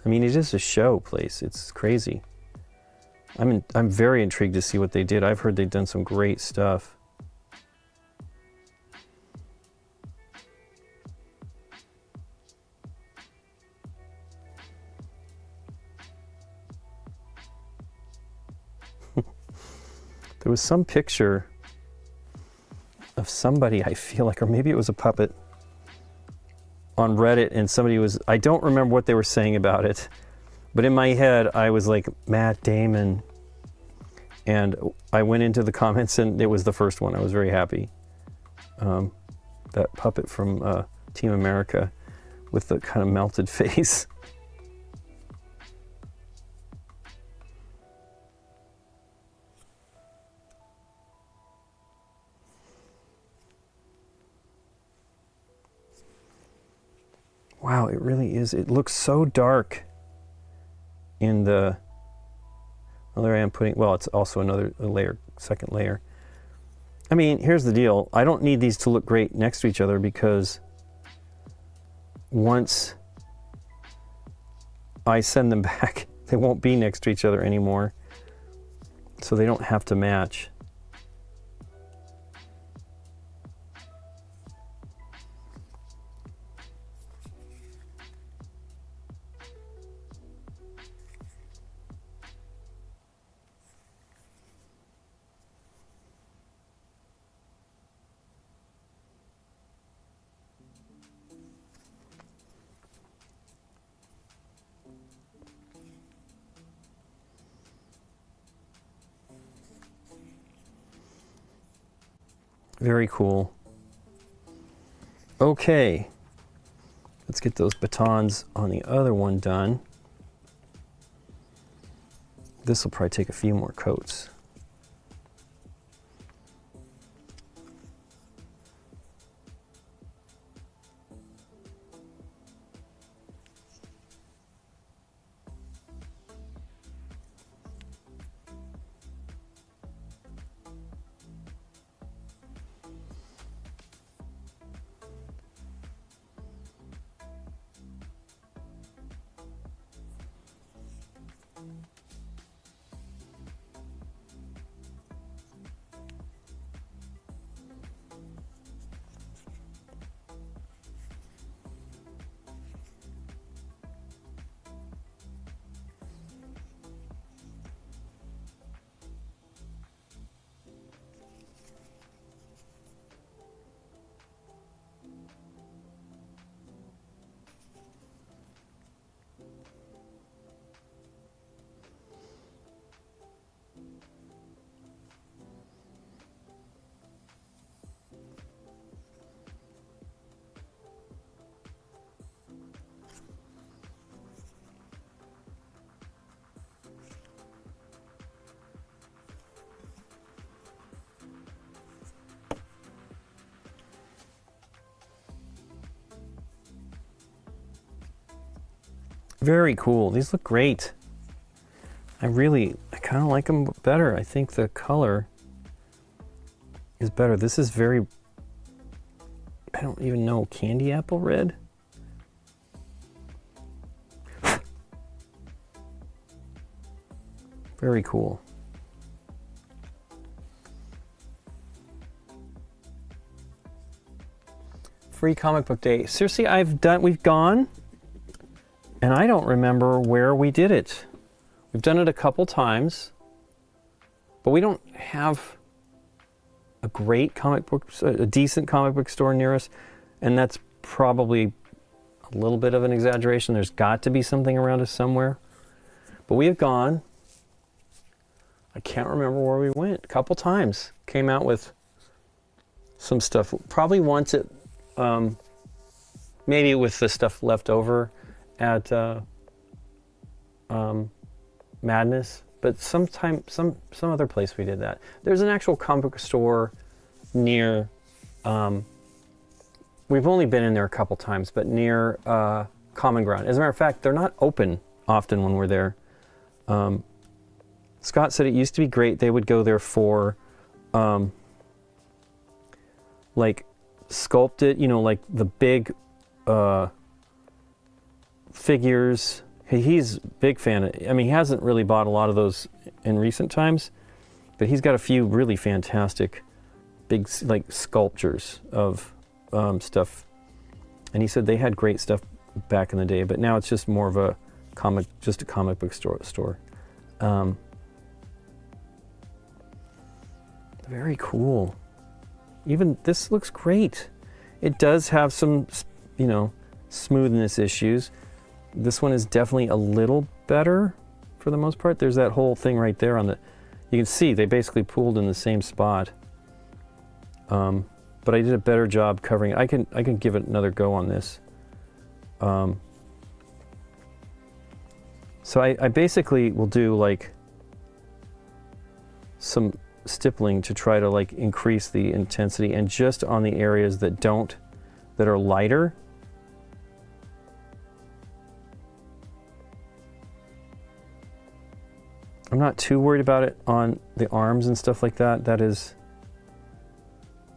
I mean, it is a show place. It's crazy. I'm very intrigued to see what they did. I've heard they've done some great stuff. There was some picture of somebody, I feel like, or maybe it was a puppet, on Reddit, and somebody was, I don't remember what they were saying about it, but in my head I was like, Matt Damon And I went into the comments and it was the first one. I was very happy. That puppet from Team America with the kind of melted face. Wow, it really is. It looks so dark in the... Well, there I am putting... Well, it's also another layer, second layer. I mean, here's the deal. I don't need these to look great next to each other because once I send them back, they won't be next to each other anymore. So they don't have to match. Very cool. Okay, let's get those batons on the other one done. This will probably take a few more coats. Very cool. These look great. I kind of like them better. I think the color is better. This is very, I don't even know, candy apple red? Very cool. Free comic book day. Seriously, we've gone, and I don't remember where we did it. We've done it a couple times, but we don't have a great comic book, a decent comic book store near us, and that's probably a little bit of an exaggeration. There's got to be something around us somewhere, but we have gone. I can't remember where we went. A couple times. Came out with some stuff. Probably once at, maybe with the stuff left over at Madness, but some other place we did that. There's an actual comic book store near, we've only been in there a couple times, but near Common Ground. As a matter of fact, they're not open often when we're there. Scott said it used to be great. They would go there for like sculpted, like the big figures. He's a big fan. I mean, he hasn't really bought a lot of those in recent times, but he's got a few really fantastic big like sculptures of stuff. And he said they had great stuff back in the day, but now it's just more of a comic book store. Very cool. Even this looks great. It does have some, smoothness issues. This one is definitely a little better for the most part. There's that whole thing right there on the, You can see they basically pooled in the same spot. But I did a better job covering it. I can give it another go on this. So I basically will do like some stippling to try to like increase the intensity, and just on the areas that are lighter. I'm not too worried about it on the arms and stuff like that. That is,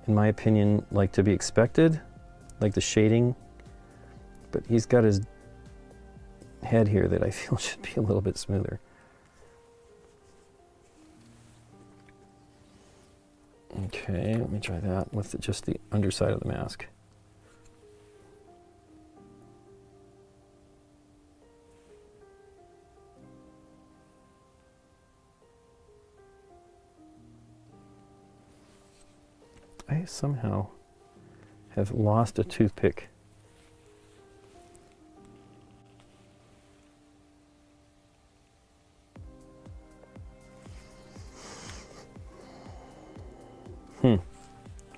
in my opinion, like to be expected, like the shading. But he's got his head here that I feel should be a little bit smoother. Okay, let me try that with just the underside of the mask. I somehow have lost a toothpick.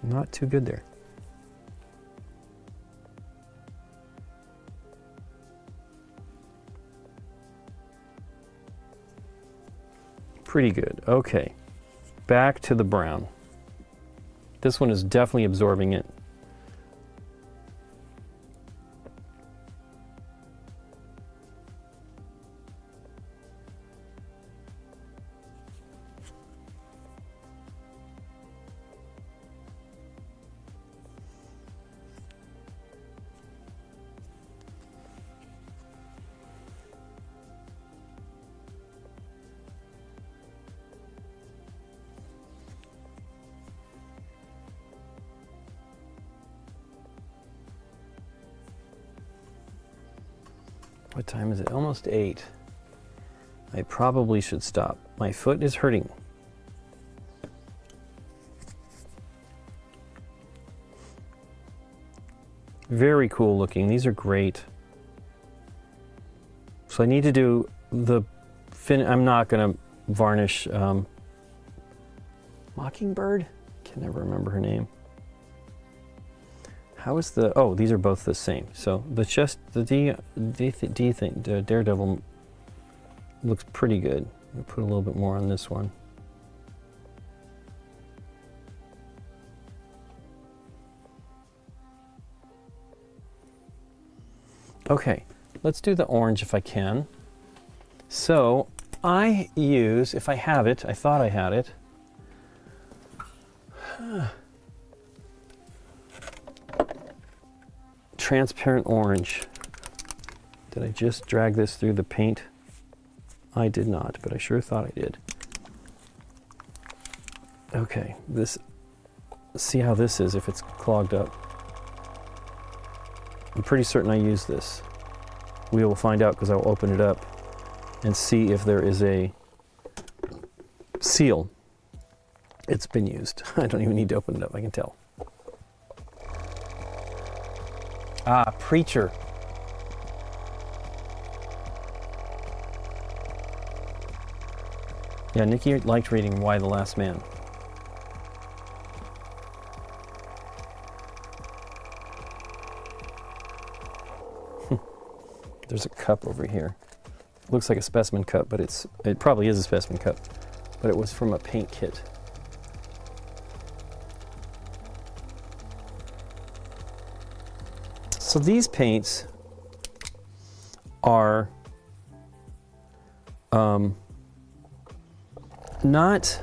Not too good there. Pretty good. Okay, back to the brown. This one is definitely absorbing it. What time is it? Almost 8. I probably should stop. My foot is hurting. Very cool looking. These are great. So I need to do the I'm not going to varnish Mockingbird? Can never remember her name. How is the... Oh, these are both the same. So the chest, the Daredevil looks pretty good. I'll put a little bit more on this one. Okay, let's do the orange if I can. So I use, if I have it, I thought I had it. Transparent orange. Did I just drag this through the paint? I did not, but I sure thought I did. Okay, this, let's see how this is if it's clogged up. I'm pretty certain I use this. We will find out because I'll open it up and see if there is a seal. It's been used. I don't even need to open it up, I can tell. Ah, Preacher. Yeah, Nikki liked reading Why the Last Man. There's a cup over here. Looks like a specimen cup, but it probably is a specimen cup, but it was from a paint kit. So these paints are not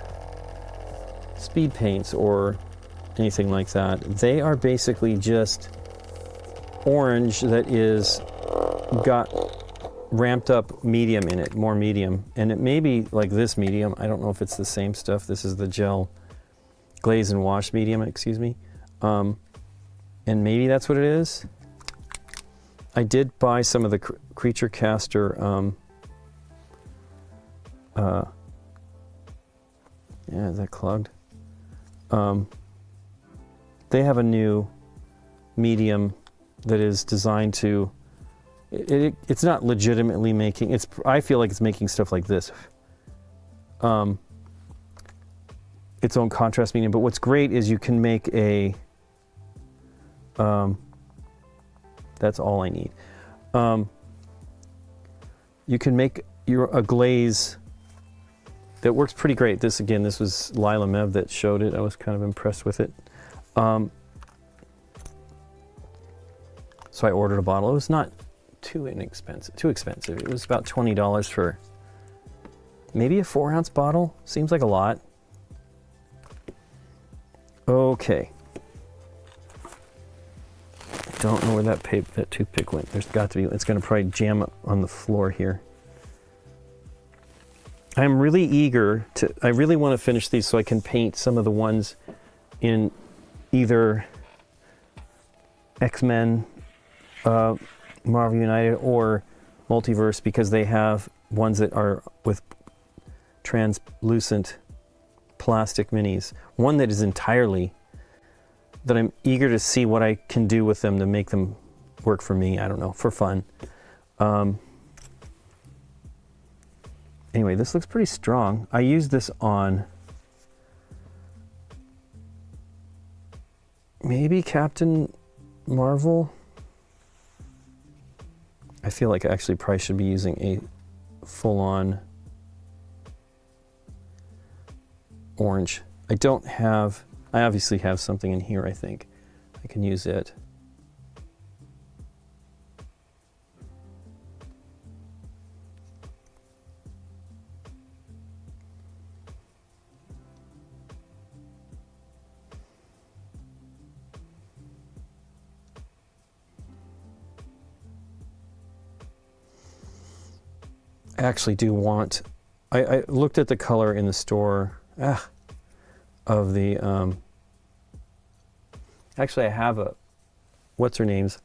speed paints or anything like that. They are basically just orange that is got ramped up medium in it, more medium. And it may be like this medium. I don't know if it's the same stuff. This is the gel glaze and wash medium, excuse me. And maybe that's what it is. I did buy some of the Creature Caster yeah, is that clogged? They have a new medium that is designed to, it's not legitimately making, I feel like it's making stuff like this. its own contrast medium. But what's great is you can make a, that's all I need. You can make a glaze that works pretty great. This was Lila Mev that showed it. I was kind of impressed with it. So I ordered a bottle. It was not too expensive. It was about $20 for maybe a 4-ounce bottle. Seems like a lot. Okay. Don't know where that toothpick went. There's got to be. It's going to probably jam up on the floor here. I'm really eager to. I really want to finish these so I can paint some of the ones in either X-Men, Marvel United, or Multiverse, because they have ones that are with translucent plastic minis. One that is entirely, that I'm eager to see what I can do with them to make them work for me. I don't know, for fun. Anyway, this looks pretty strong. I used this on maybe Captain Marvel. I feel like I actually probably should be using a full-on orange. I obviously have something in here, I think. I can use it. I actually do want, I looked at the color in the store of the, actually I have a, what's her name's?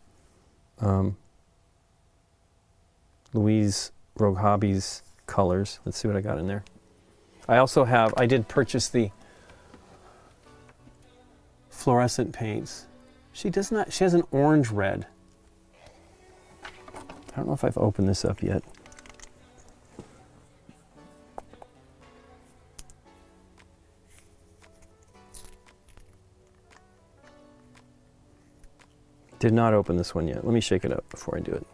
Louise Rogue Hobbies colors. Let's see what I got in there. I also have, I did purchase the fluorescent paints. She has an orange red. I don't know if I've opened this up yet. Did not open this one yet. Let me shake it up before I do it.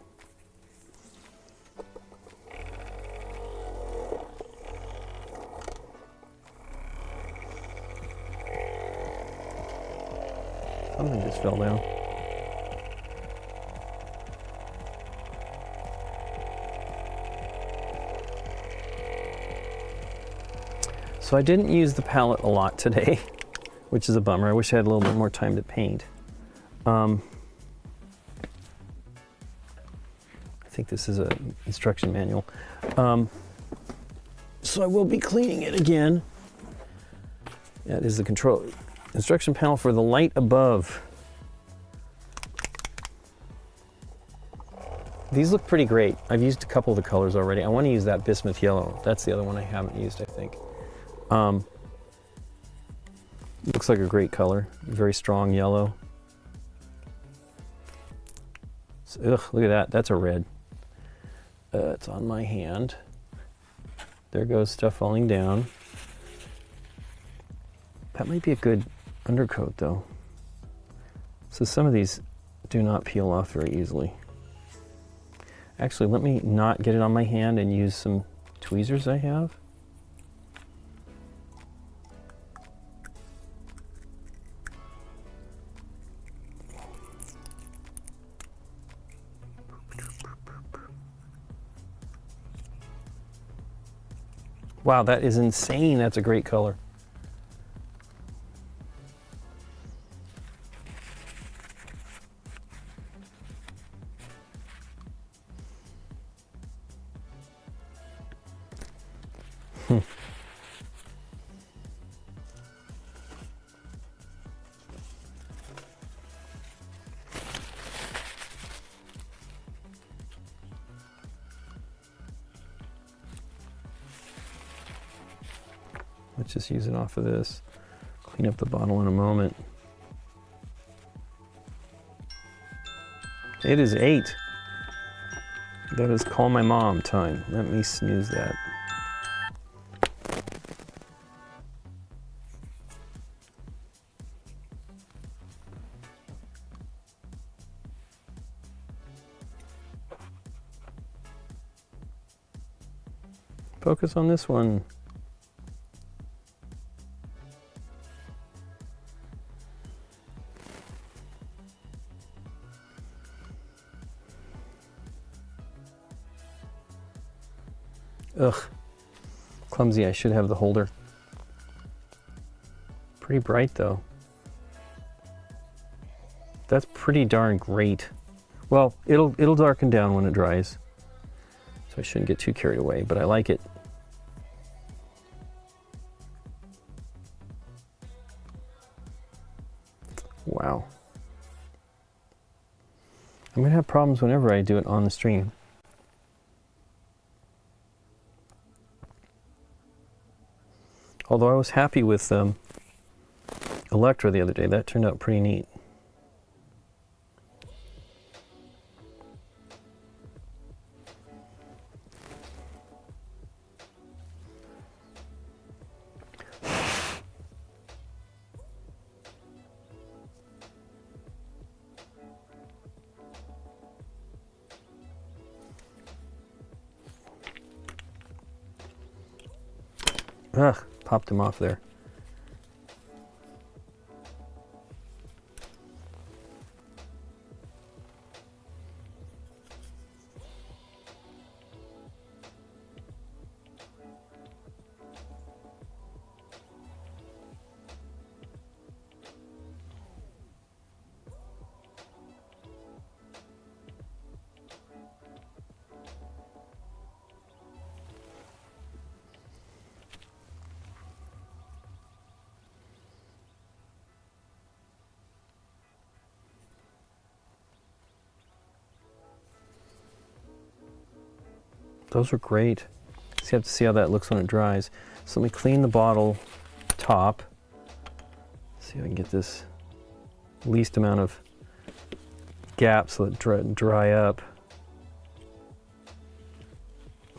Something just fell down. So I didn't use the palette a lot today, which is a bummer. I wish I had a little bit more time to paint. I think this is an instruction manual. So I will be cleaning it again. That is the control instruction panel for the light above. These look pretty great. I've used a couple of the colors already. I want to use that bismuth yellow. That's the other one I haven't used, I think. Looks like a great color. Very strong yellow. So, look at that. That's a red. It's on my hand. There goes stuff falling down. That might be a good undercoat, though. So some of these do not peel off very easily. Actually, let me not get it on my hand and use some tweezers I have. Wow, that is insane. That's a great color. Let's just use it off of this. Clean up the bottle in a moment. It is 8. That is call my mom time. Let me snooze that. focus on this one. Ugh, clumsy. I should have the holder. Pretty bright though. That's pretty darn great. Well, it'll darken down when it dries, so I shouldn't get too carried away, but I like it. Wow. I'm gonna have problems whenever I do it on the stream. Although I was happy with Electra the other day. That turned out pretty neat. Ugh, popped him off there. Those are great. So you have to see how that looks when it dries. So let me clean the bottle top. See if I can get this least amount of gap so it dry up.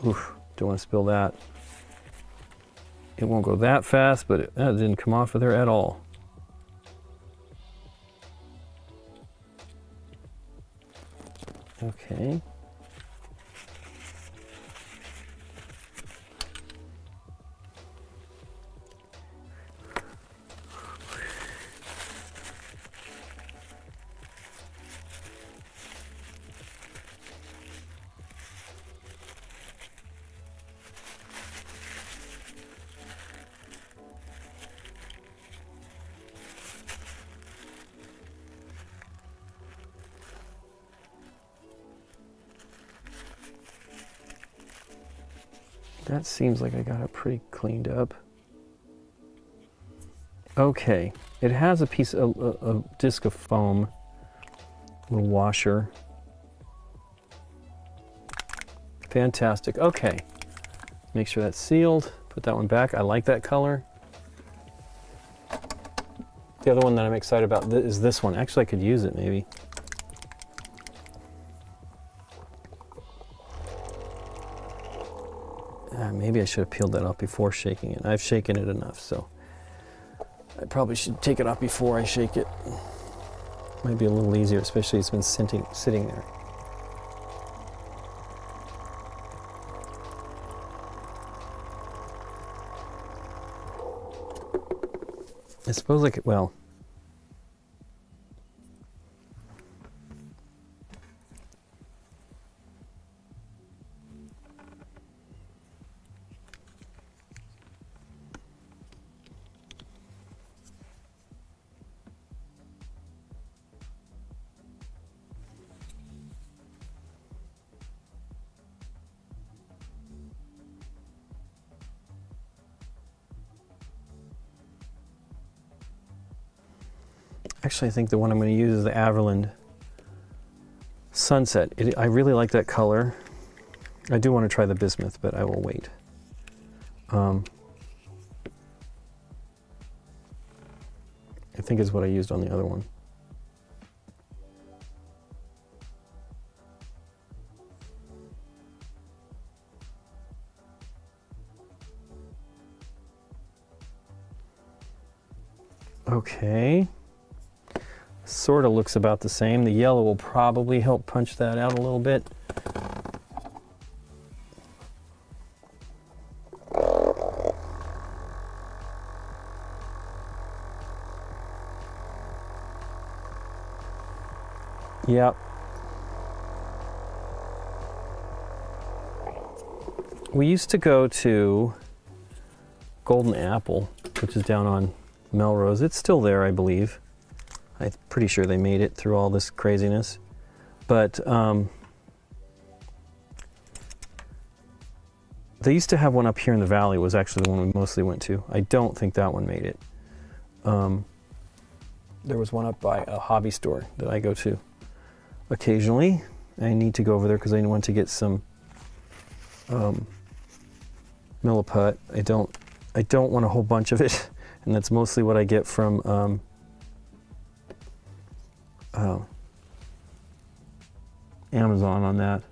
Oof, don't want to spill that. It won't go that fast, but that didn't come off of there at all. Okay. That seems like I got it pretty cleaned up. Okay, it has a piece of a disc of foam, little washer. Fantastic. Okay, make sure that's sealed. Put that one back. I like that color. The other one that I'm excited about is this one. Actually, I could use it maybe. Maybe I should have peeled that off before shaking it. I've shaken it enough, so I probably should take it off before I shake it. Might be a little easier, especially it's been sitting there. I suppose I could, well, actually, I think the one I'm going to use is the Averland Sunset. I really like that color. I do want to try the bismuth, but I will wait. I think is what I used on the other one. Okay. Sort of looks about the same. The yellow will probably help punch that out a little bit. Yep. We used to go to Golden Apple, which is down on Melrose. It's still there, I believe. I'm pretty sure they made it through all this craziness. But they used to have one up here in the valley. Was actually the one we mostly went to. I don't think that one made it. There was one up by a hobby store that I go to occasionally. I need to go over there because I want to get some milliput. I don't want a whole bunch of it, and that's mostly what I get from Amazon on that.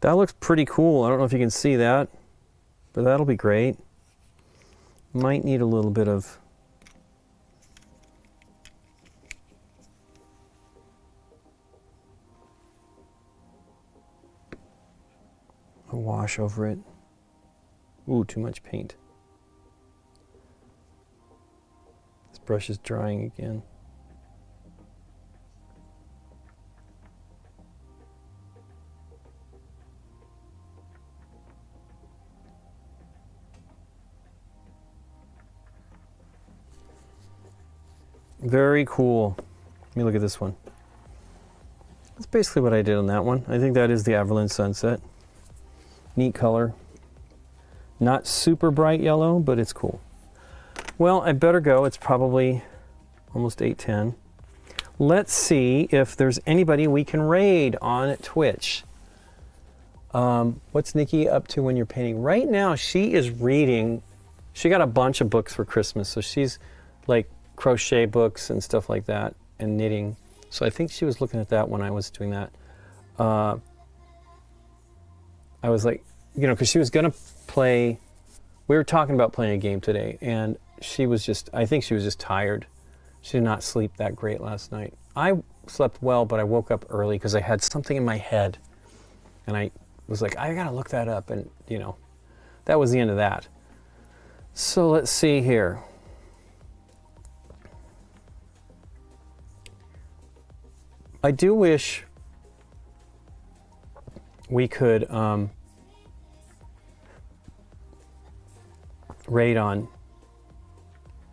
That looks pretty cool. I don't know if you can see that, but that'll be great. Might need a little bit of a wash over it. Ooh, too much paint. This brush is drying again. Very cool. Let me look at this one. That's basically what I did on that one. I think that is the Averland Sunset. Neat color. Not super bright yellow, but it's cool. Well, I better go. It's probably almost 8:10. Let's see if there's anybody we can raid on Twitch. What's Nikki up to when you're painting? Right now, she is reading. She got a bunch of books for Christmas, so she's like crochet books and stuff like that, and knitting. So I think she was looking at that when I was doing that. I was like, you know, because she was gonna play. We were talking about playing a game today, and she was just. I think she was just tired. She did not sleep that great last night. I slept well, but I woke up early because I had something in my head, and I was like, I gotta look that up, and you know, that was the end of that. So let's see here. I do wish we could raid on.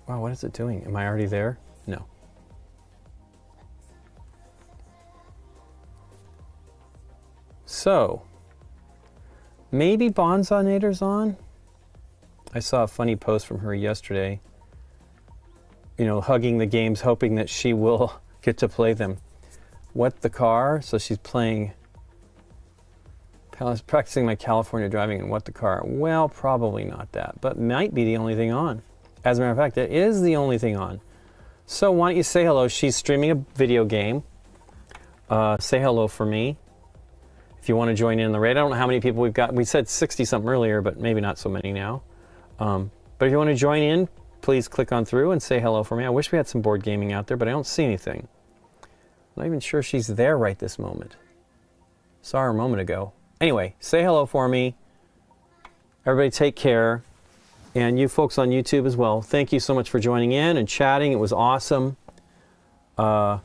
Wow, what is it doing? Am I already there? No. So, maybe Bonzonator's on? I saw a funny post from her yesterday. You know, hugging the games, hoping that she will get to play them. What the car? So she's playing, practicing my California driving and what the car? Well, probably not that, but might be the only thing on. As a matter of fact, it is the only thing on. So why don't you say hello? She's streaming a video game. Say hello for me. If you want to join in the raid. I don't know how many people we've got. We said 60 something earlier, but maybe not so many now. But if you want to join in, please click on through and say hello for me. I wish we had some board gaming out there, but I don't see anything. I'm not even sure she's there right this moment. Saw her a moment ago. Anyway, say hello for me. Everybody take care. And you folks on YouTube as well, thank you so much for joining in and chatting. It was awesome. It's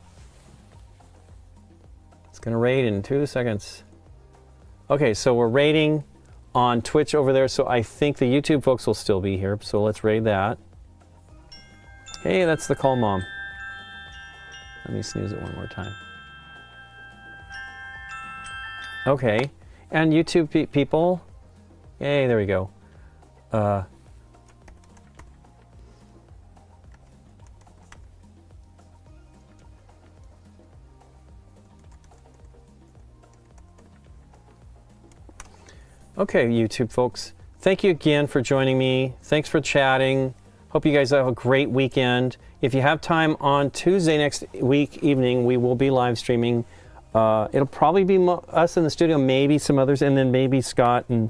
going to raid in 2 seconds. Okay, so we're raiding on Twitch over there, so I think the YouTube folks will still be here, so let's raid that. Hey, that's the call mom. Let me snooze it one more time. Okay, and YouTube people, yay, there we go. Okay, YouTube folks, thank you again for joining me. Thanks for chatting. Hope you guys have a great weekend. If you have time on Tuesday next week evening, we will be live streaming. It'll probably be us in the studio, maybe some others, and then maybe Scott and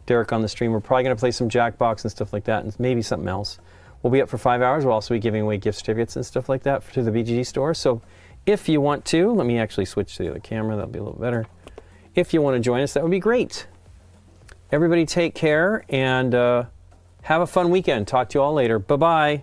Derek on the stream. We're probably going to play some Jackbox and stuff like that, and maybe something else. We'll be up for 5 hours. We'll also be giving away gift certificates and stuff like that to the BGG store. So if you want to, let me actually switch to the other camera. That'll be a little better. If you want to join us, that would be great. Everybody take care and have a fun weekend. Talk to you all later. Bye-bye.